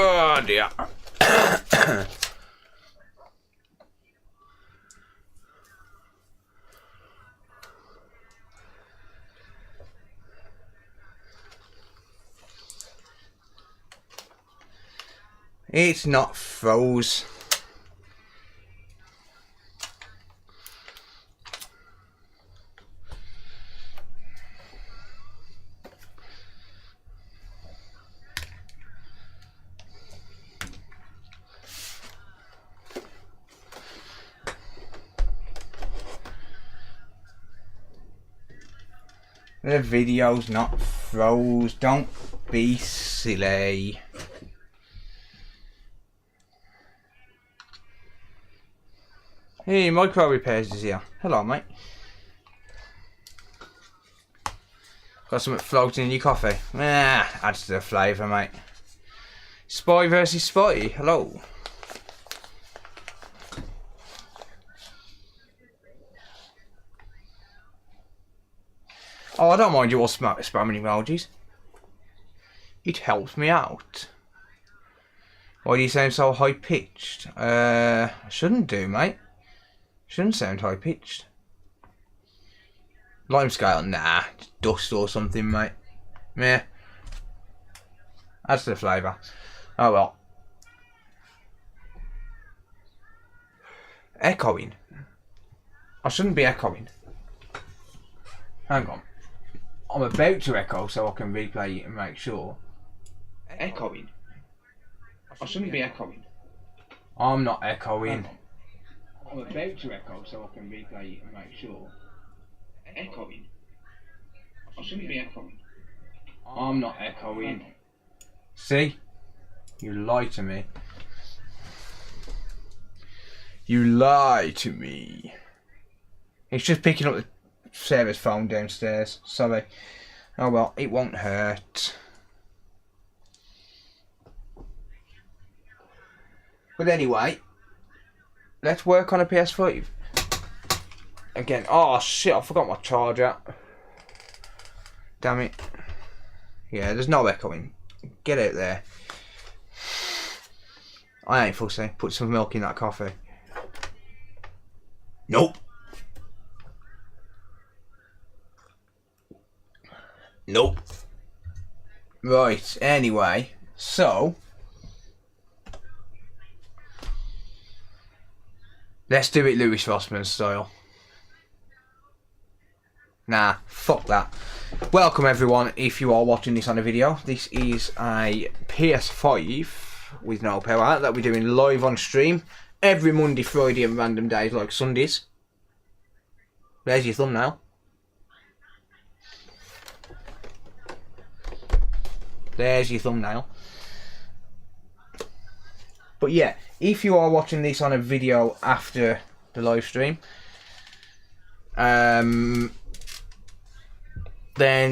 Oh dear. It's not froze. The video's not froze. Don't be silly. Hey, Micro Repairs is here. Hello, mate. Got something floating in your coffee. Adds to the flavour, mate. Spy versus Spy. Hello. Oh, I don't mind you all spamming emojis. It helps me out. Why do you sound so high pitched? I shouldn't do, mate. Shouldn't sound high pitched. Lime scale, nah. Just dust or something, mate. Meh. Adds to the flavour. Oh well. Echoing. I shouldn't be echoing. Hang on. I'm about to echo so I can replay it and make sure. Echoing. I shouldn't be echoing. I'm not echoing. I'm about to echo so I can replay it and make sure. Echoing. I shouldn't be echoing. I'm not echoing. See? You lie to me. You lie to me. It's just picking up the Sarah's phone downstairs. Sorry. Oh well, it won't hurt. But anyway, let's work on a PS5. Again, oh shit, I forgot my charger. Damn it. Yeah, there's no echoing. Get out there. I ain't fussy. Put some milk in that coffee. Nope. Nope. Right, anyway, so let's do it Lewis Rossman style. Nah, fuck that. Welcome everyone, if you are watching this on a video. This is a PS5 with no power that we're doing live on stream every Monday, Friday and random days like Sundays. There's your thumbnail. There's your thumbnail. But yeah, if you are watching this on a video after the live stream, then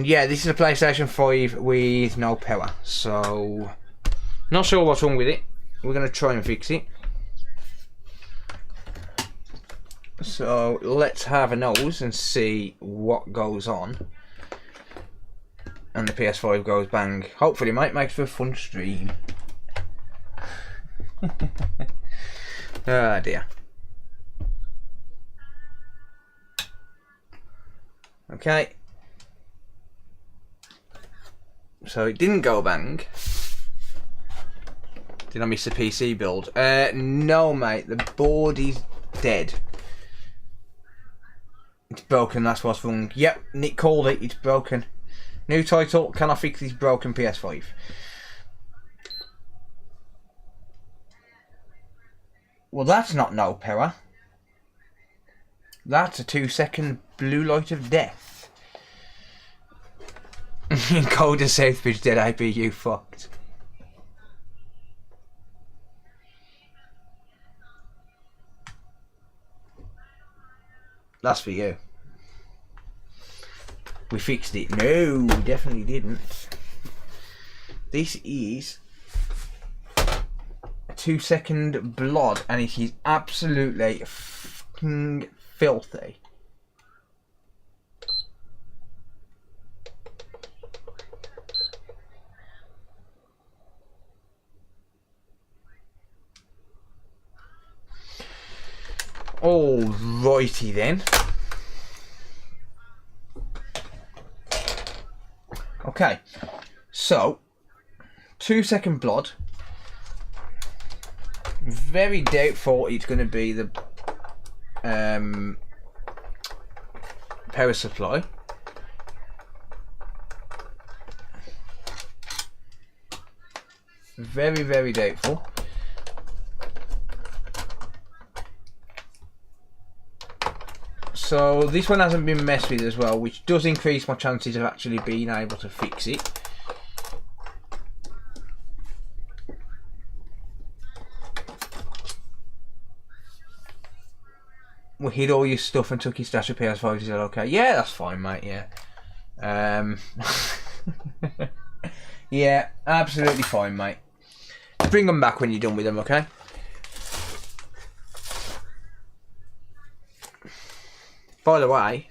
yeah, this is a PlayStation 5 with no power. So, not sure what's wrong with it. We're going to try and fix it. So, let's have a nose and see what goes on. And the PS5 goes bang. Hopefully, mate, makes for a fun stream. Oh dear. Okay. So it didn't go bang. Did I miss a PC build? No, mate. The board is dead. It's broken. That's what's wrong. Yep, Nick called it. It's broken. New title, can I fix this broken PS5? Well, that's not no power. That's a 2-second blue light of death. Cold as Southbridge dead IPU fucked. That's for you. We fixed it. No, we definitely didn't. This is a 2-second blood and it is absolutely fucking filthy. Alrighty then. Okay, so 2-second blood. Very doubtful it's going to be the power supply. Very, very doubtful. So this one hasn't been messed with as well, which does increase my chances of actually being able to fix it. We hid all your stuff and took your stash of PS5s. Is that okay? Yeah, that's fine, mate. Yeah. Yeah, absolutely fine, mate. Bring them back when you're done with them, okay? By the way,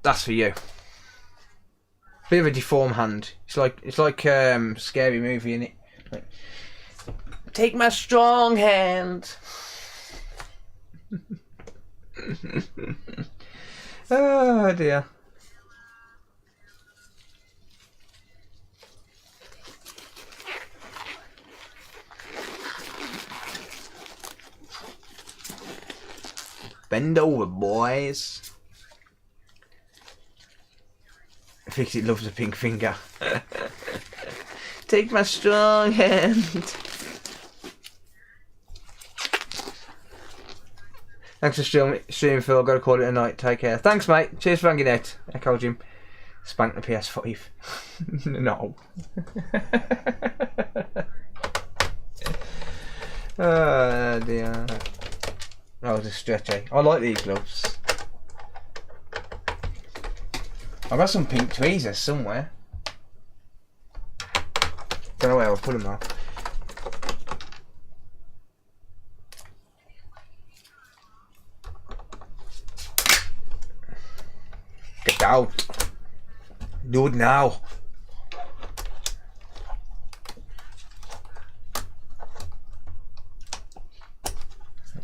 that's for you. Bit of a deformed hand. It's like scary movie, innit? Like, take my strong hand. Oh dear. Bend over, boys. Fix-It loves a pink finger. Take my strong hand. Thanks for streaming, Phil. I've got to call it a night. Take care. Thanks, mate. Cheers for hanging out. Echo Jim. Spank the PS5. No. Oh dear. That was a stretchy. I like these gloves. I've got some pink tweezers somewhere. Don't know where I'll put them now. Get out. Do it now.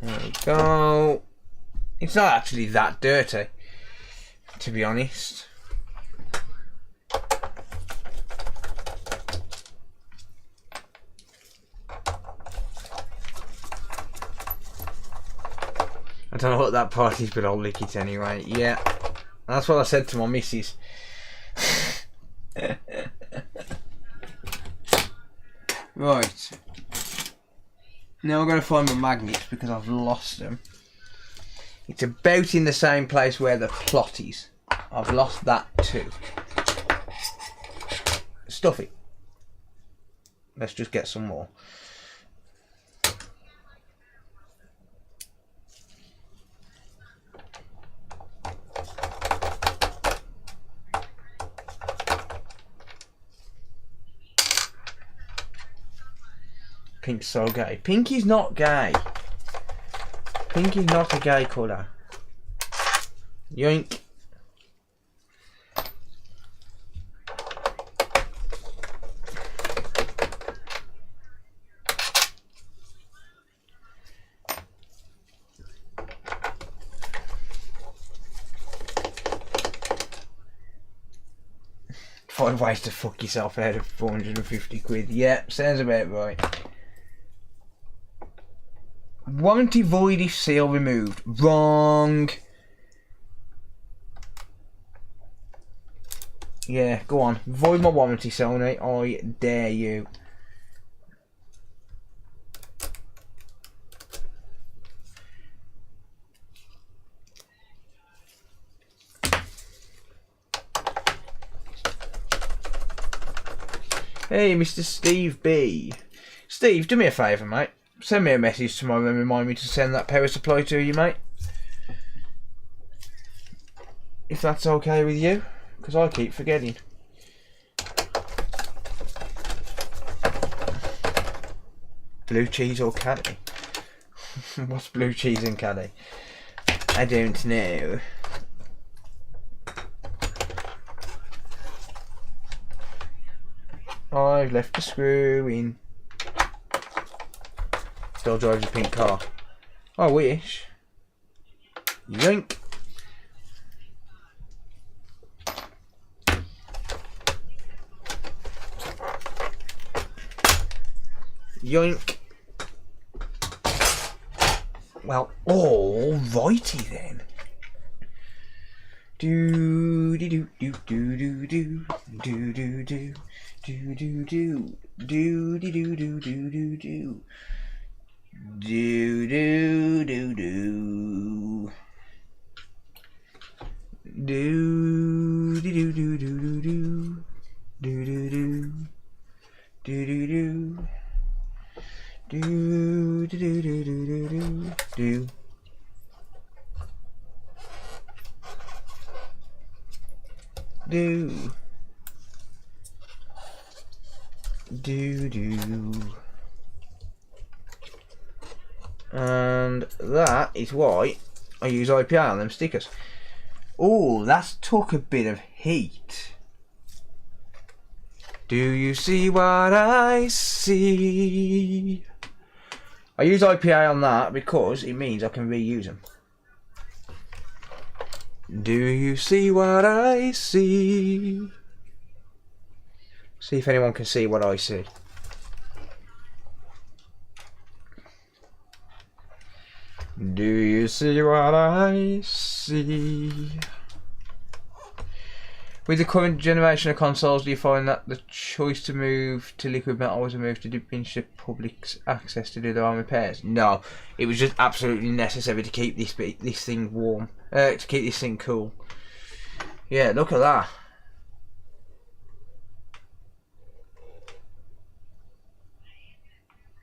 There we go. It's not actually that dirty, to be honest. I don't know what that part is, but I'll lick it anyway. Yeah, that's what I said to my missus. Right. Now I'm going to find my magnets because I've lost them. It's about in the same place where the plot is. I've lost that too. Stuff it. Let's just get some more. Pink's so gay. Pink is not gay. Pink is not a gay colour. Yoink. Find ways to fuck yourself out of 450 quid. Yeah, sounds about right. Warranty void if seal removed. Wrong. Yeah, go on. Void my warranty, Sony. I dare you. Hey, Mr. Steve B. Steve, do me a favour, mate. Send me a message tomorrow and remind me to send that power supply to you, mate. If that's okay with you, because I keep forgetting. Blue cheese or caddy? What's blue cheese and caddy? I don't know. I've left a screw in. Still drives a pink car. I wish. Yoink. Yoink. Well, alrighty then. Do do do do do do do do do do do do do do do do do do do do. Do do do do. Do do do do do do do. Do do do. Do do do. Do do do do do do do. Do. Do do. And that is why I use IPA on them stickers. Oh, that's took a bit of heat. Do you see what I see? I use IPA on that because it means I can reuse them. Do you see what I see? See if anyone can see what I see. Do you see what I see? With the current generation of consoles, do you find that the choice to move to liquid metal was a move to diminish the public's access to do their own repairs? No, it was just absolutely necessary to keep this thing warm, to keep this thing cool. Yeah, look at that.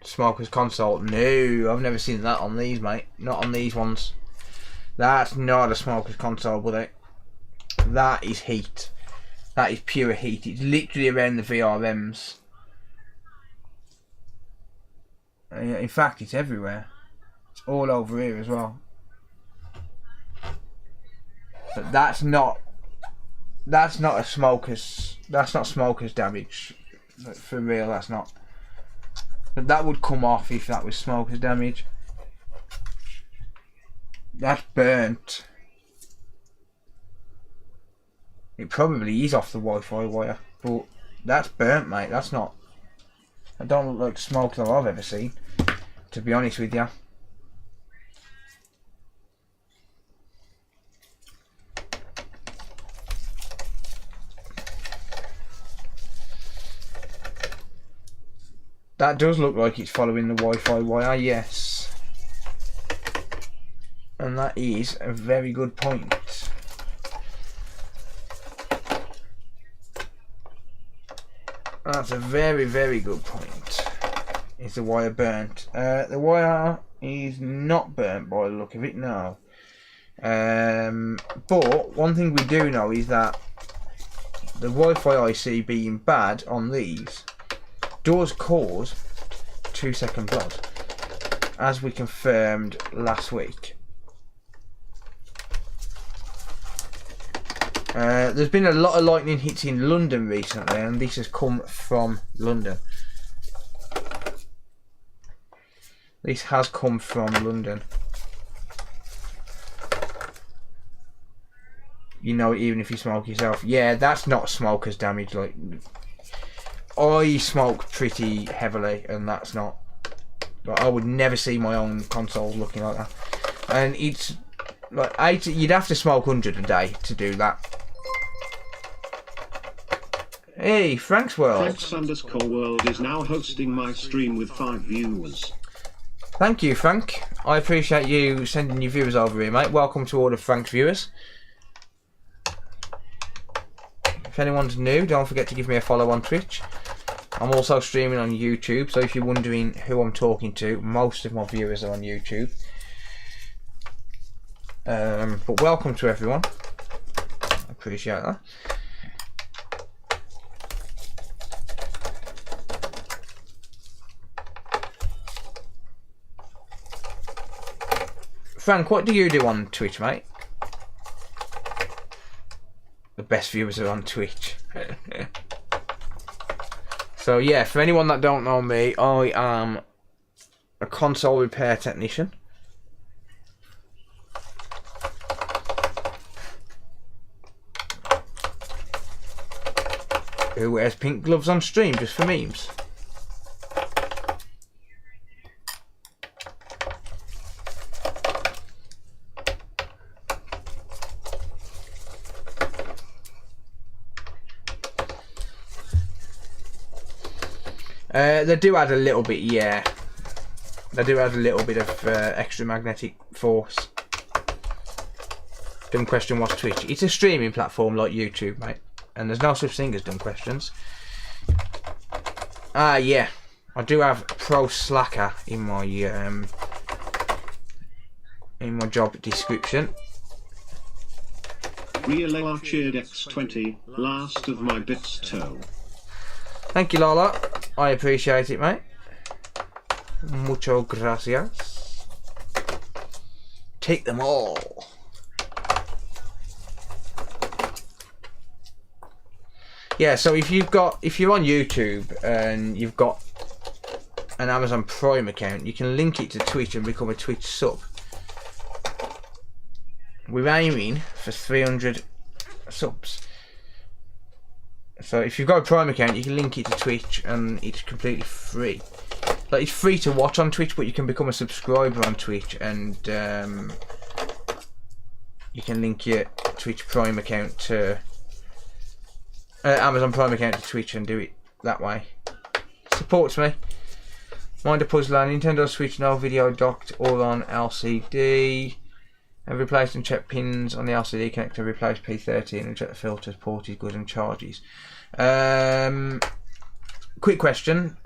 Smoker's console. No, I've never seen that on these, mate. Not on these ones. That's not a smoker's console, buddy. That is heat. That is pure heat. It's literally around the VRMs. In fact, it's everywhere. It's all over here as well. But that's not a smoker's. That's not smoker's damage. For real, that's not. But that would come off if that was smoker's damage. That's burnt. It probably is off the Wi-Fi wire, but that's burnt, mate. That's not. I don't look like smoke that I've ever seen, to be honest with you. That does look like it's following the Wi-Fi wire, yes. And that is a very good point. That's a very, very good point. Is the wire burnt? The wire is not burnt by the look of it, no. But one thing we do know is that the Wi-Fi IC being bad on these does cause 2-second bloods, as we confirmed last week. There's been a lot of lightning hits in London recently, and this has come from London. This has come from London. You know, even if you smoke yourself. Yeah, that's not smoker's damage. Like, I smoke pretty heavily, and that's not. Like, I would never see my own consoles looking like that. And it's like you'd have to smoke 100 a day to do that. Hey, Frank's World.
Frank's_world is now hosting my stream with 5 viewers.
Thank you, Frank. I appreciate you sending your viewers over here, mate. Welcome to all of Frank's viewers. If anyone's new, don't forget to give me a follow on Twitch. I'm also streaming on YouTube, so if you're wondering who I'm talking to, most of my viewers are on YouTube. But welcome to everyone. I appreciate that. Frank, what do you do on Twitch, mate? The best viewers are on Twitch. So yeah, for anyone that don't know me, I am a console repair technician. Who wears pink gloves on stream just for memes? They do add a little bit, yeah. They do add a little bit of extra magnetic force. Dumb question, what's Twitch? It's a streaming platform like YouTube, mate. And there's no such thing as dumb questions. Yeah. I do have Pro Slacker in my job description.
Real Archered X20, last of my bits toe.
Thank you, Lola. I appreciate it, mate. Mucho gracias. Take them all. Yeah, so if you're on YouTube and you've got an Amazon Prime account, you can link it to Twitch and become a Twitch sub. We're aiming for 300 subs. So if you've got a Prime account, you can link it to Twitch and it's completely free. Like, it's free to watch on Twitch, but you can become a subscriber on Twitch and you can link your Twitch Prime account to Amazon Prime account to Twitch and do it that way. Supports me. Mind a puzzler, Nintendo Switch no video docked or on LCD. And replace and check pins on the LCD connector, replace P13 and check the filters, port is good and charges. Quick question.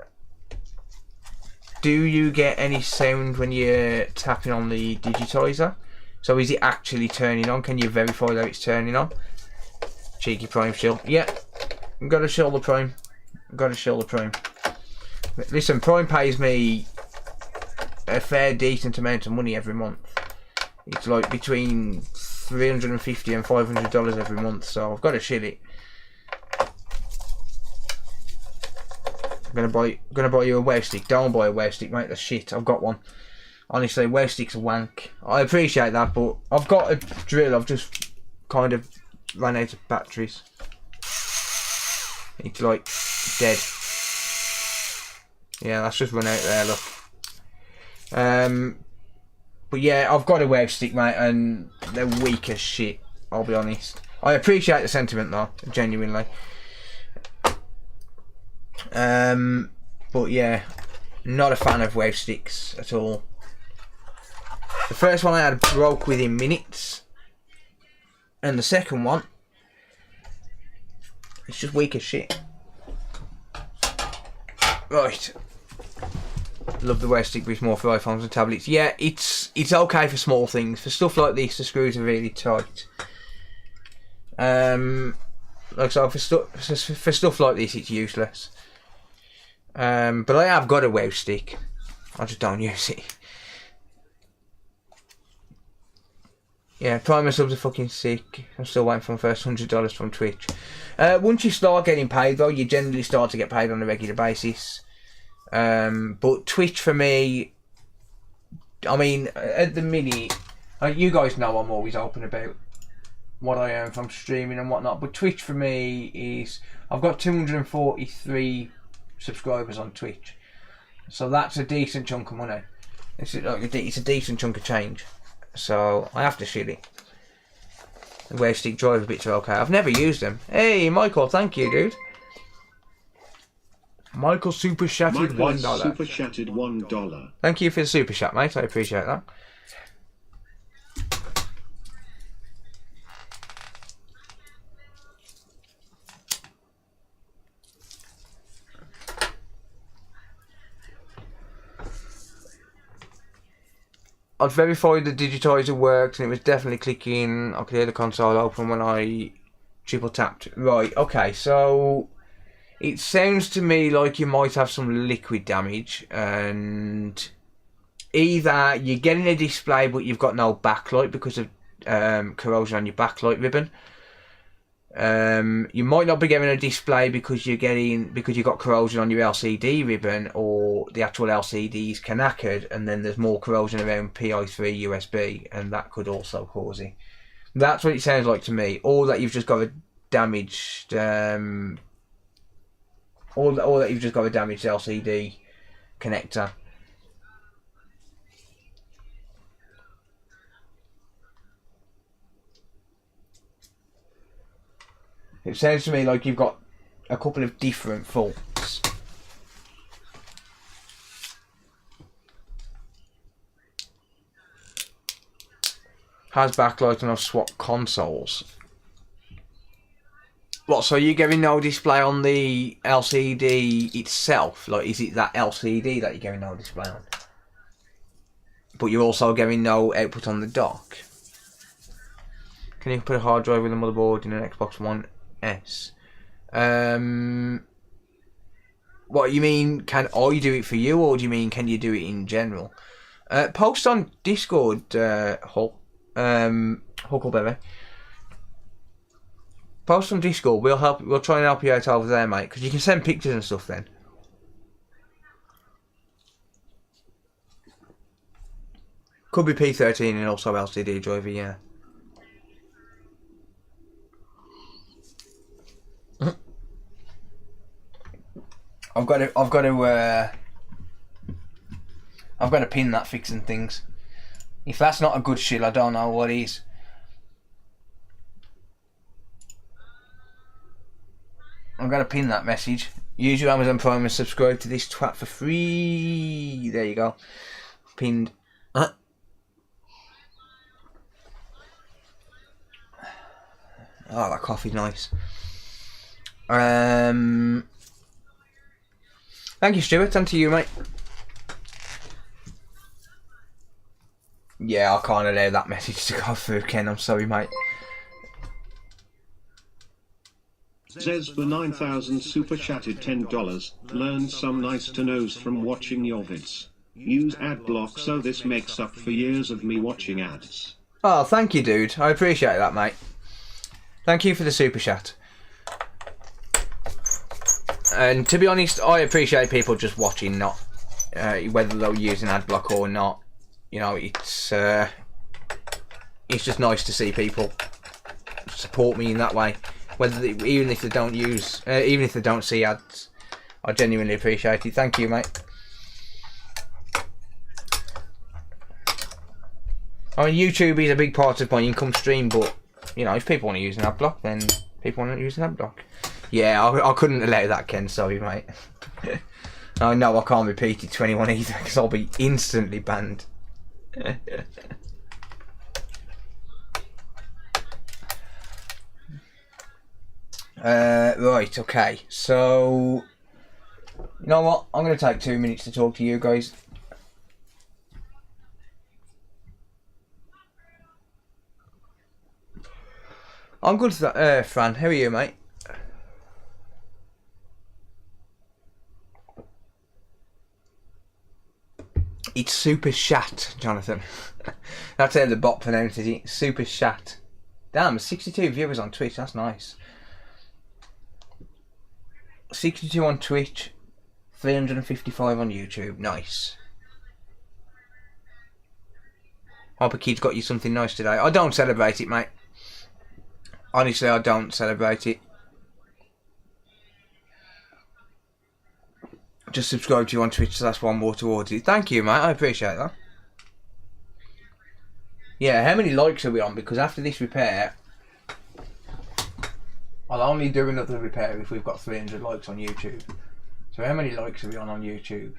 Do you get any sound when you're tapping on the digitizer? So is it actually turning on? Can you verify that it's turning on? Cheeky Prime shield. Yeah, got to shield the Prime. Got to shield the Prime. Listen, Prime pays me a fair decent amount of money every month. It's like between $350 and $500 every month, so I've got to shield it. I'm gonna buy you a wave stick. Don't buy a wave stick, mate. That's shit. I've got one. Honestly, wave stick's a wank. I appreciate that, but I've got a drill. I've just kind of ran out of batteries. It's like dead. Yeah, that's just run out there. Look. But yeah, I've got a wave stick, mate, and they're weak as shit. I'll be honest. I appreciate the sentiment, though, genuinely. But yeah, not a fan of wave sticks at all. The first one I had broke within minutes, and the second one, it's just weak as shit. Right. Love the wave stick, but it's more for iPhones and tablets. Yeah, it's okay for small things. For stuff like this, the screws are really tight. Like so, for stuff like this, it's useless. But I have got a wave stick. I just don't use it. Yeah, Prime subs are fucking sick. I'm still waiting for my first $100 from Twitch. Once you start getting paid, though, you generally start to get paid on a regular basis. But Twitch for me, I mean, at the minute, you guys know I'm always open about what I earn from streaming and whatnot, but Twitch for me is, I've got 243 subscribers on Twitch, so that's a decent chunk of money. It's a decent chunk of change, so I have to shit it. The wave stick driver bits are okay. I've never used them. Hey Michael, thank you, dude. Michael super chatted $1.
Super chatted $1.
Thank you for the super chat, mate. I appreciate that. I'd verified the digitizer worked and it was definitely clicking. I could hear the console open when I triple tapped. Right, okay, so it sounds to me like you might have some liquid damage, and either you're getting a display but you've got no backlight because of corrosion on your backlight ribbon, You might not be getting a display because you've got corrosion on your LCD ribbon, or the actual LCD is knackered, and then there's more corrosion around PI3 USB, and that could also cause it. That's what it sounds like to me. Or that you've just got a damaged, or that you've just got a damaged LCD connector. It sounds to me like you've got a couple of different faults. Has backlight and I've swapped consoles. What, so you're getting no display on the LCD itself? Like, is it that LCD that you're getting no display on? But you're also getting no output on the dock. Can you put a hard drive with a motherboard in an Xbox One S? What you mean? Can I do it for you, or do you mean can you do it in general? Post on Discord, Huckleberry. Post on Discord. We'll try and help you out over there, mate. Because you can send pictures and stuff then. Could be P13 and also LCD driver, yeah. I've got to pin that fixing things. If that's not a good shill, I don't know what is. I'm gonna pin that message. Use your Amazon Prime and subscribe to this twat for free. There you go. Pinned. Oh, that coffee's nice. Thank you, Stuart. And to you, mate. Yeah, I can't allow that message to go through, Ken. I'm sorry, mate.
Says for 9,000 super chatted $10. Learn some nice to knows from watching your vids. Use ad block so this makes up for years of me watching ads.
Oh, thank you, dude. I appreciate that, mate. Thank you for the super chat. And to be honest, I appreciate people just watching, not whether they'll use an ad block or not. You know, it's just nice to see people support me in that way. Even if they don't see ads, I genuinely appreciate it. Thank you, mate. I mean, YouTube is a big part of my income stream, but you know, if people want to use an ad block, then people want to use an ad block. Yeah, I couldn't allow that, Ken. Sorry, mate. I know I can't repeat it to anyone either, because I'll be instantly banned. Right, okay. So, you know what? I'm going to take 2 minutes to talk to you guys. I'm good, Fran. How are you, mate? It's super shat, Jonathan. That's how the bot pronounces it. Super shat. Damn, 62 viewers on Twitch. That's nice. 62 on Twitch, 355 on YouTube. Nice. Hope a kid's got you something nice today. I don't celebrate it, mate. Honestly, I don't celebrate it. Just subscribe to you on Twitch, so that's one more towards it. Thank you, mate. I appreciate that. Yeah, how many likes are we on? Because after this repair, I'll only do another repair if we've got 300 likes on YouTube. So how many likes are we on YouTube?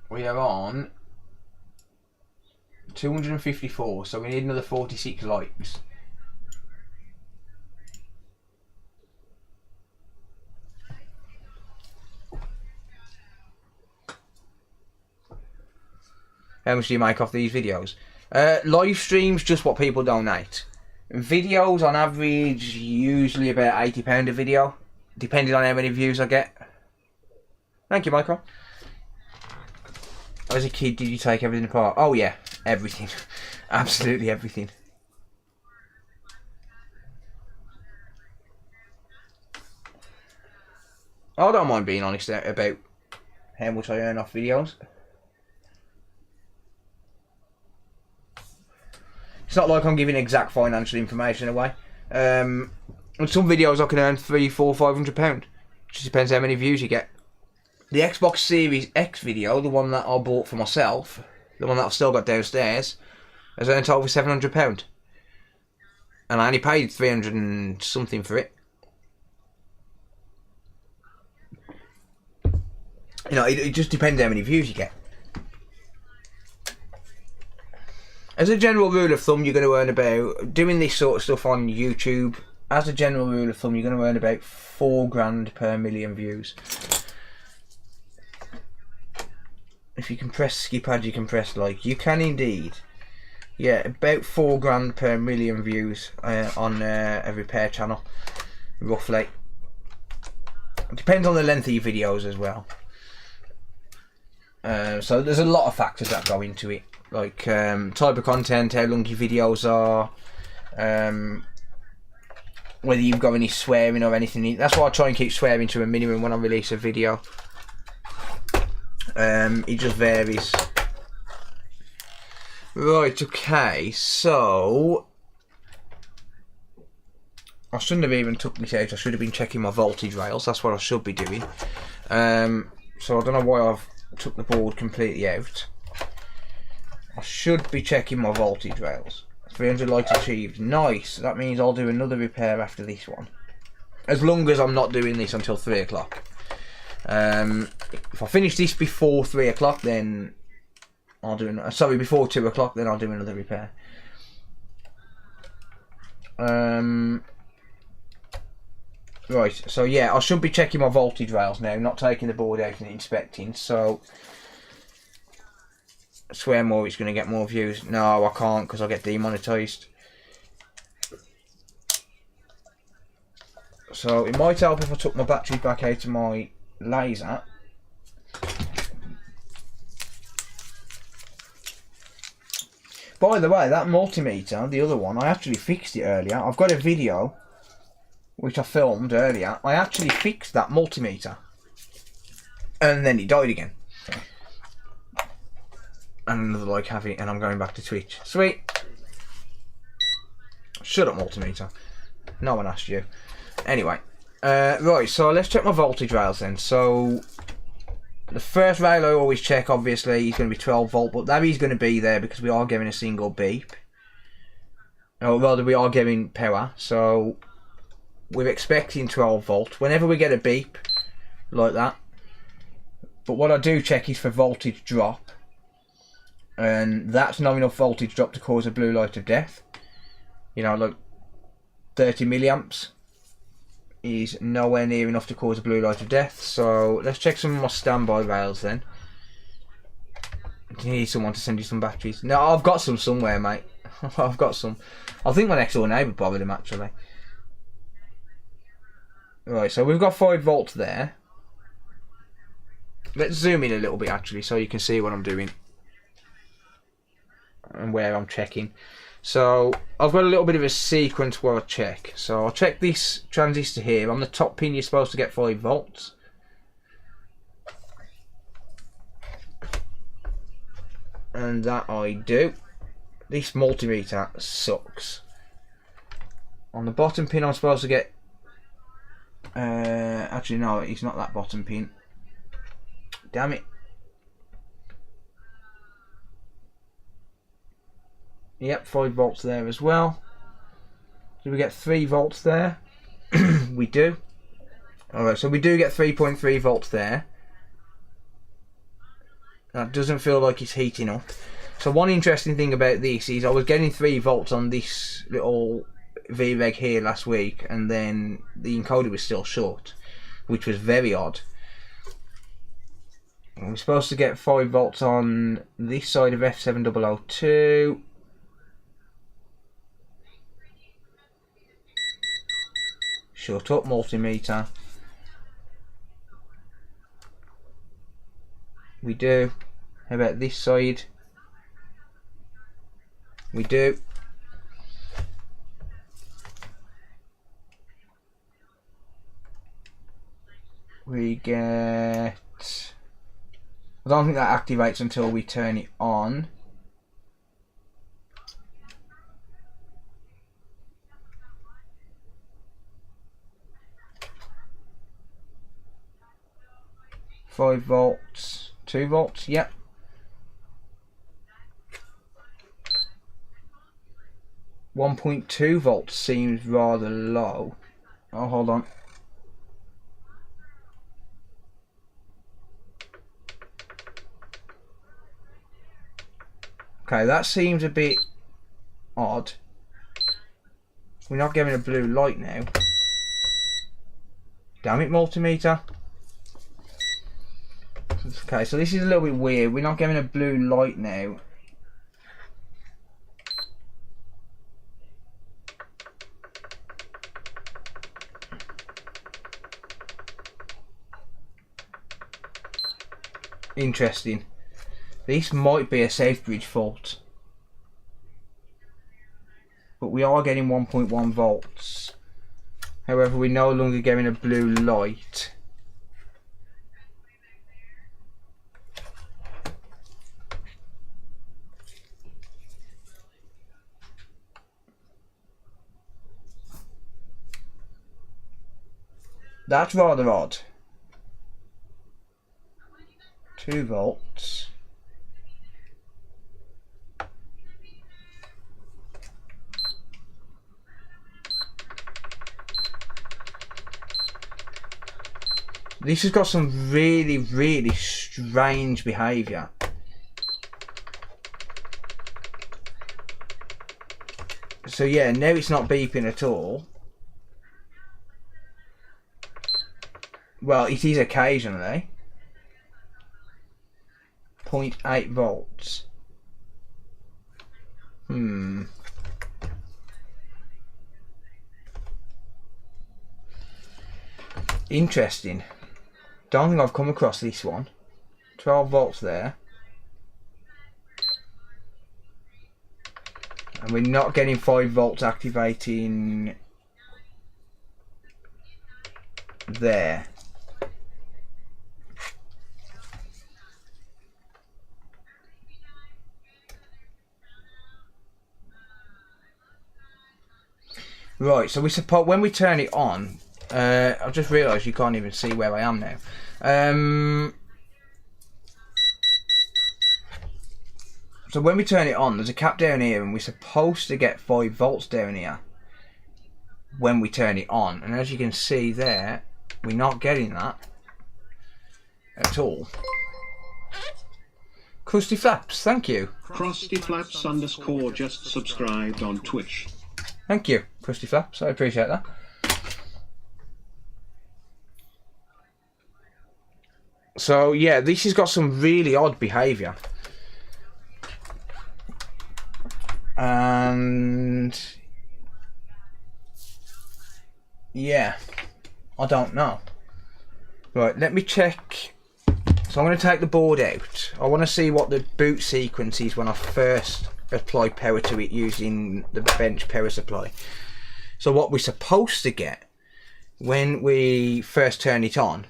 We are on 254, so we need another 46 likes. How much do you make off these videos? Live streams, just what people donate. Videos, on average, usually about £80 a video, depending on how many views I get. Thank you, Michael. As a kid, did you take everything apart? Oh yeah, everything. Absolutely everything. I don't mind being honest about how much I earn off videos. It's not like I'm giving exact financial information away. On some videos I can earn £300, £400, £500. Just depends how many views you get. The Xbox Series X video, the one that I bought for myself, the one that I've still got downstairs, has earned over £700. And I only paid 300 and something for it. You know, it just depends how many views you get. As a general rule of thumb, you're going to earn about, doing this sort of stuff on YouTube, as a general rule of thumb, you're going to earn about £4 per million views. If you can press skip ad, you can press like. You can indeed. Yeah, about £4 per million views on a repair channel, roughly. It depends on the length of your videos as well. So there's a lot of factors that go into it, like type of content, how long your videos are, whether you've got any swearing or anything. That's why I try and keep swearing to a minimum when I release a video. It just varies. Right, okay, so I shouldn't have even took this out. I should have been checking my voltage rails. That's what I should be doing. So I don't know why I've took the board completely out. I should be checking my voltage rails. 300 lights achieved. Nice. That means I'll do another repair after this one. As long as I'm not doing this until 3 o'clock. If I finish this before 3 o'clock, then I'll do sorry, before 2 o'clock, then I'll do another repair. Right, so yeah, I should be checking my voltage rails now, not taking the board out and inspecting. So I swear more, it's going to get more views. No, I can't because I'll get demonetized. So it might help if I took my battery back out of my laser. By the way, that multimeter, the other one, I actually fixed it earlier. I've got a video which I filmed earlier. I actually fixed that multimeter and then it died again. And another like heavy, and I'm going back to Twitch. Sweet. Shut up, multimeter. No one asked you. Anyway, right, so let's check my voltage rails then. So the first rail I always check, obviously, is going to be 12 volt, but that is going to be there because we are getting a single beep. Or rather, we are getting power, so we're expecting 12 volt whenever we get a beep like that. But what I do check is for voltage drop, and that's not enough voltage drop to cause a blue light of death. You know, like 30 milliamps is nowhere near enough to cause a blue light of death. So let's check some of my standby rails then. You need someone to send you some batteries. No, I've got some somewhere, mate. I've got some. I think my next door neighbour borrowed them actually. Right, so we've got 5 volts there. Let's zoom in a little bit actually so you can see what I'm doing and where I'm checking. So I've got a little bit of a sequence where I check. So I'll check this transistor here. On the top pin you're supposed to get 5 volts. And that I do. This multimeter sucks. On the bottom pin I'm supposed to get actually no, it's not that bottom pin. Damn it. Yep, 5 volts there as well. Do we get 3 volts there? We do. Alright, so we do get 3.3 volts there. That doesn't feel like it's heating up. So one interesting thing about this is I was getting 3 volts on this little VREG here last week, and then the encoder was still short, which was very odd. And we're supposed to get 5 volts on this side of F7002. Shut up, multimeter. We do. How about this side? We do. We get... I don't think that activates until we turn it on. $5 volts, 2 volts, yep. $1.2 volts seems rather low. Oh, hold on. Okay, that seems a bit odd. We're not getting a blue light now. Damn it, multimeter. Okay, so this is a little bit weird. We're not getting a blue light now. Interesting. This might be a safe bridge fault. But we are getting 1.1 volts. However, we're no longer getting a blue light. That's rather odd. 2 volts. This has got some really strange behaviour. So yeah, now it's not beeping at all. Well, it is occasionally. 0.8 volts. Interesting. Don't think I've come across this one. 12 volts there. And we're not getting 5 volts activating there. Right, so we suppose when we turn it on, I've just realised you can't even see where I am now. So when we turn it on, there's a cap down here, and we're supposed to get 5 volts down here when we turn it on. And as you can see there, we're not getting that at all. Krusty Flaps, thank you.
Krusty Flaps _ just subscribed on Twitch.
Thank you, Krusty Flaps. I appreciate that. So yeah, this has got some really odd behaviour. And yeah, I don't know. Right, let me check. So I'm going to take the board out. I want to see what the boot sequence is when I first apply power to it using the bench power supply. So what we're supposed to get when we first turn it on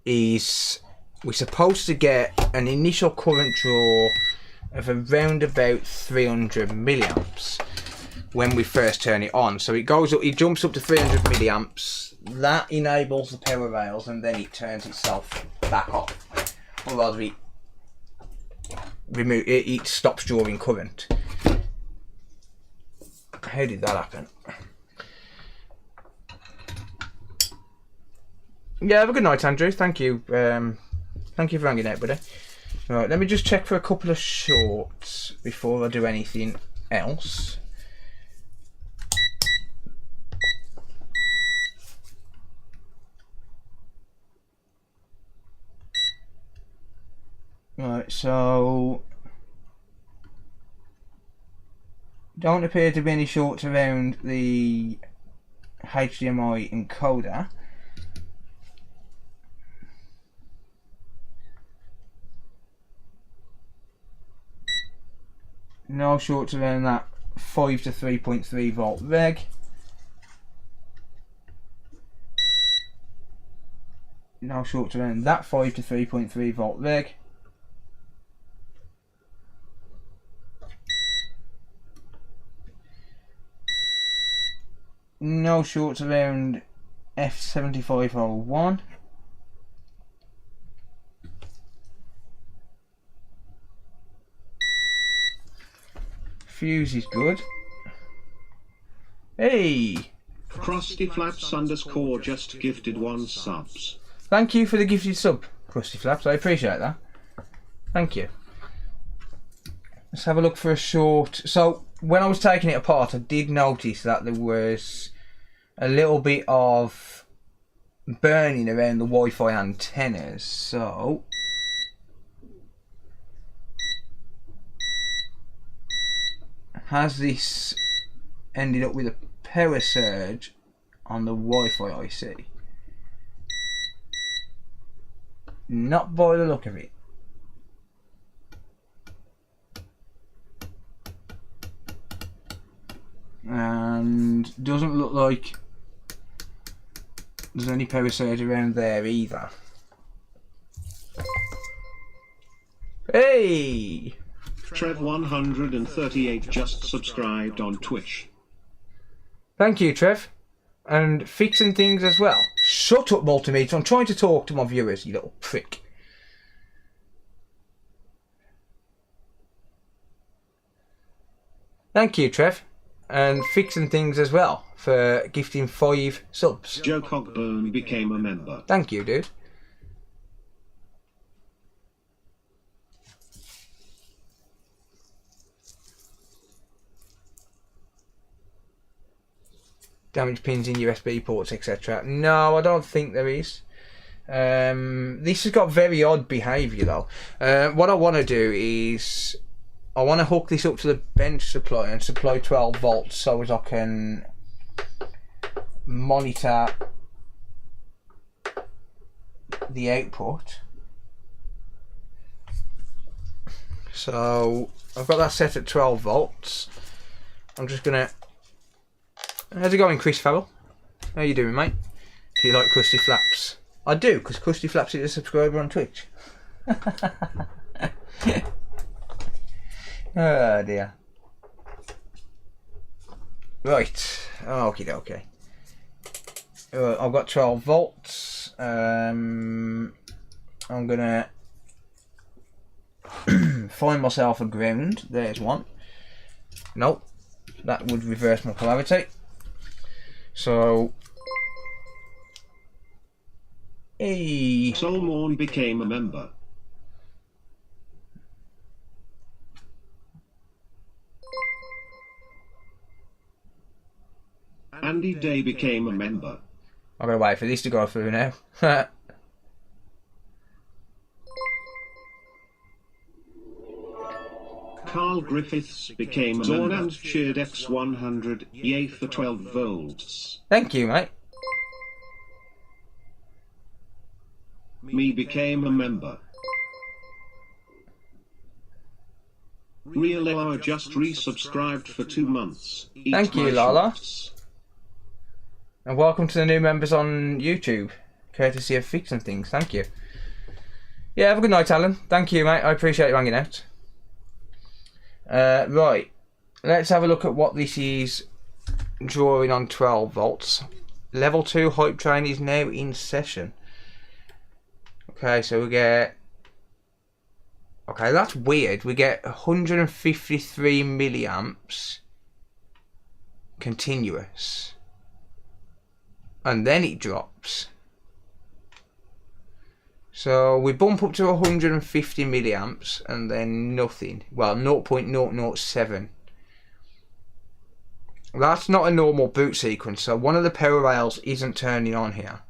is we're supposed to get an initial current draw of around about 300 milliamps when we first turn it on. So it goes up, it jumps up to 300 milliamps. That enables the power rails, and then it turns itself back off, or rather it stops drawing current. How did that happen? Yeah, have a good night, Andrew. Thank you. Thank you for hanging out, buddy. Right, let me just check for a couple of shorts before I do anything else. Right, so don't appear to be any shorts around the HDMI encoder. No shorts around that 5 to 3.3 volt reg. no short to end that 5 to 3.3 volt reg. No shorts around F7501. Fuse is good. Hey!
Krusty Flaps _ just gifted 1 subs.
Thank you for the gifted sub, Krusty Flaps. I appreciate that. Thank you. Let's have a look for a short. So, when I was taking it apart, I did notice that there was a little bit of burning around the Wi-Fi antennas. So, has this ended up with a power surge on the Wi-Fi IC? Not by the look of it. And doesn't look like there's any power surge around there either. Hey!
Trev138 just subscribed on Twitch.
Thank you, Trev. And fixing things as well. Shut up, multimeter. I'm trying to talk to my viewers, you little prick. Thank you, Trev. And fixing things as well for gifting 5 subs.
Joe Cogburn became a member.
Thank you, dude. Damaged pins in USB ports, etc. No, I don't think there is. This has got very odd behaviour though. What I want to do is I want to hook this up to the bench supply and supply 12 volts so as I can monitor the output. So I've got that set at 12 volts. I'm just gonna. How's it going, Chris Farrell? How you doing, mate? Do you like Krusty Flaps? I do, because Krusty Flaps is a subscriber on Twitch. Oh dear. Right. Okie dokie. I've got 12 volts. I'm gonna find myself a ground. There's one. Nope. That would reverse my polarity. So, hey.
Solmorn became a member. Andy Day became a member.
I'm gonna wait for this to go through now.
Carl Griffiths became a member and cheered X100, yay for 12 volts.
Thank you, mate.
Me became a member. Real Lala just resubscribed for 2 months. Eat
Thank you,
my
Lala.
shorts.
And welcome to the new members on YouTube. Courtesy of Fixing Things. Thank you. Yeah, have a good night, Alan. Thank you, mate. I appreciate you hanging out. Right. Let's have a look at what this is drawing on 12 volts. Level 2 hype train is now in session. Okay, so we get... Okay, that's weird. We get 153 milliamps continuous. And then it drops. So we bump up to 150 milliamps and then nothing. Well, 0.007. That's not a normal boot sequence, so one of the power rails isn't turning on here.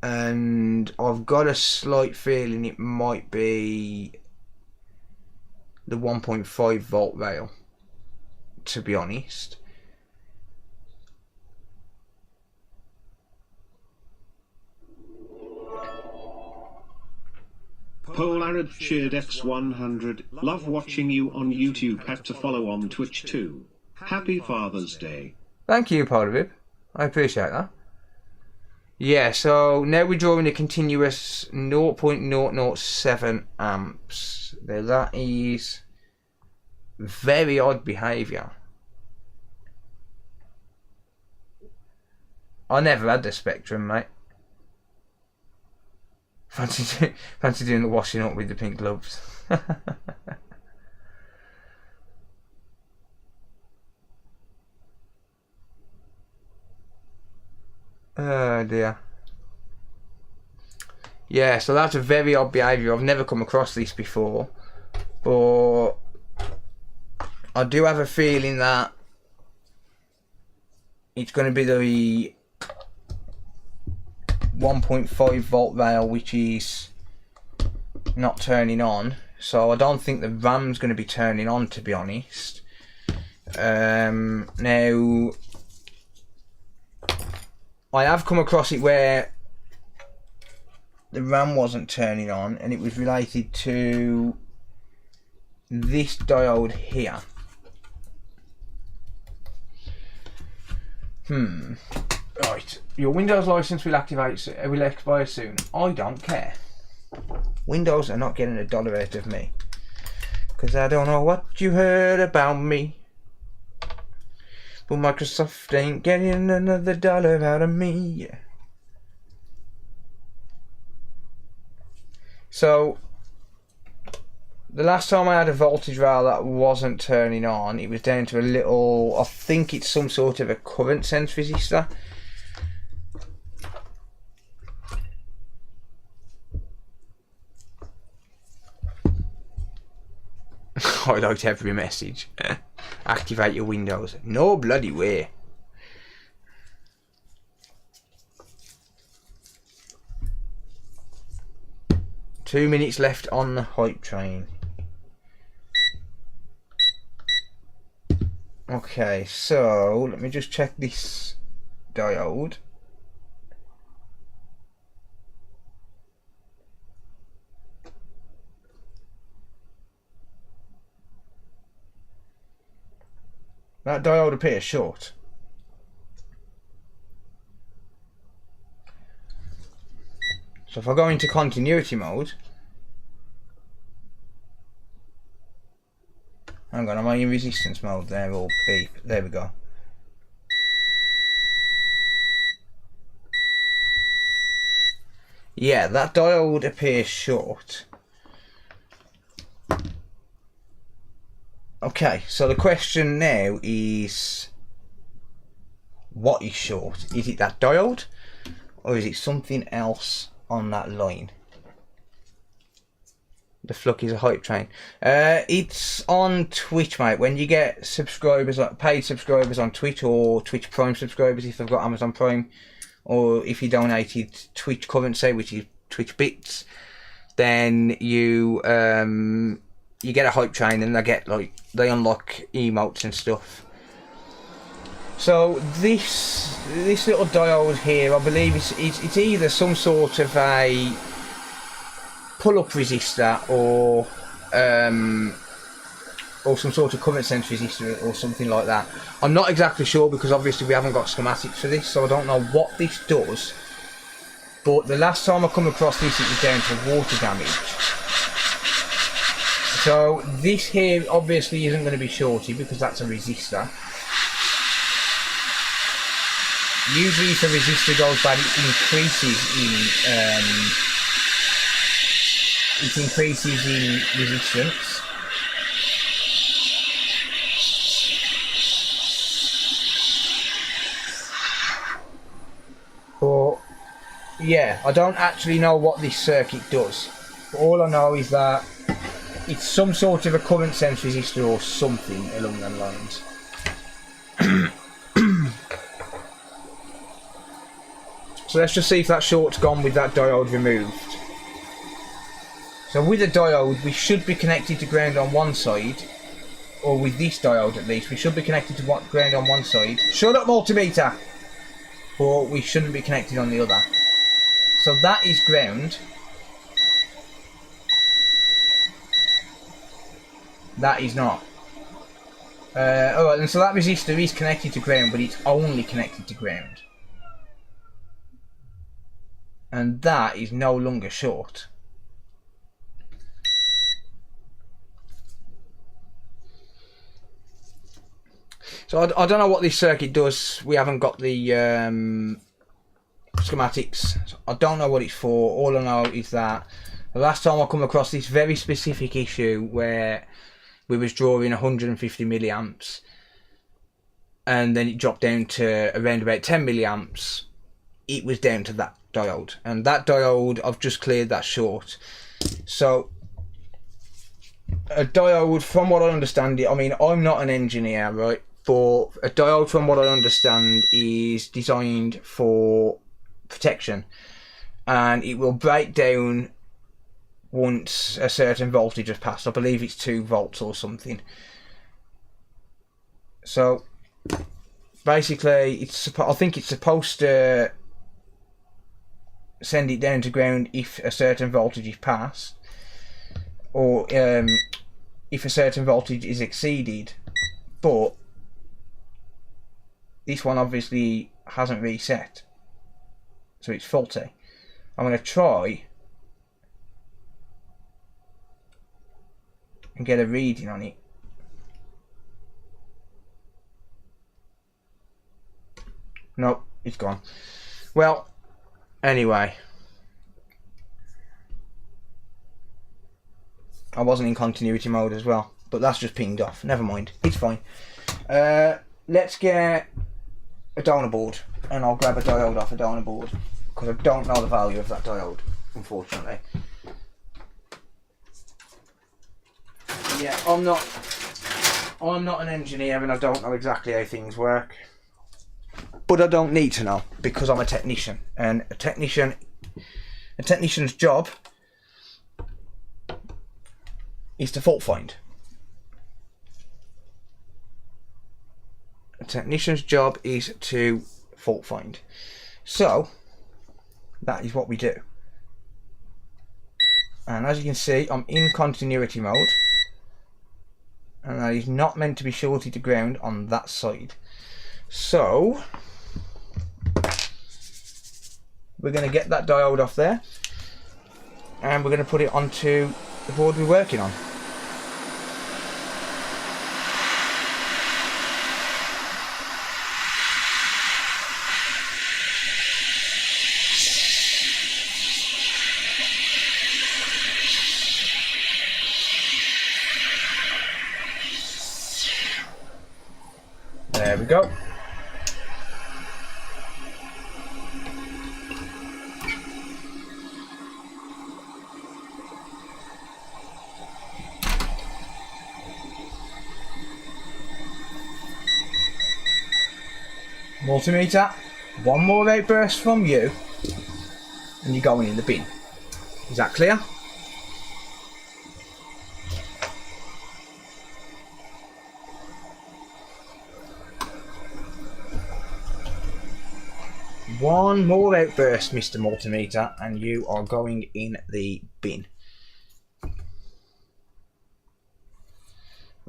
And I've got a slight feeling it might be the 1.5 volt rail, to be honest.
Polarid cheered X100, love watching you on YouTube, have to follow on Twitch too. Happy Father's Day.
Thank you, Polarid. I appreciate that. Yeah, so now we're drawing a continuous 0.007 amps. Now that is very odd behaviour. I never had the Spectrum, mate. Fancy doing the washing up with the pink gloves. Oh dear. Yeah, so that's a very odd behaviour. I've never come across this before, but I do have a feeling that it's going to be the 1.5 volt rail which is not turning on. So I don't think the RAM's going to be turning on, to be honest. Now I have come across it where the RAM wasn't turning on, and it was related to this diode here. Right, your Windows license will expire soon. I don't care. Windows are not getting $1 out of me, because I don't know what you heard about me. But Microsoft ain't getting another $1 out of me. So, the last time I had a voltage rail that wasn't turning on, it was down to a little, I think it's some sort of a current sense resistor. I liked every message. Activate your Windows. No bloody way. Two minutes left on the hype train. Okay, so let me just check this diode. That diode appears short. So if I go into continuity mode, hang on, am I in resistance mode there, or beep? There we go. Yeah, that diode appears short. Okay, so the question now is, what is short? Is it that diode, or is it something else on that line? The Fluck is a hype train. It's on Twitch, mate. When you get subscribers, paid subscribers on Twitch, or Twitch Prime subscribers if they've got Amazon Prime, or if you donated Twitch currency, which is Twitch bits, then you get a hype train, and they unlock emotes and stuff. So this little diode here, I believe it's either some sort of a pull-up resistor or some sort of current sense resistor or something like that. I'm not exactly sure, because obviously we haven't got schematics for this, so I don't know what this does. But the last time I come across this, it was down to water damage. So this here obviously isn't going to be shorty, because that's a resistor. Usually if a resistor goes bad, it increases in resistance. But yeah, I don't actually know what this circuit does. But all I know is that it's some sort of a current sense resistor or something along those lines. So let's just see if that short's gone with that diode removed. So with the diode, we should be connected to ground on one side, or with this diode at least, we should be connected to ground on one side. Shut up, multimeter! But we shouldn't be connected on the other. So that is ground. That is not. Alright, and so that resistor is connected to ground, but it's only connected to ground. And that is no longer short. So I don't know what this circuit does. We haven't got the schematics. So I don't know what it's for. All I know is that the last time I come across this very specific issue where we was drawing 150 milliamps and then it dropped down to around about 10 milliamps, it was down to that diode. And that diode, I've just cleared that short. So a diode, from what I understand it, I mean, I'm not an engineer, right? But a diode, from what I understand, is designed for protection, and it will break down once a certain voltage has passed. I believe it's 2 volts or something. So basically, I think it's supposed to send it down to ground if a certain voltage is passed, or if a certain voltage is exceeded. But this one obviously hasn't reset, so it's faulty. I'm going to try and get a reading on it. Nope, it's gone. Well, anyway, I wasn't in continuity mode as well, but that's just pinged off. Never mind, it's fine. Let's get a donor board, and I'll grab a diode off a donor board, because I don't know the value of that diode, unfortunately. Yeah, I'm not an engineer, and I don't know exactly how things work, but I don't need to know, because I'm a technician, and a technician's job is to fault find. A technician's job is to fault find. So that is what we do. And as you can see, I'm in continuity mode, and that is not meant to be shorted to ground on that side. So we're going to get that diode off there, and we're going to put it onto the board we're working on. There we go. Multimeter, one more outburst from you, and you're going in the bin. Is that clear? One more outburst, Mr. Multimeter, and you are going in the bin.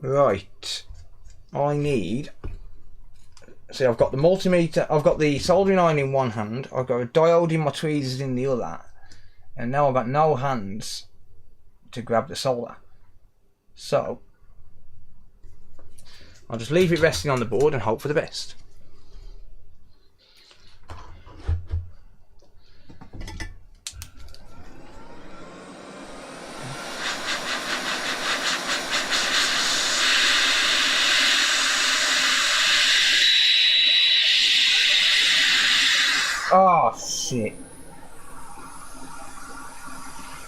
Right. I need... See, I've got the multimeter, I've got the soldering iron in one hand, I've got a diode in my tweezers in the other, and now I've got no hands to grab the solder. So, I'll just leave it resting on the board and hope for the best. Oh shit.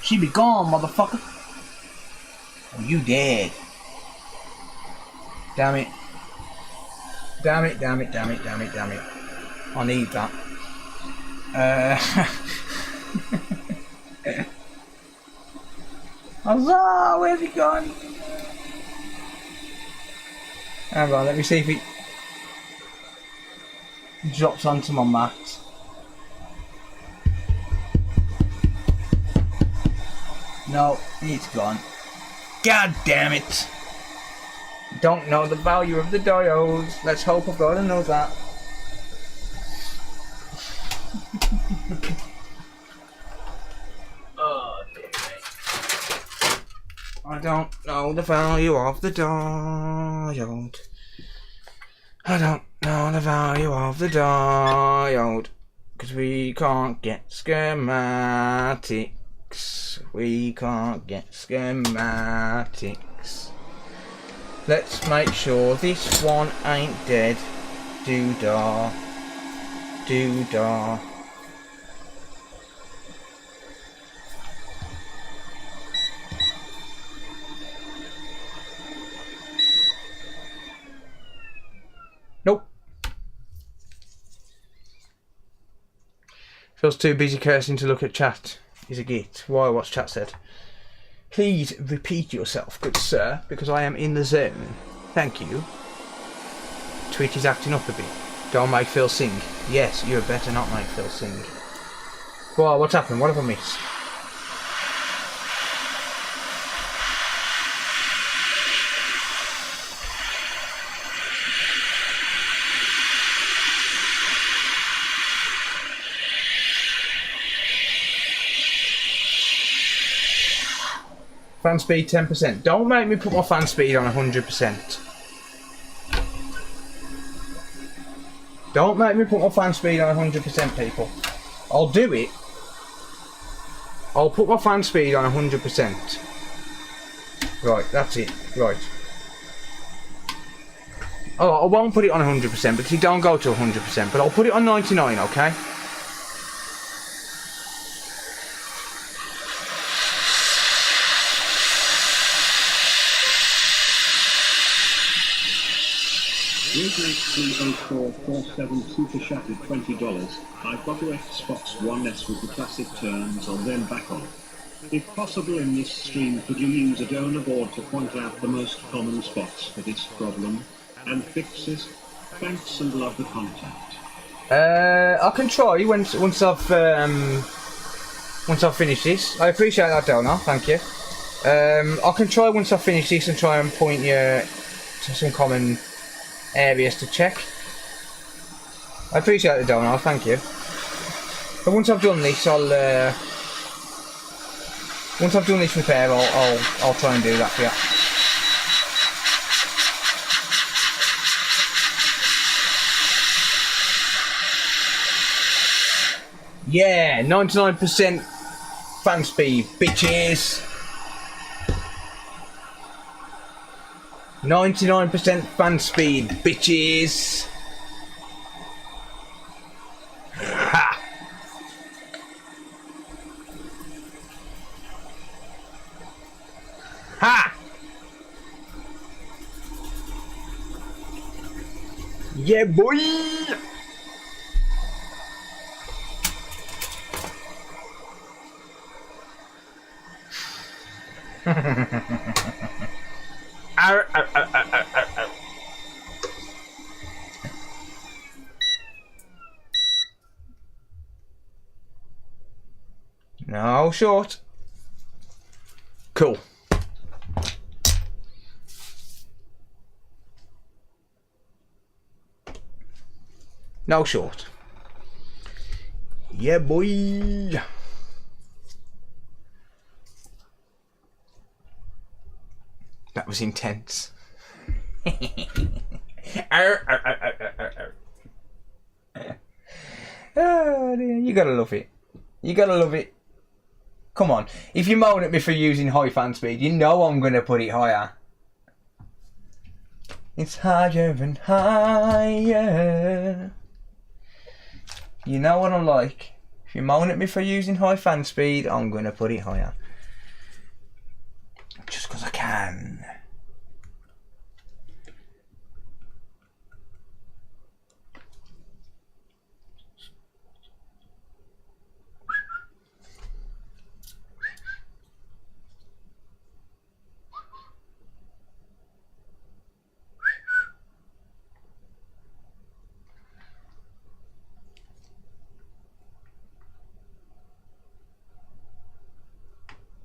She be gone, motherfucker. Oh, you dead. Damn it. Damn it, damn it, damn it, damn it, damn it. I need that. Huzzah! Where's he gone? Hang on, let me see if it drops onto my mat. No, it's gone. God damn it. Don't know the value of the diodes. Let's hope I've got to know that. Oh, dear me. I don't know the value of the diode. I don't know the value of the diode. Because we can't get schematics. We can't get schematics. Let's make sure this one ain't dead. Doo-dah. Doo-dah. Nope. Feels too busy cursing to look at chat. Is a git. Why? What's chat said? Please repeat yourself, good sir, because I am in the zone. Thank you. Twitch is acting up a bit. Don't make Phil sing. Yes, you had better not make Phil sing. Well, what's happened? What have I missed? Fan speed 10%. Don't make me put my fan speed on 100%. Don't make me put my fan speed on 100%, people. I'll do it. I'll put my fan speed on 100%. Right, that's it. Right. Oh, I won't put it on 100% because it don't go to 100%, but I'll put it on 99, okay?
Regret30447 super shattered $20. I've got your Xbox One S with the classic turns on then back on. If possible in this stream, could you use a donor board to point out the most common spots for this problem and fixes? Thanks and love the contact.
I can try once I've finished this. I appreciate that, donor. Thank you. I can try once I finish this and try and point you to some common areas to check. I appreciate the donor, thank you. But once I've done this, once I've done this repair, I'll try and do that for you. Yeah, 99% fan speed, bitches. 99% fan speed, bitches. Ha! Ha! Yeah, boy! Arr, arr, arr, arr, arr, arr. No short. Cool. No short. Yeah, boy. That was intense. Arr, arr, arr, arr, arr, arr. Oh dear, you gotta love it. You gotta love it. Come on, if you moan at me for using high fan speed, you know I'm gonna put it higher. It's higher and higher. You know what I'm like. If you moan at me for using high fan speed, I'm gonna put it higher. Just because I can.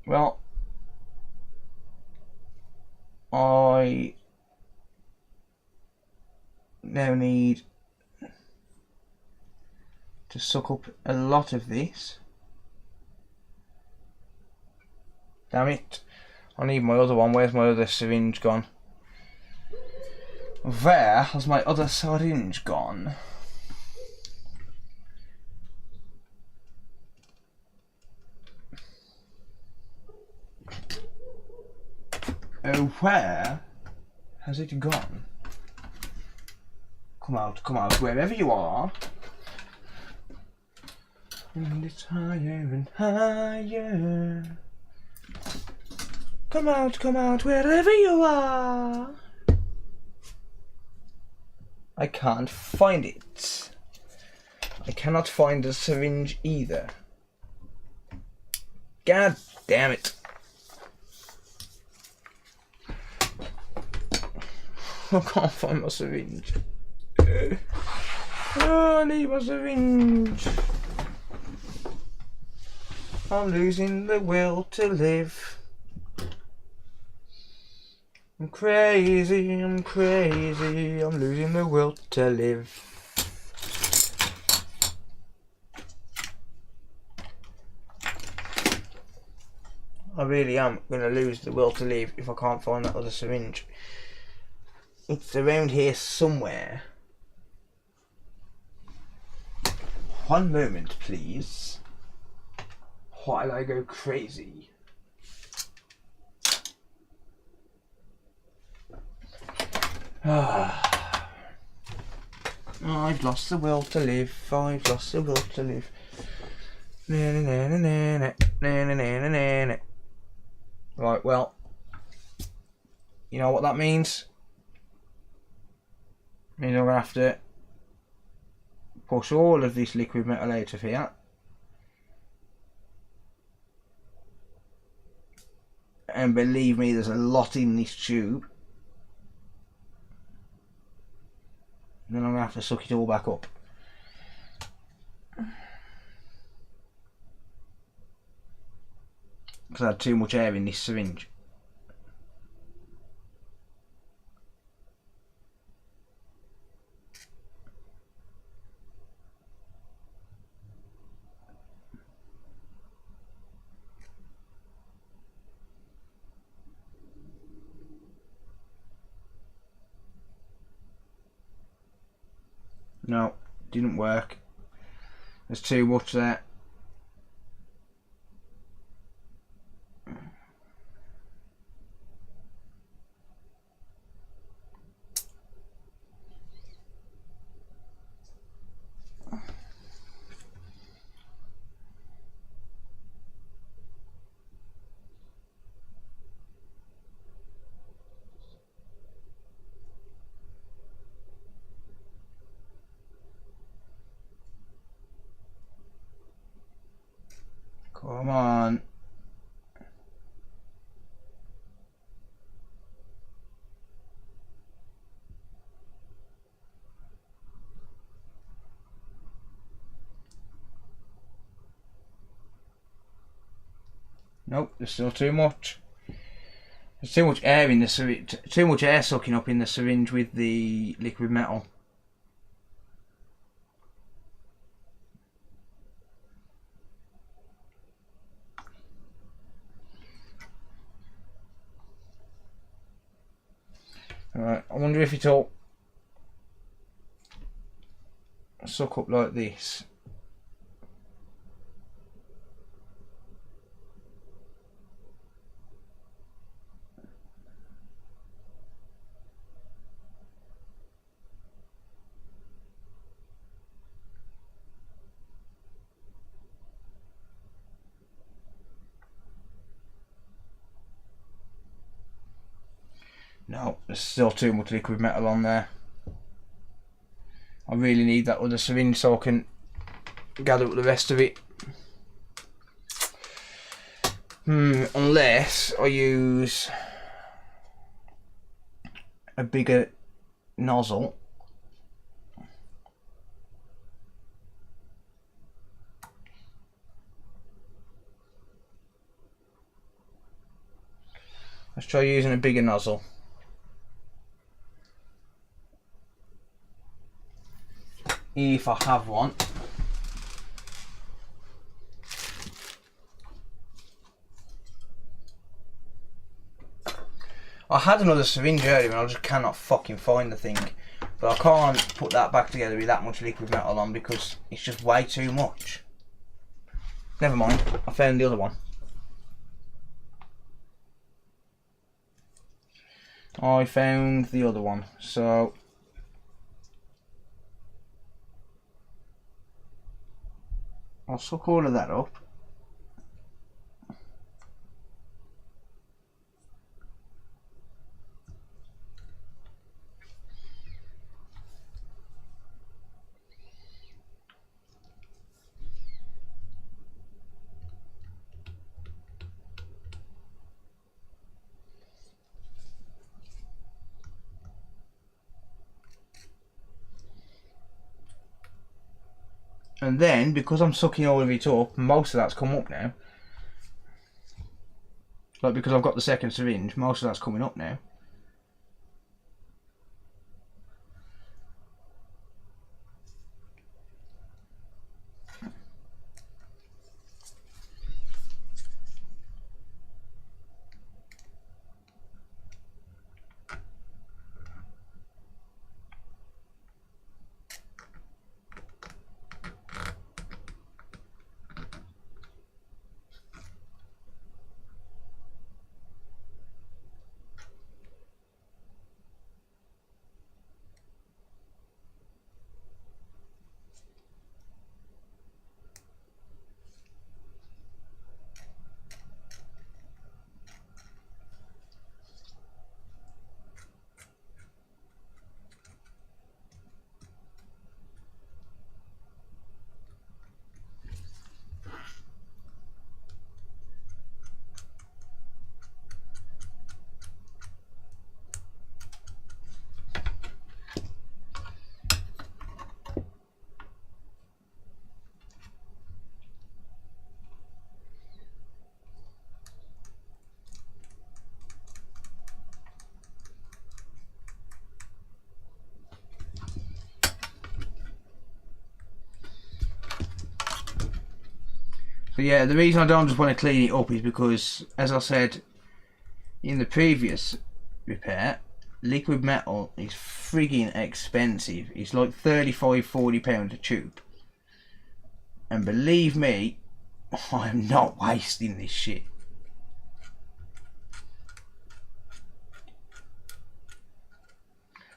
Well, I now need to suck up a lot of this. Damn it. I need my other one. Where's my other syringe gone? Where has my other syringe gone? Oh, where has it gone? Come out, wherever you are. And it's higher and higher. Come out, wherever you are. I can't find it. I cannot find the syringe either. God damn it. I can't find my syringe. Oh, I need my syringe. I'm losing the will to live. I'm crazy, I'm losing the will to live. I really am going to lose the will to live if I can't find that other syringe. It's around here somewhere. One moment, please. While I go crazy. I've lost the will to live. I've lost the will to live. Right, well, you know what that means? It means I'm going to have to push all of this liquid metal out of here. And believe me, there's a lot in this tube. And then I'm going to have to suck it all back up. Because I had too much air in this syringe. No, didn't work. There's too much there. Come on. Nope, there's still too much. There's too much air in the syringe, too much air sucking up in the syringe with the liquid metal. Alright, I wonder if it'll suck up like this. No, there's still too much liquid metal on there. I really need that other syringe so I can gather up the rest of it. Unless I use a bigger nozzle. Let's try using a bigger nozzle. if I have one. I had another syringe earlier and I just cannot fucking find the thing. But I can't put that back together with that much liquid metal on because it's just way too much. Never mind, I found the other one. I found the other one, so I'll suck all of that up. And then, because I'm sucking all of it up, most of that's come up now. Like, because I've got the second syringe, most of that's coming up now. So yeah, the reason I don't just want to clean it up is because, as I said in the previous repair, liquid metal is frigging expensive. It's like £35–40 a tube. And believe me, I am not wasting this shit.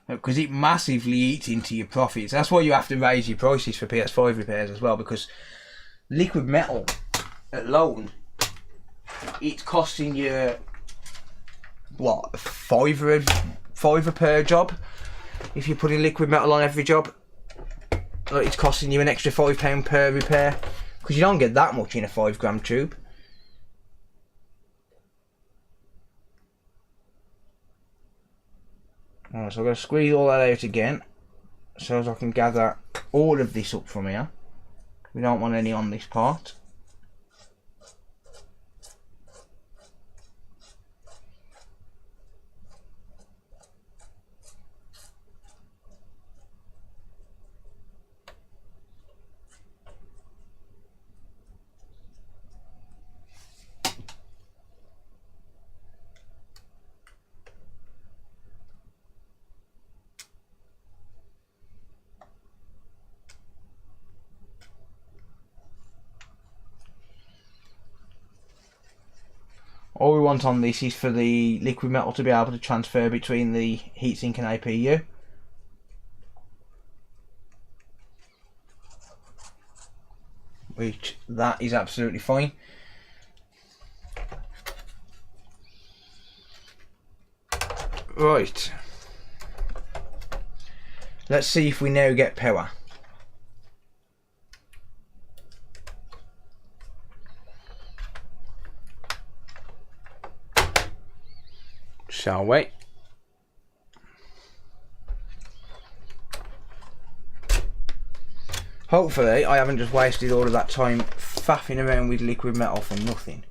Because it massively eats into your profits. That's why you have to raise your prices for PS5 repairs as well, because liquid metal alone, it's costing you what, £5 per job. If you're putting liquid metal on every job, like, it's costing you an extra £5 per repair, because you don't get that much in a 5 gram tube. Alright, so I'm going to squeeze all that out again so as I can gather all of this up from here. We don't want any on this part. All we want on this is for the liquid metal to be able to transfer between the heatsink and APU. Which, that is absolutely fine. Right. Let's see if we now get power. Shall we? Hopefully I haven't just wasted all of that time faffing around with liquid metal for nothing.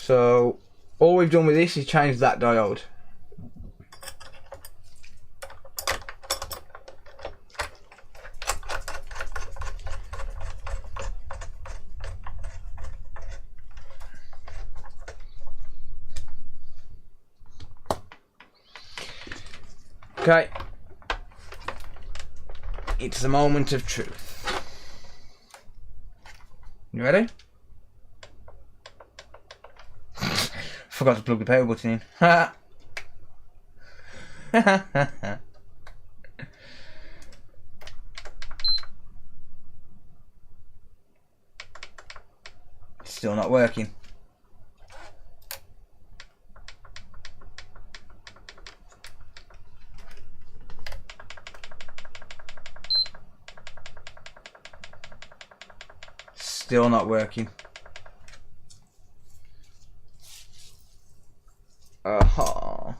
So all we've done with this is change that diode. Okay, it's the moment of truth. You ready? Forgot to plug the power button in. Ha! Still not working. Still not working. Uh-huh.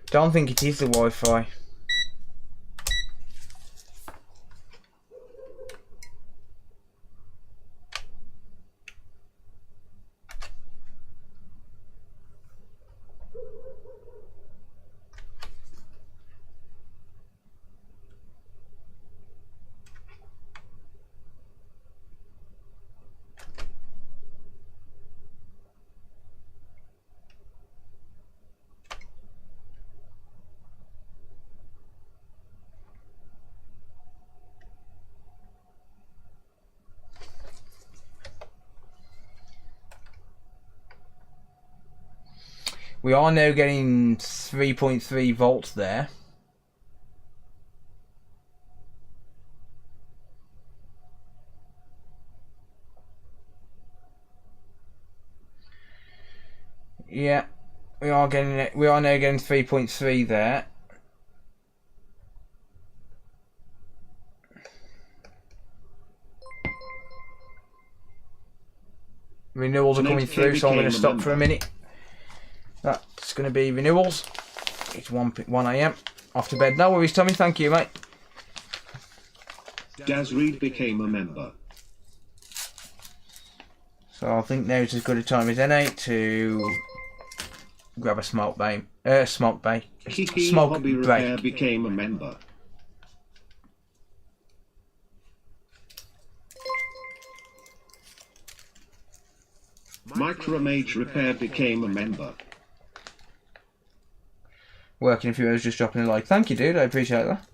Don't think it is the Wi-Fi. We are now getting 3.3 volts there. Yeah, we are getting it. We are now getting 3.3 there. Renewals are coming through, so I'm going to stop for a minute. That's going to be renewals. It's 1 AM. Off to bed. No worries, Tommy. Thank you, mate.
Daz Reed became a member.
So I think now's as good a time as any to grab a smoke bay. Smoke
Hobby Repair
break.
became a member. Micromage Repair became a member.
Working a few hours, just dropping a like. Thank you, dude. I appreciate that.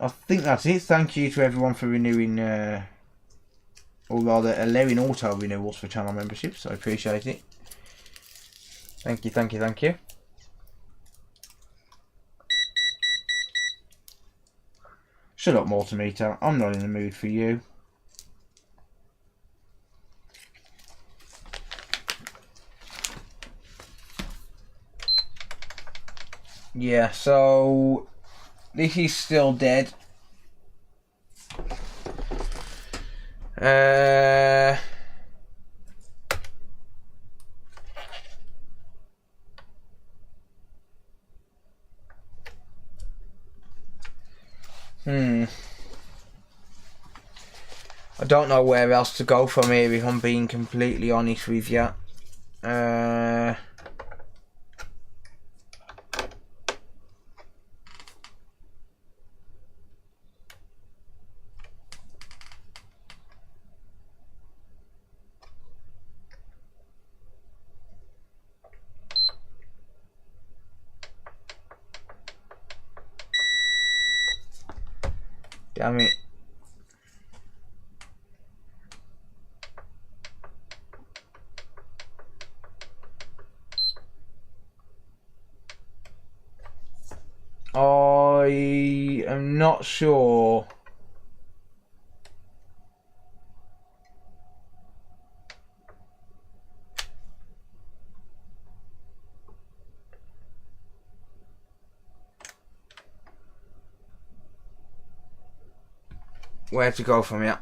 I think that's it. Thank you to everyone for renewing, or rather allowing auto renewals for channel memberships. I appreciate it. Thank you, thank you, thank you. Shut up, multimeter. I'm not in the mood for you. Yeah, so this is still dead. I don't know where else to go from here, if I'm being completely honest with you. Damn it. I am not sure. where to go from here.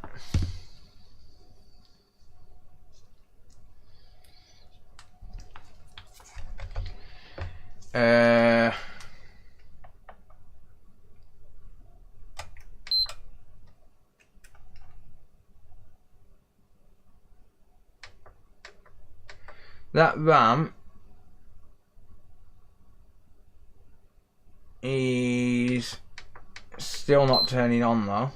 That RAM is still not turning on though.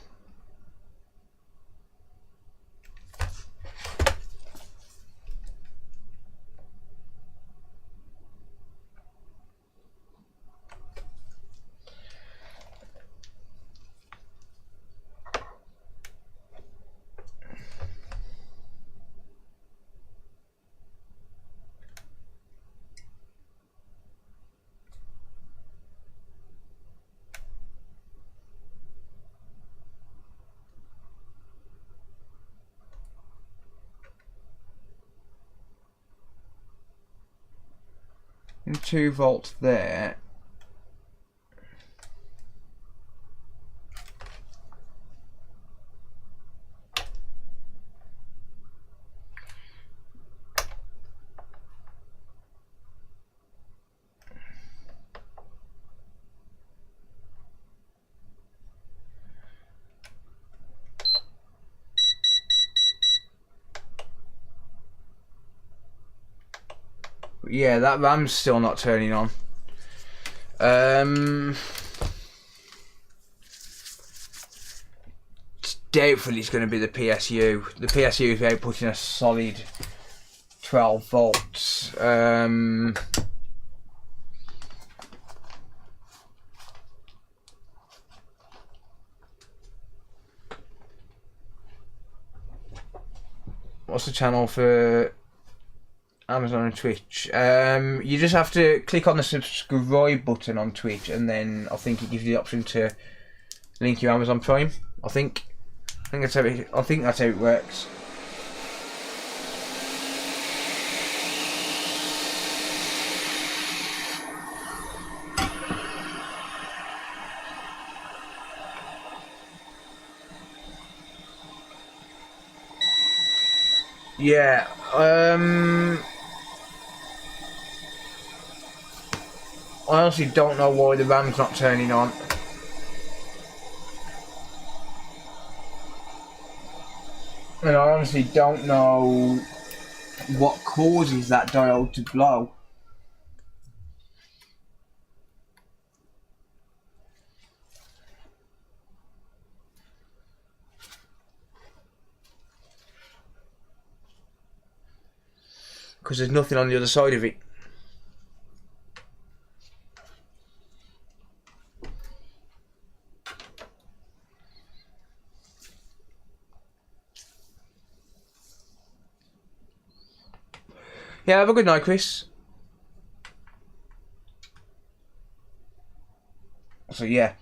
And 2 volts there. Yeah, that RAM's still not turning on. It's doubtful it's going to be the PSU. The PSU is outputting a solid 12 volts. What's the channel for Amazon and Twitch? You just have to click on the subscribe button on Twitch, and then I think it gives you the option to link your Amazon Prime. I think that's how it works. Yeah. I honestly don't know why the RAM's not turning on. And I honestly don't know what causes that diode to blow. Because there's nothing on the other side of it. Yeah, have a good night, Chris. So yeah,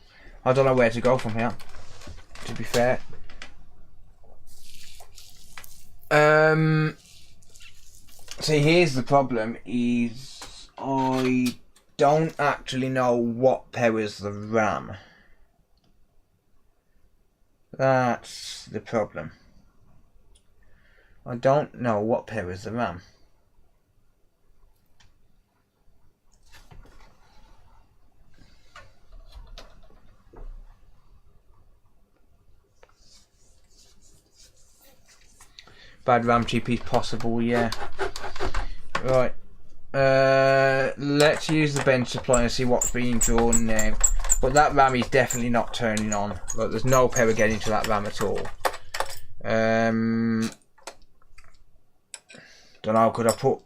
I don't know where to go from here, to be fair. See, here's the problem, is I don't actually know what powers the RAM. That's the problem. I don't know what powers the RAM. Bad RAM chip is possible, yeah. Right. Let's use the bench supply and see what's being drawn now. But that RAM is definitely not turning on. Like, there's no power getting to that RAM at all. Don't know, could I put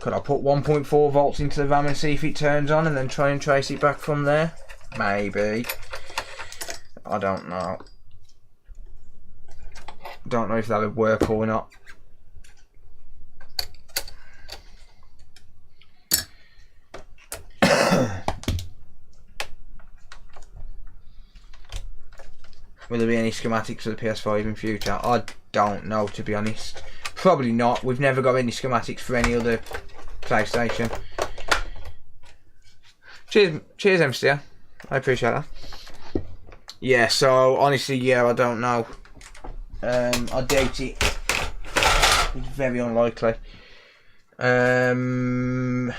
1.4 volts into the RAM and see if it turns on and then try and trace it back from there? Maybe. I don't know. Don't know if that would work or not. Will there be any schematics for the PS5 in future? I don't know, to be honest. Probably not. We've never got any schematics for any other PlayStation. Cheers, MCR. I appreciate that. Yeah, so honestly, yeah, I don't know. I doubt it. It's very unlikely. Where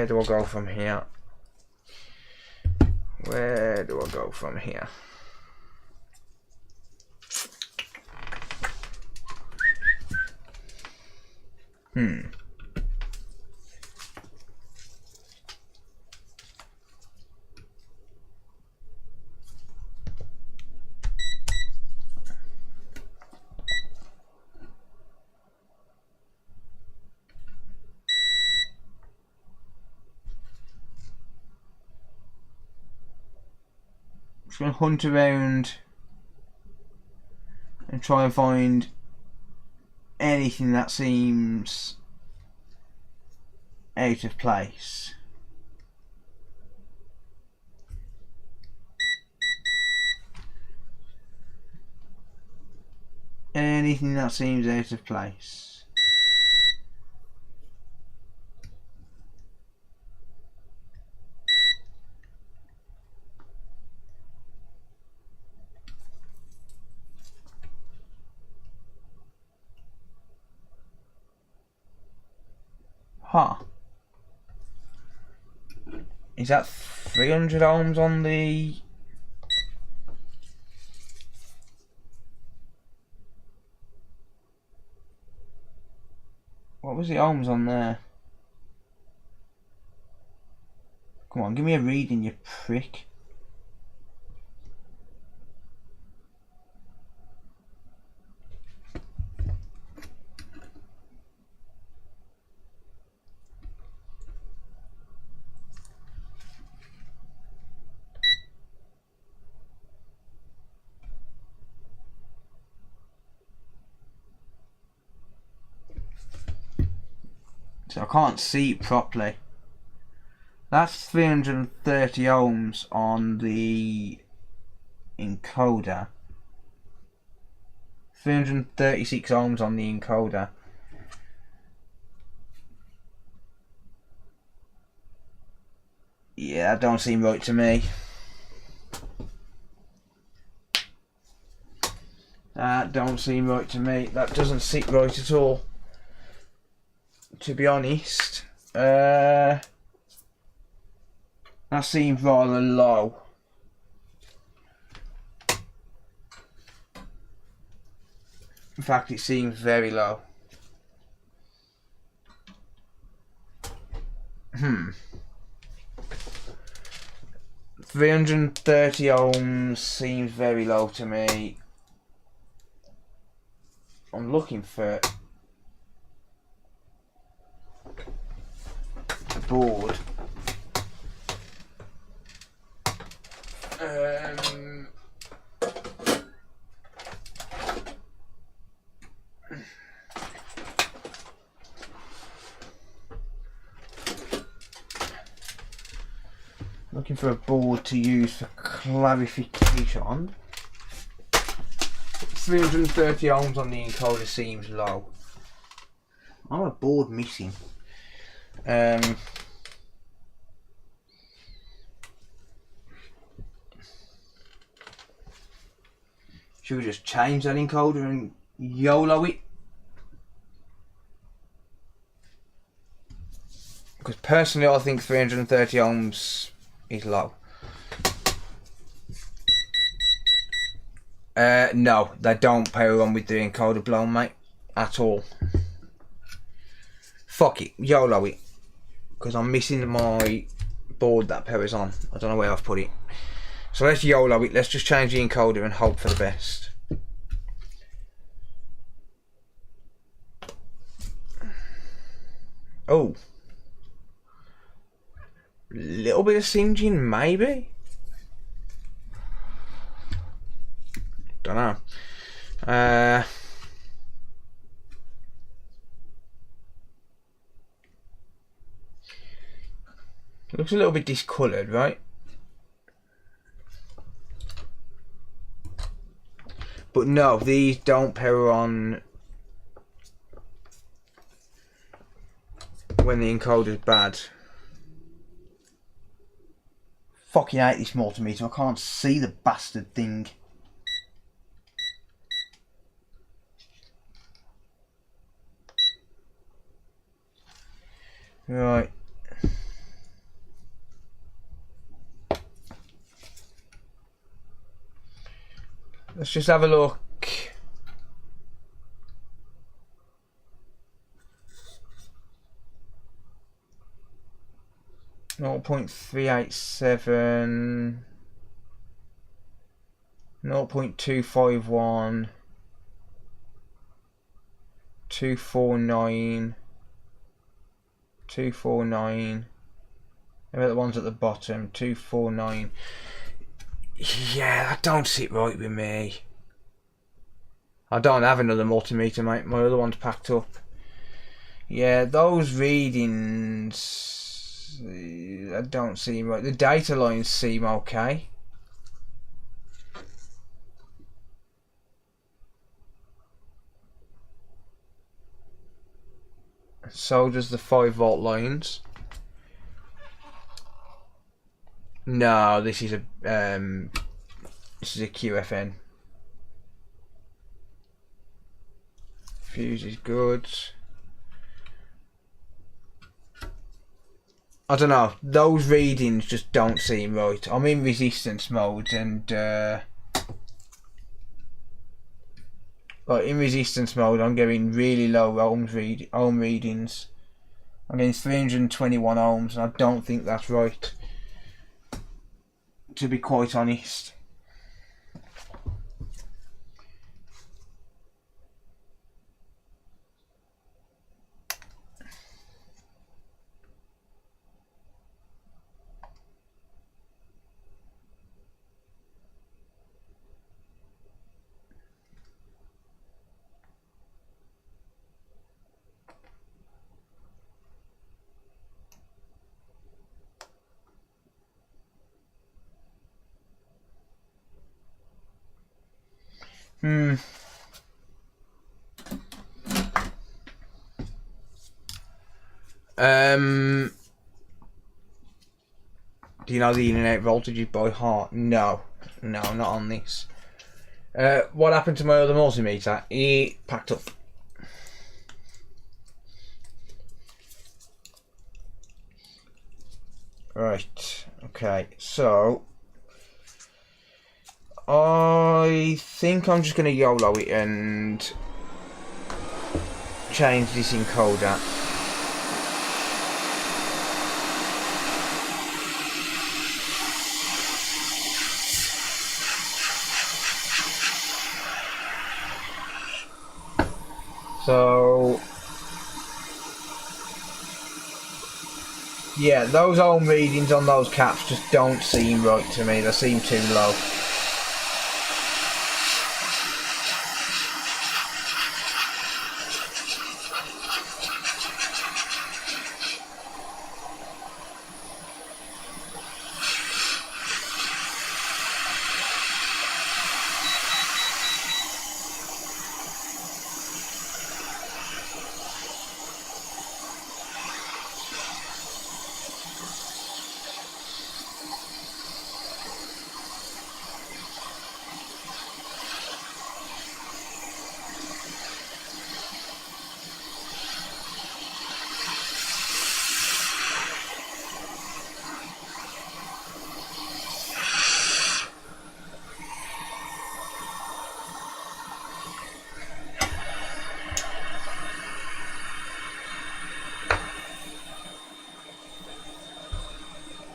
do I go from here? Where do I go from here? Just gonna hunt around and try and find anything that seems out of place. Anything that seems out of place. Huh. Is that 300 ohms on the... What was the ohms on there? Come on, give me a reading, you prick. So I can't see it properly. That's 330 ohms on the encoder. 336 ohms on the encoder. Yeah, that don't seem right to me. That don't seem right to me. That doesn't sit right at all, to be honest. That seems rather low. In fact, it seems very low. 330 ohms seems very low to me. I'm looking for the board. Looking for a board to use for clarification. 330 ohms on the encoder seems low. I'm a board missing. Should we just change that encoder and YOLO it? Because personally I think 330 ohms is low. No, they don't power on with the encoder blown, mate, at all. Fuck it, YOLO it. Because I'm missing my board that powers on. I don't know where I've put it. So let's YOLO it, let's just change the encoder and hope for the best. Oh. Little bit of singeing, maybe? Don't know. Looks a little bit discoloured, right? But no, these don't power on when the encoder's bad. Fucking hate this multimeter, I can't see the bastard thing. Right. Let's just have a look. Zero 0.387, 0.251, 249, 249. How about the ones at the bottom? 249. Yeah, that don't sit right with me. I don't have another multimeter, mate. My other one's packed up. Yeah, those readings, I don't seem right. The data lines seem okay. So does the 5-volt lines. No, this is a QFN. Fuse is good. I don't know, those readings just don't seem right. I'm in resistance mode and like in resistance mode I'm getting really low ohm readings. I'm getting 321 ohms and I don't think that's right, to be quite honest. Do you know the in-and-out voltages by heart? No, not on this. What happened to my other multimeter? It packed up. Right, okay, so I think I'm just going to YOLO it and change this encoder. So yeah, those ohm readings on those caps just don't seem right to me. They seem too low.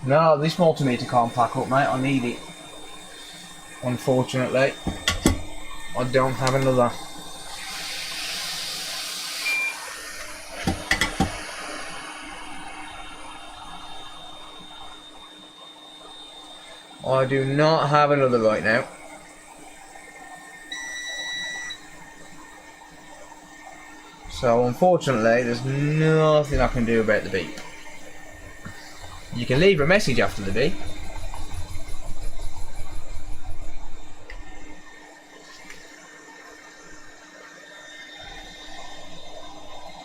No, this multimeter can't pack up, mate. I need it. Unfortunately, I don't have another. I do not have another right now. So unfortunately, there's nothing I can do about the beep. You can leave a message after the beep.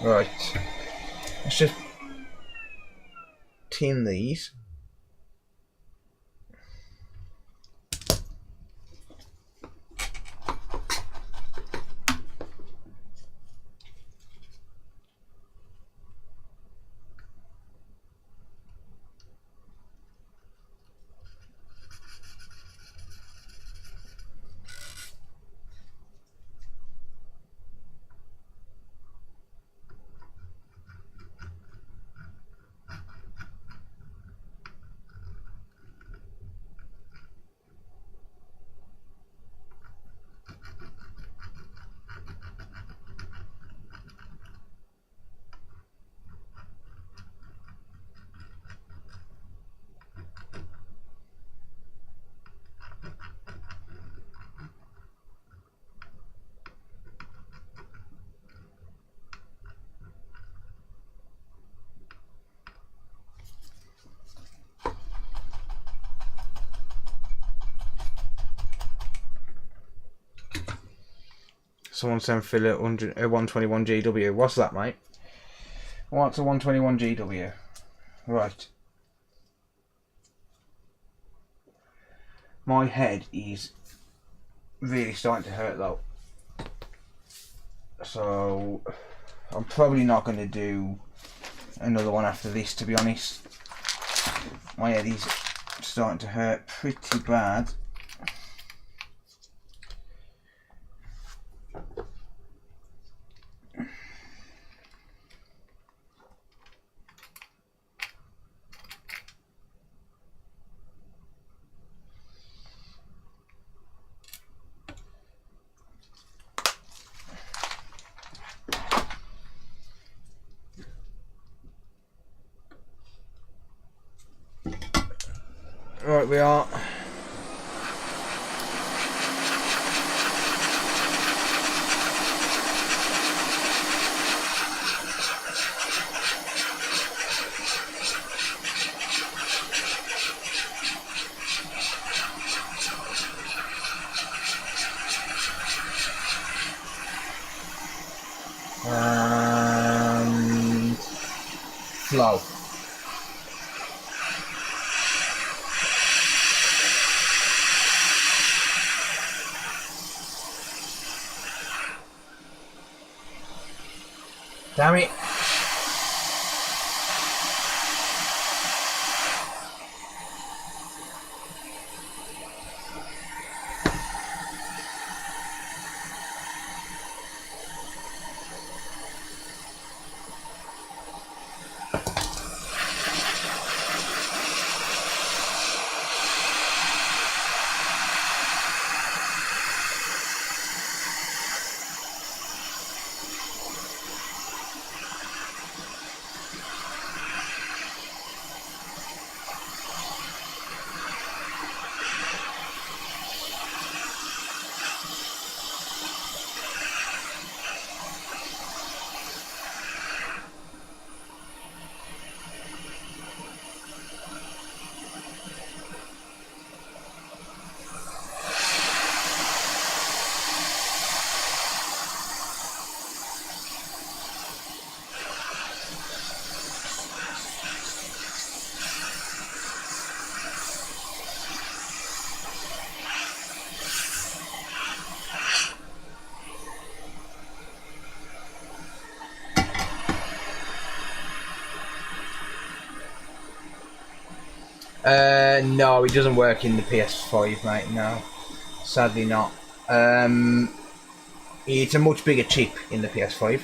Right. Let's just tin these. Someone sent Phil a 121 GW. What's that, mate? What's a 121 GW? Right. My head is really starting to hurt though. So I'm probably not going to do another one after this, to be honest. My head is starting to hurt pretty bad. Right, we are. And flow. Damn it. No, it doesn't work in the PS5, mate. No, sadly not. It's a much bigger chip in the PS5.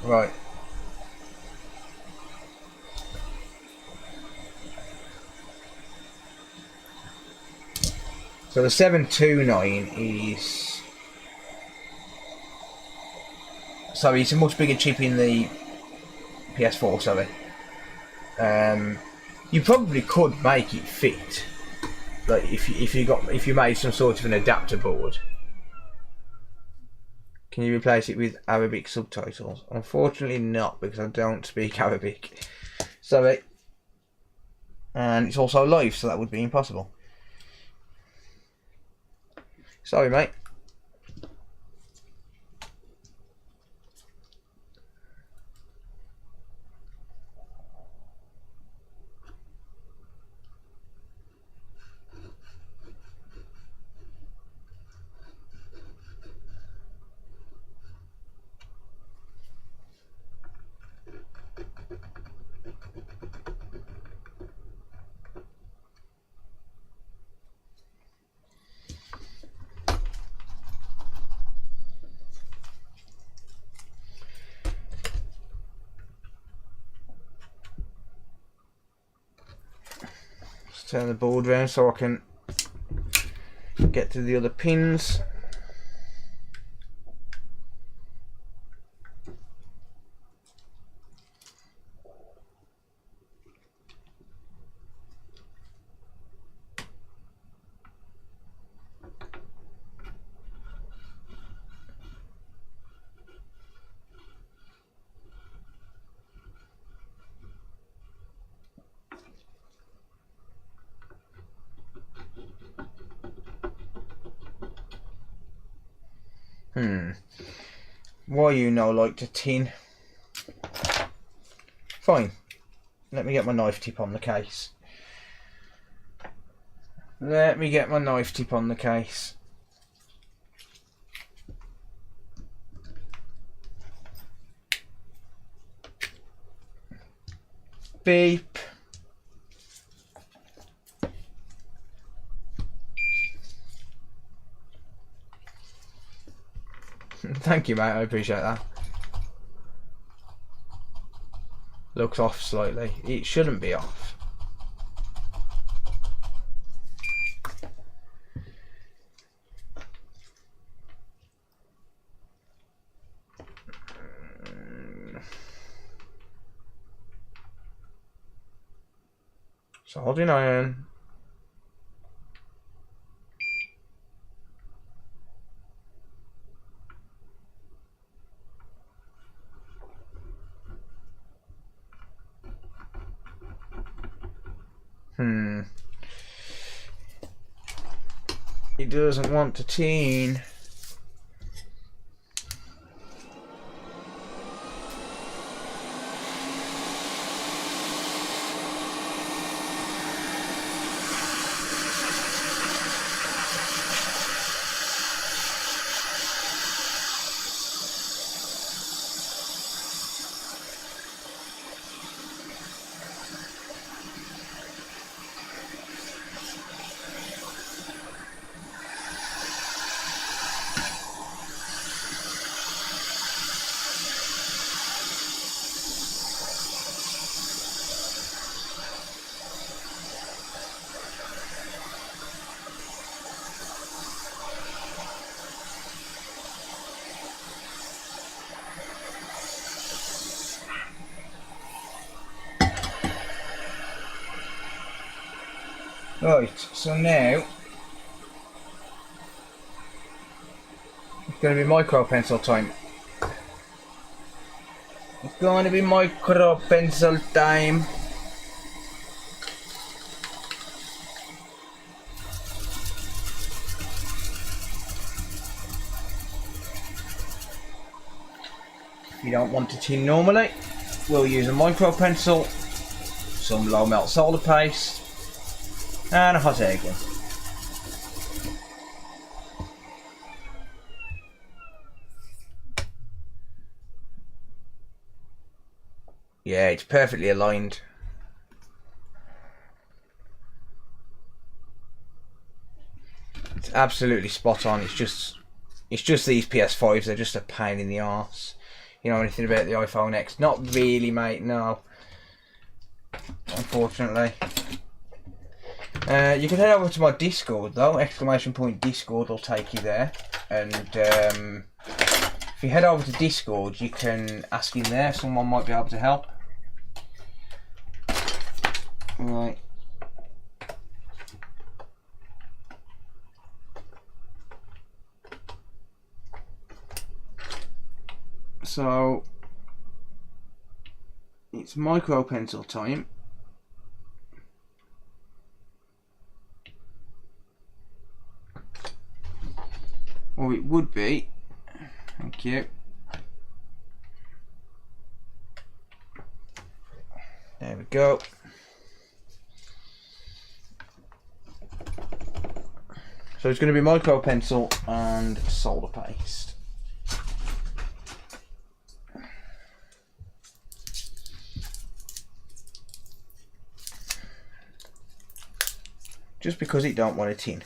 Right. So the 729 is... Sorry, it's a much bigger chip in the PS4, sorry. You probably could make it fit, like if you made some sort of an adapter board. Can you replace it with Arabic subtitles? Unfortunately not, because I don't speak Arabic. Sorry. And it's also live, so that would be impossible. Sorry, mate. turn the board round so I can get to the other pins. Why you no like to tin? Fine. Let me get my knife tip on the case. Let me get my knife tip on the case. Beep. Thank you, mate. I appreciate that. Looks off slightly. It shouldn't be off. Soldering iron. He doesn't want to tin. Right, so now it's going to be micro pencil time. It's going to be micro pencil time. If you don't want to tin normally, we'll use a micro pencil, some low melt solder paste, and a hot air gun. Yeah, it's perfectly aligned. It's absolutely spot on. It's just these PS5s. They're just a pain in the arse. You know anything about the iPhone X? Not really, mate. No, unfortunately. You can head over to my Discord though. !Discord will take you there. And if you head over to Discord, you can ask in there. Someone might be able to help. Right. So it's micro pencil time. Or it would be. Thank you. There we go. So it's going to be micro pencil and solder paste. Just because it don't want a tin.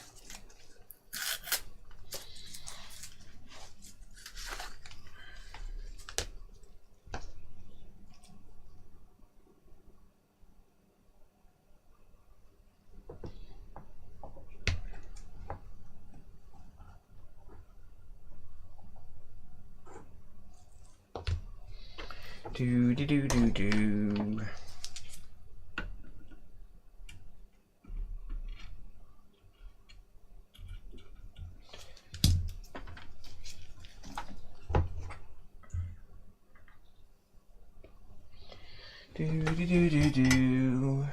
Do do do do do. Do do do do do.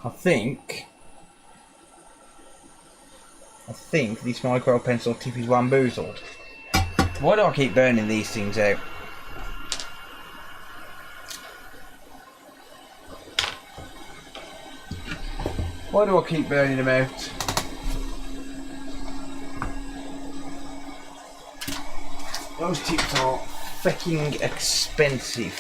I think this micro pencil tip is bamboozled. Why do I keep burning these things out? Why do I keep burning them out? Those tips are fucking expensive.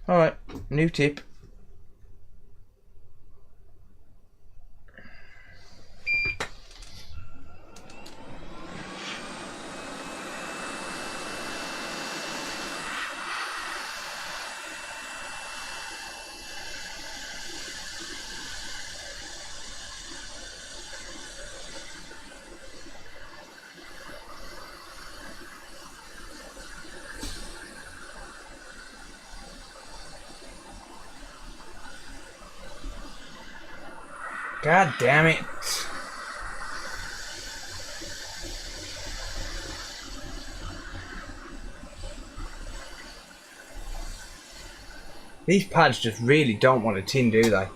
Alright, new tip. God damn it. These pads just really don't want a tin, do they?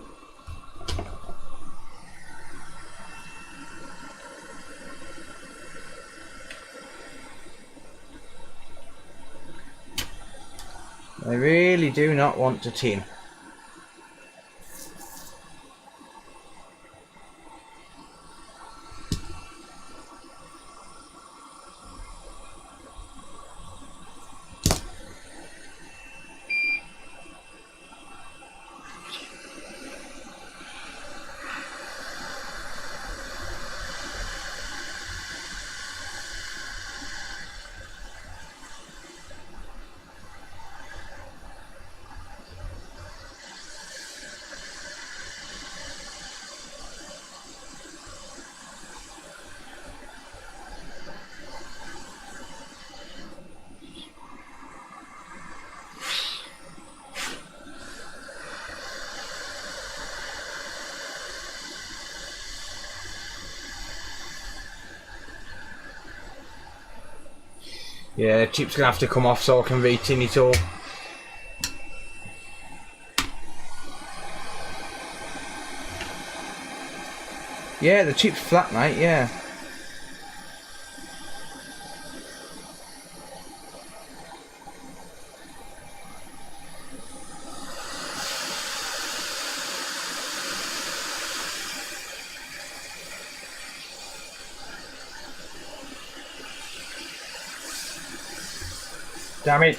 They really do not want to tin. Yeah, chip's gonna have to come off so I can re-tin it all. Yeah, the chip's flat, mate, yeah. Damn it!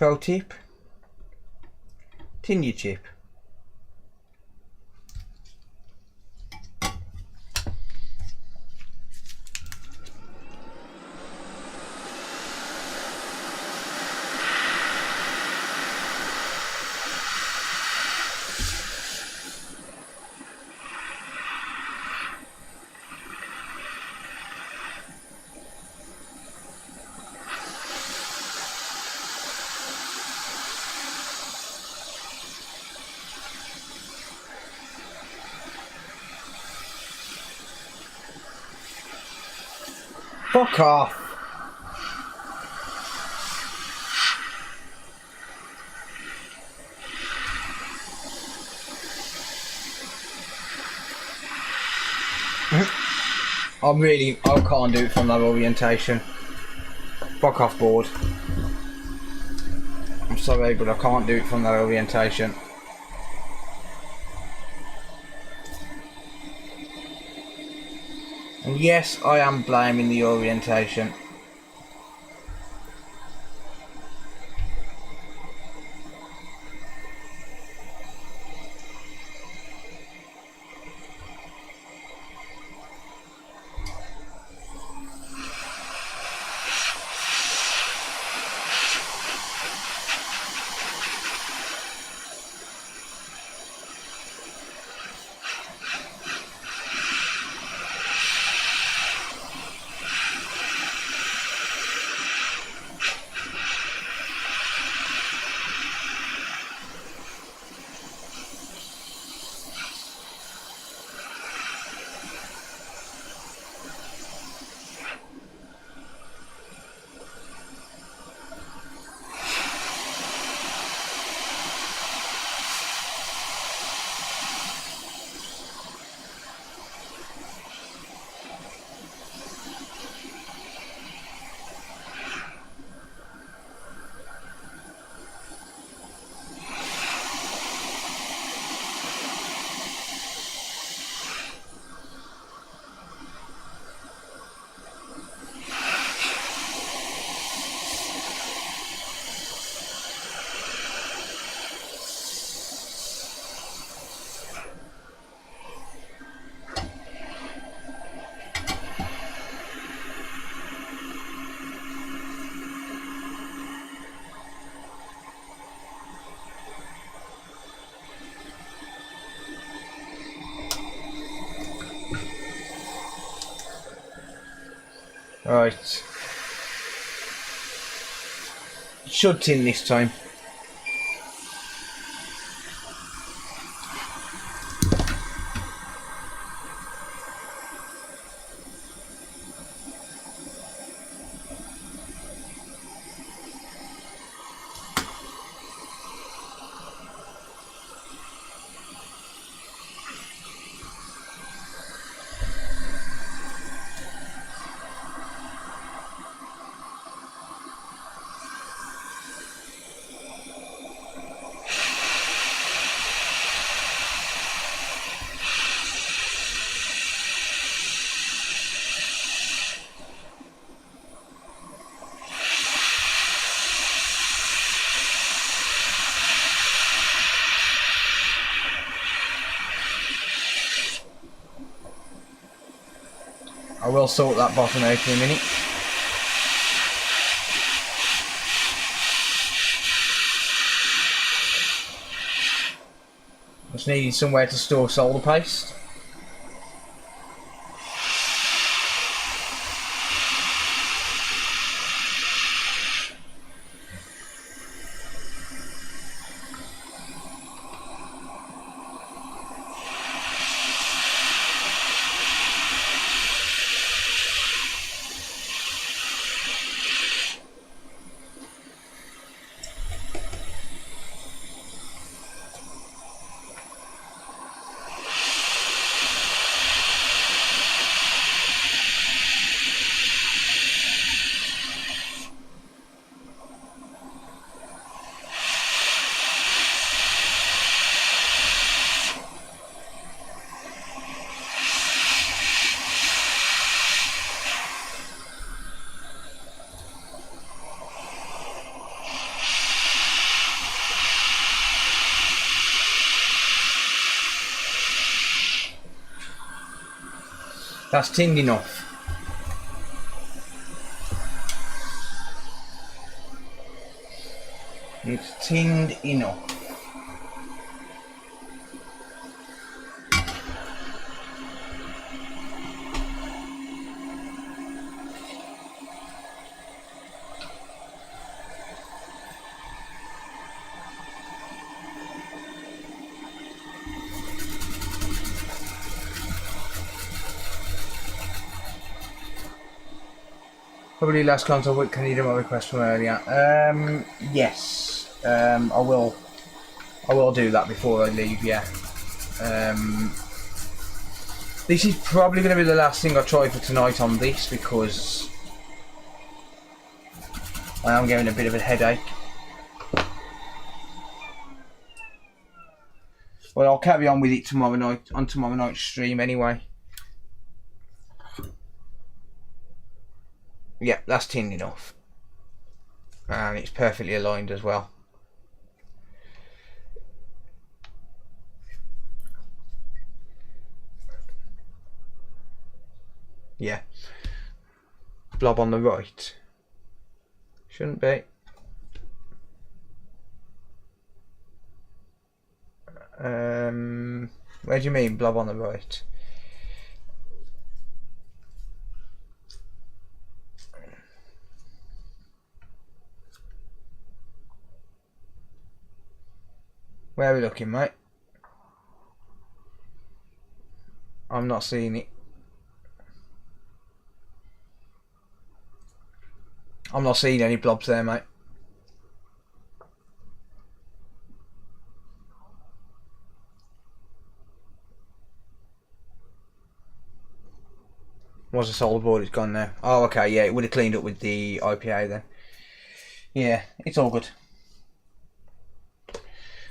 Pro tip. Tin your chip. Fuck off. I can't do it from that orientation. Fuck off, board. I'm sorry, but I can't do it from that orientation. And yes, I am blaming the orientation. Right. Should tin this time. I will sort that bottom out in a minute. Just needed somewhere to store solder paste. That's tinned enough. It's tinned enough. Probably last console week. Can you do my request from earlier? Yes. I will do that before I leave. Yeah. This is probably going to be the last thing I try for tonight on this because I am getting a bit of a headache. Well, I'll carry on with it tomorrow night on tomorrow night's stream anyway. Yeah, that's tinned enough. And it's perfectly aligned as well. Yeah. Blob on the right. Shouldn't be. Where do you mean blob on the right? Where are we looking, mate? I'm not seeing it. I'm not seeing any blobs there, mate. Was the solder board? It's gone now. Oh, okay, yeah, it would have cleaned up with the IPA then. Yeah, it's all good.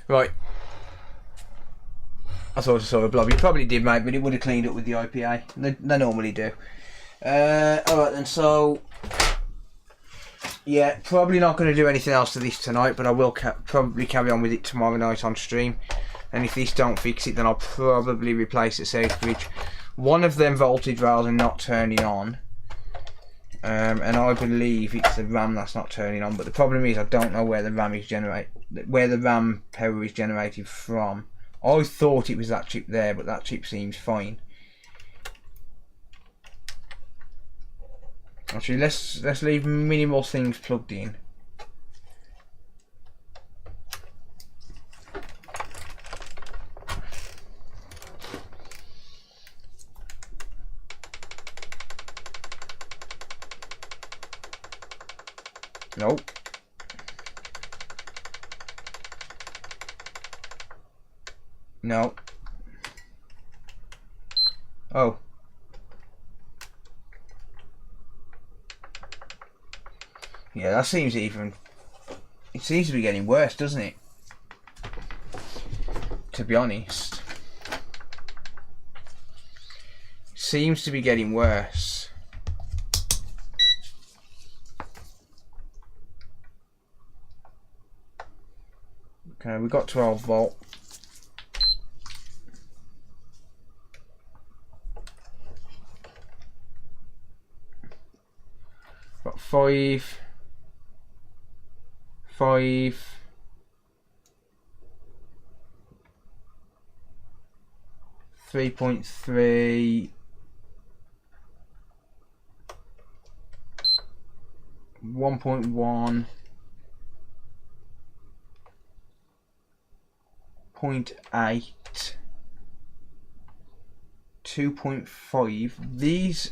Right. I thought I saw a blob. You probably did, mate, but it would have cleaned up with the IPA. They normally do. Alright then, so... yeah, probably not going to do anything else to this tonight, but I will probably carry on with it tomorrow night on stream. And if this don't fix it, then I'll probably replace the circuit bridge. One of them voltage rails are not turning on. And I believe it's the RAM that's not turning on, but the problem is I don't know where the RAM is where the RAM power is generated from. I thought it was that chip there, but that chip seems fine. Actually, let's leave minimal things plugged in. Nope. No. Oh. Yeah, that seems even... it seems to be getting worse, doesn't it? To be honest. Seems to be getting worse. Okay, we got 12 volt. Got 5, 3.3, 1.1, 0.8, 2.5.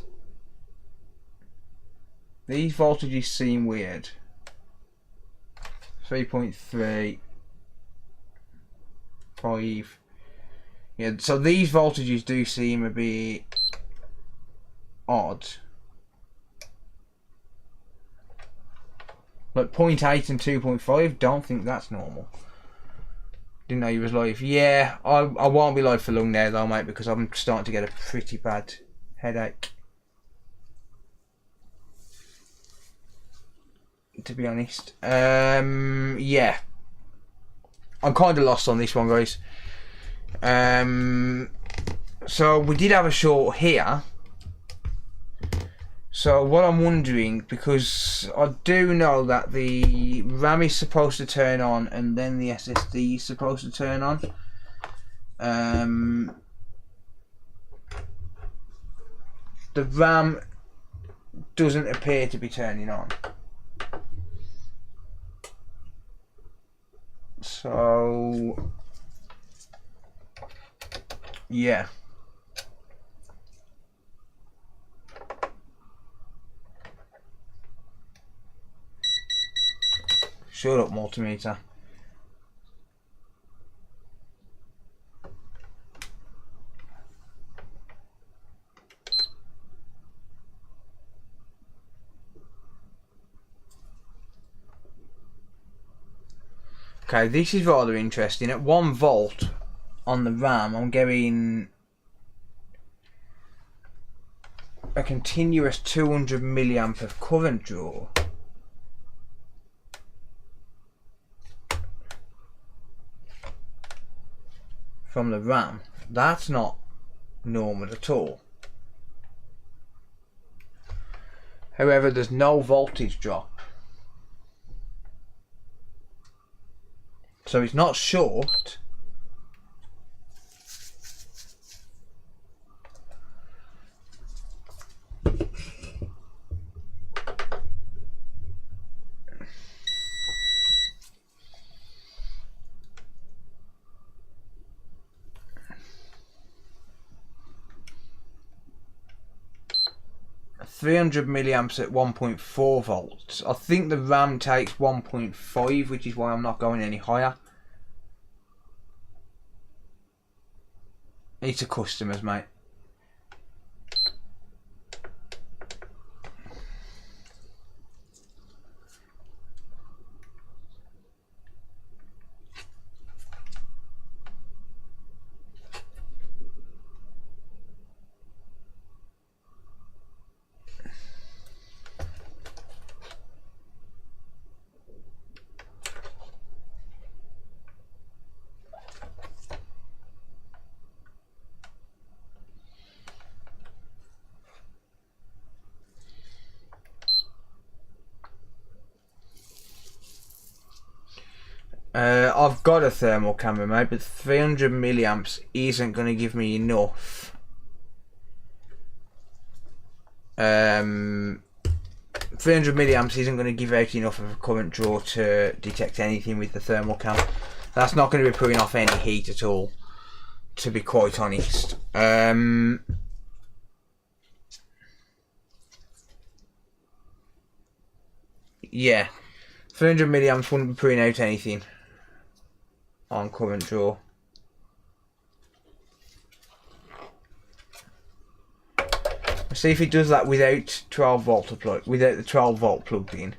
These voltages seem weird. 3.3, 5. Yeah, so these voltages do seem a bit odd. Like 0.8 and 2.5, don't think that's normal. Didn't know you was live. Yeah, I won't be live for long now though, mate, because I'm starting to get a pretty bad headache. To be honest. Yeah. I'm kind of lost on this one, guys. So we did have a short here, So what I'm wondering, because I do know that the RAM is supposed to turn on and then the SSD is supposed to turn on. The RAM doesn't appear to be turning on. So yeah. Shut up, multimeter. Okay, this is rather interesting. At 1 volt on the RAM, I'm getting a continuous 200 milliamp of current draw. From the RAM. That's not normal at all. However, there's no voltage drop. So it's not short. $300 milliamps at 1.4 volts. I think the RAM takes 1.5, which is why I'm not going any higher. It's a customer's, mate. I've got a thermal camera, mate, but 300 milliamps isn't going to give me enough. 300 milliamps isn't going to give out enough of a current draw to detect anything with the thermal cam. That's not going to be putting off any heat at all, to be quite honest. Yeah, 300 milliamps wouldn't be putting out anything on current draw. Let's see if it does that without 12 volt plug, without the 12 volt plugged in.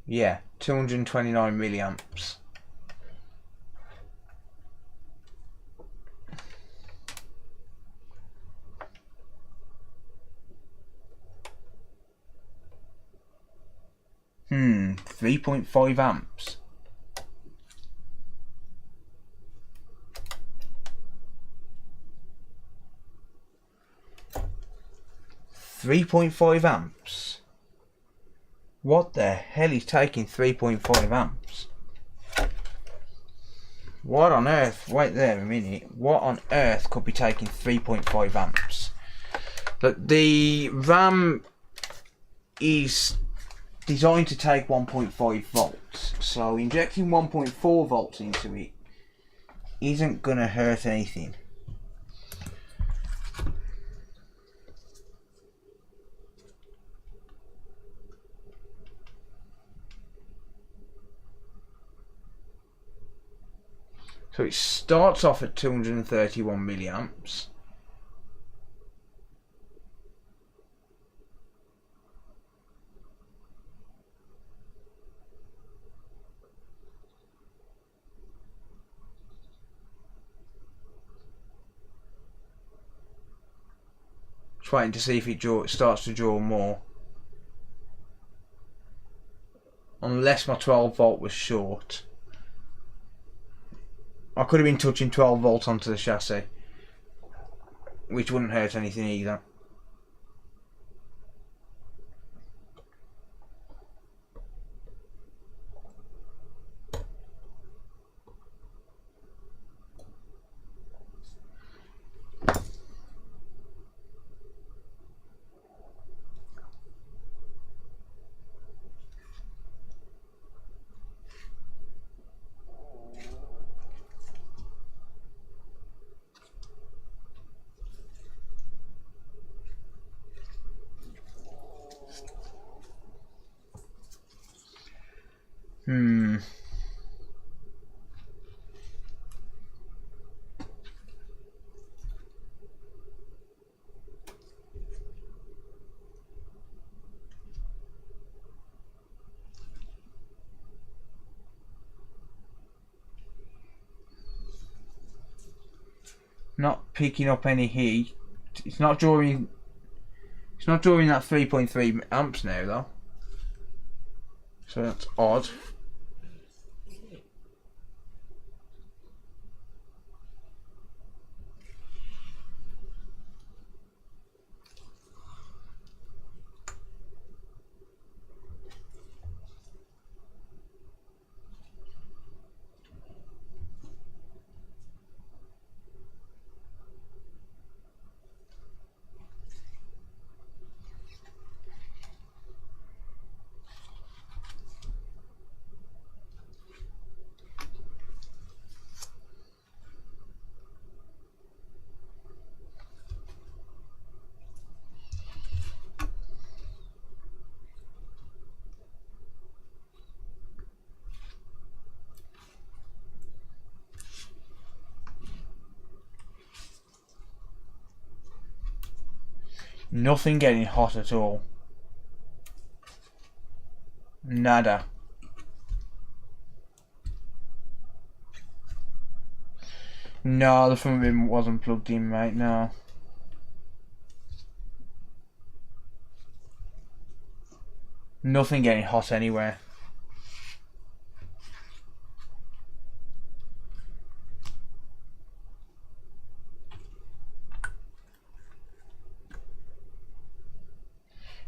Yeah, 229 milliamps. Hmm, 3.5 amps. .5 amps. What the hell is taking 3.5 amps? What on earth? Wait there a minute. What on earth could be taking 3.5 amps? But the RAM is designed to take 1.5 volts, so injecting 1.4 volts into it isn't gonna hurt anything. So it starts off at 231 milliamps. Just waiting to see if it starts to draw more. Unless my 12 volt was short. I could have been touching 12 volts onto the chassis, which wouldn't hurt anything either. Not picking up any heat. It's not drawing. It's not drawing that 3.3 amps now though. So that's odd. Nothing getting hot at all. Nada. No, the front rim wasn't plugged in, mate, no. Nothing getting hot anywhere.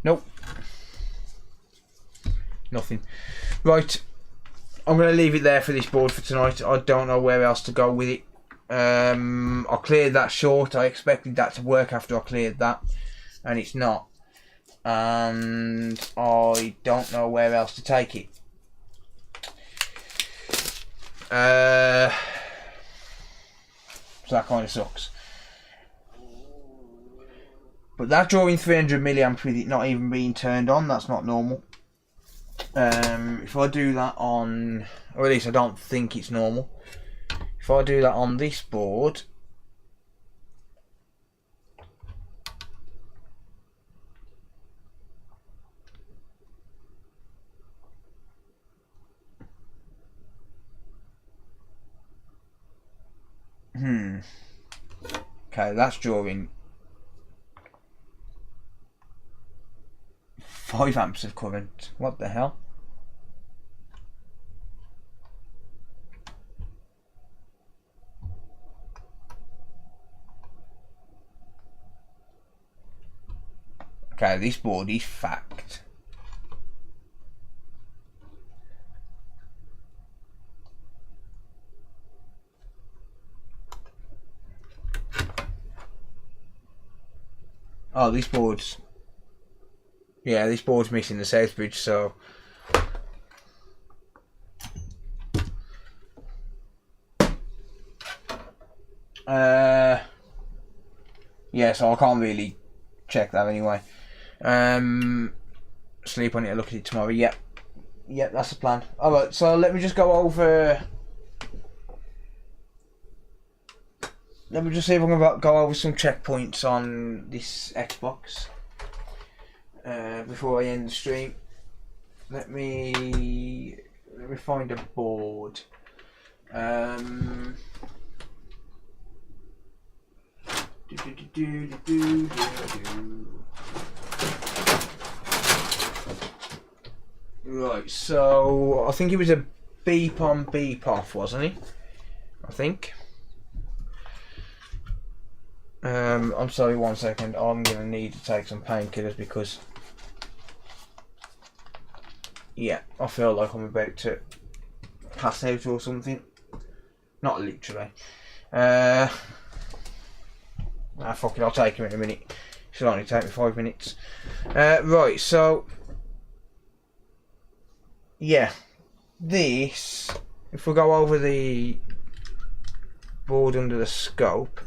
Nope. Nothing. Right. I'm going to leave it there for this board for tonight. I don't know where else to go with it. I cleared that short. I expected that to work after I cleared that. And it's not. And I don't know where else to take it. So that kind of sucks. But that drawing 300 milliamps with it not even being turned on, that's not normal. If I do that on, or at least I don't think it's normal. If I do that on this board, okay, that's drawing 5 amps of current. What the hell? Okay, this board is fact. Oh, this board's... yeah, this board's missing the south bridge, so... yeah, so I can't really check that anyway. Sleep on it and look at it tomorrow. Yep. Yep, that's the plan. Alright, so let me just go over... let me just see if I can go over some checkpoints on this Xbox before I end the stream. Let me find a board. Right, so I think he was a beep on beep off, wasn't he? I think. I'm sorry, 1 second. I'm gonna need to take some painkillers because, yeah, I feel like I'm about to pass out or something. Not literally. Fuck it, I'll take him in a minute. Should only take me 5 minutes. Right, so yeah, this, if we go over the board under the scope,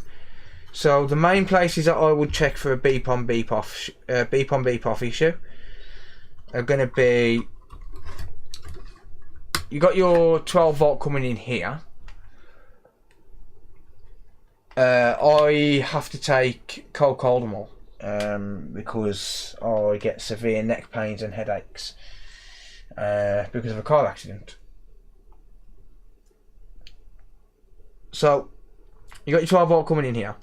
so the main places that I would check for a beep on beep off issue are going to be, you got your 12 volt coming in here. I have to take Cocodamol because I get severe neck pains and headaches because of a car accident. So you got your 12 volt coming in here.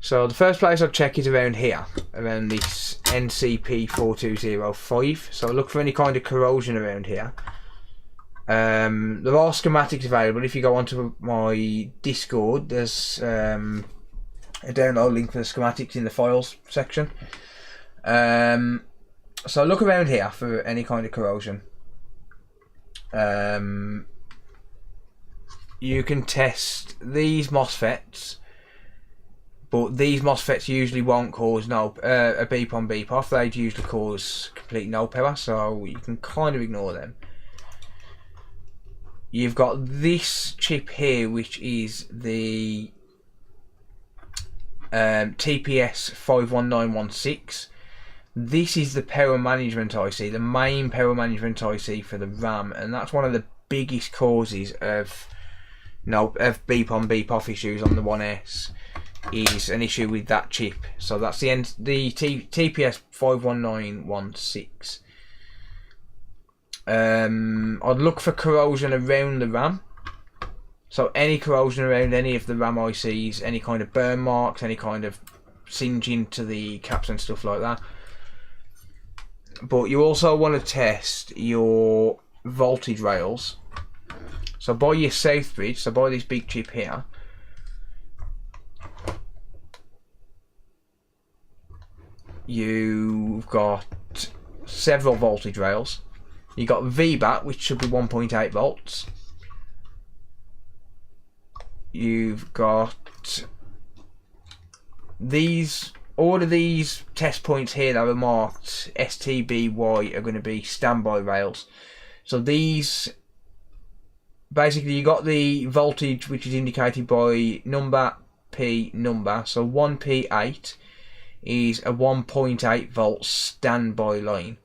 So the first place I'll check is around here, around this NCP4205. So look for any kind of corrosion around here. There are schematics available. If you go onto my Discord, there's a download link for the schematics in the files section. So look around here for any kind of corrosion. You can test these MOSFETs, but these MOSFETs usually won't cause a beep on beep off. They usually cause complete no power, so you can kind of ignore them. You've got this chip here, which is the TPS 51916. This is the power management IC, the main power management IC for the RAM, and that's one of the biggest causes of beep on beep off issues on the 1S. Is an issue with that chip. So that's the TPS 51916. I'd look for corrosion around the RAM. So any corrosion around any of the RAM ICs, any kind of burn marks, any kind of singeing to the caps and stuff like that. But you also want to test your voltage rails. So by your south bridge, so by this big chip here, you've got several voltage rails. You've got VBAT, which should be 1.8 volts. You've got these, all of these test points here that are marked STBY are going to be standby rails. So these, basically you got the voltage which is indicated by number P number. So 1P8 is a 1.8 volt standby line.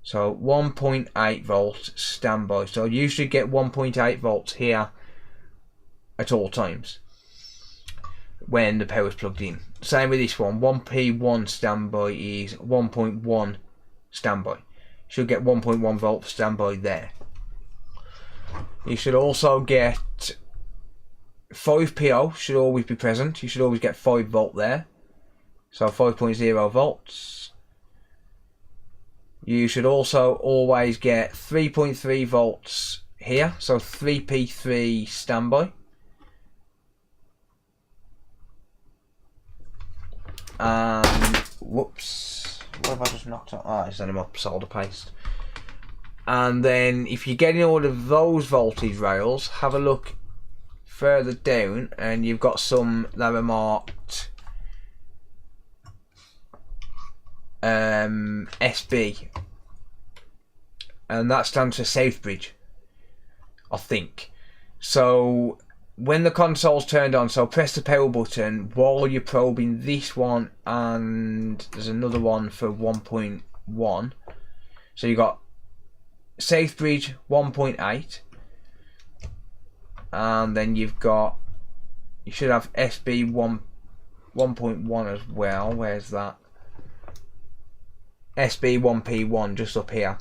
So 1.8 volt standby. So you should get 1.8 volts here at all times when the power is plugged in. Same with this one. 1P1 standby is 1.1 standby. Should get 1.1 volt standby there. You should also get 5PO should always be present. You should always get 5 volt there. So 5.0 volts. You should also always get 3.3 volts here. So 3P3 standby. And whoops, what have I just knocked out? Ah, it's only my solder paste. And then if you're getting all of those voltage rails, have a look further down and you've got some that are marked SB, and that stands for Southbridge, I think. So when the console's turned on, so press the power button while you're probing this one, and there's another one for 1.1. So you got Southbridge 1.8, and then you should have SB 1.1 as well. Where's that? SB 1P1 just up here.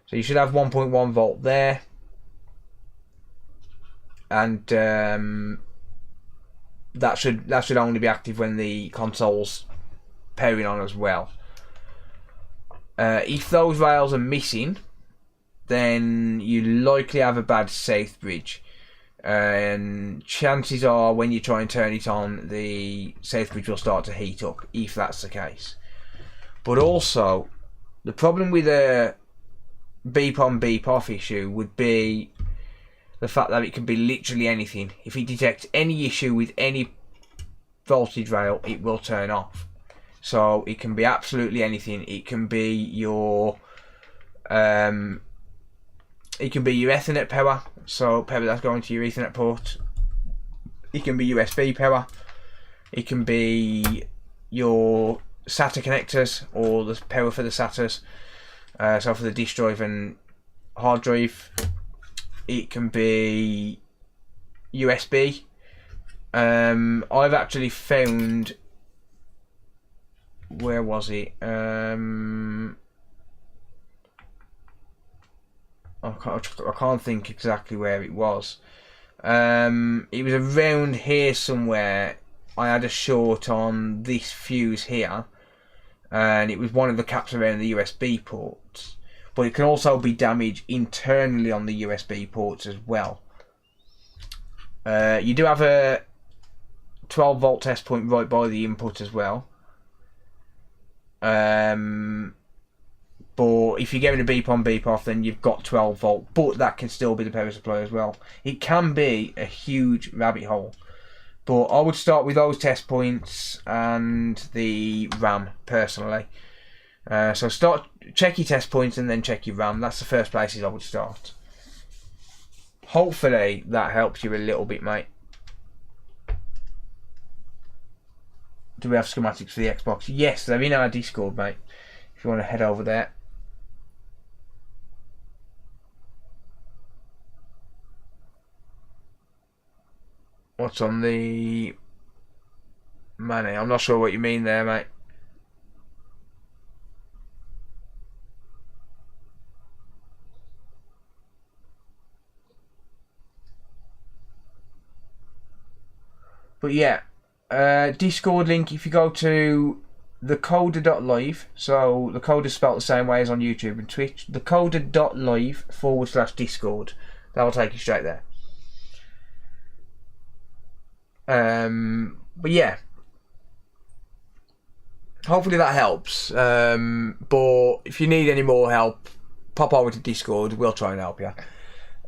So you should have 1.1 volt there. And that should only be active when the console's powering on as well. If those rails are missing, then you likely have a bad south bridge, and chances are when you try and turn it on, the south bridge will start to heat up, if that's the case. But also, the problem with a beep on beep off issue would be the fact that it can be literally anything. If it detects any issue with any voltage rail, it will turn off. So it can be absolutely anything. It can be your Ethernet power, so power that's going to your Ethernet port. It can be USB power. It can be your SATA connectors, or the power for the SATAs. So for the disk drive and hard drive. It can be USB. I've actually found, where was it? I can't think exactly where it was. It was around here somewhere. I had a short on this fuse here, and it was one of the caps around the USB ports. But it can also be damaged internally on the USB ports as well. You do have a 12 volt test point right by the input as well. But if you're getting a beep on beep off, then you've got 12 volt, but that can still be the power supply as well. It can be a huge rabbit hole, but I would start with those test points and the RAM personally. So check your test points and then check your RAM. That's the first places I would start. Hopefully that helps you a little bit, mate. Do we have schematics for the Xbox? Yes, they're in our Discord, mate. If you want to head over there. What's on the money? I'm not sure what you mean there, mate. But yeah, Discord link, if you go to thecoder.live, so the code is spelled the same way as on YouTube and Twitch, thecoder.live/Discord, that will take you straight there. But yeah, hopefully that helps. But if you need any more help, pop over to Discord, we'll try and help you.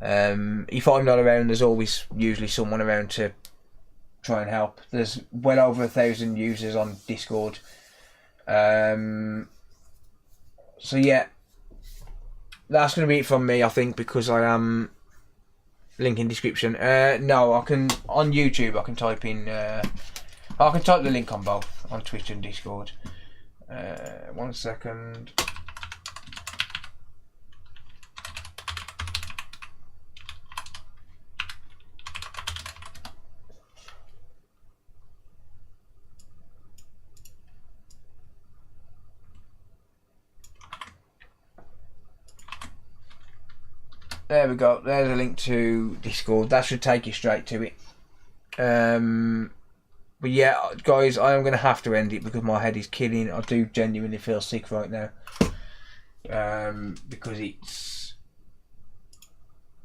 If I'm not around, there's always usually someone around to try and help. There's well over 1,000 users on Discord. So yeah, that's going to be it from me, I think, because I am link in description. No, I can on YouTube. I can type in. I can type the link on both, on Twitch and Discord. 1 second. There we go. There's a link to Discord. That should take you straight to it. But yeah, guys, I am going to have to end it because my head is killing. I do genuinely feel sick right now. Because it's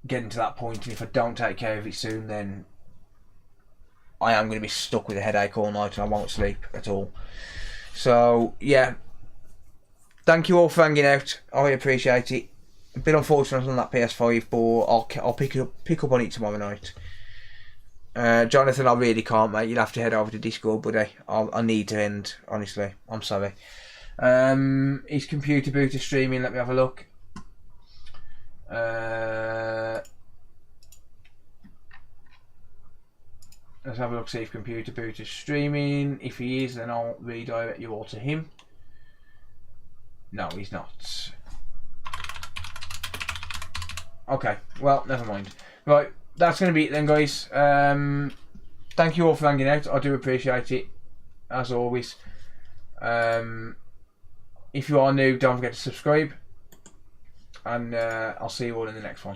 getting to that point, and if I don't take care of it soon, then I am going to be stuck with a headache all night and I won't sleep at all. So yeah, thank you all for hanging out. I appreciate it. A bit unfortunate on that PS5, but I'll pick up on it tomorrow night. Jonathan, I really can't, mate. You'll have to head over to Discord, buddy. I need to end, honestly. I'm sorry. Is Computer Booter streaming? Let me have a look. Let's have a look, see if Computer Booter's streaming. If he is, then I'll redirect you all to him. No, he's not. Okay, well, never mind. Right, that's going to be it then, guys. Thank you all for hanging out. I do appreciate it, as always. If you are new, don't forget to subscribe. And I'll see you all in the next one.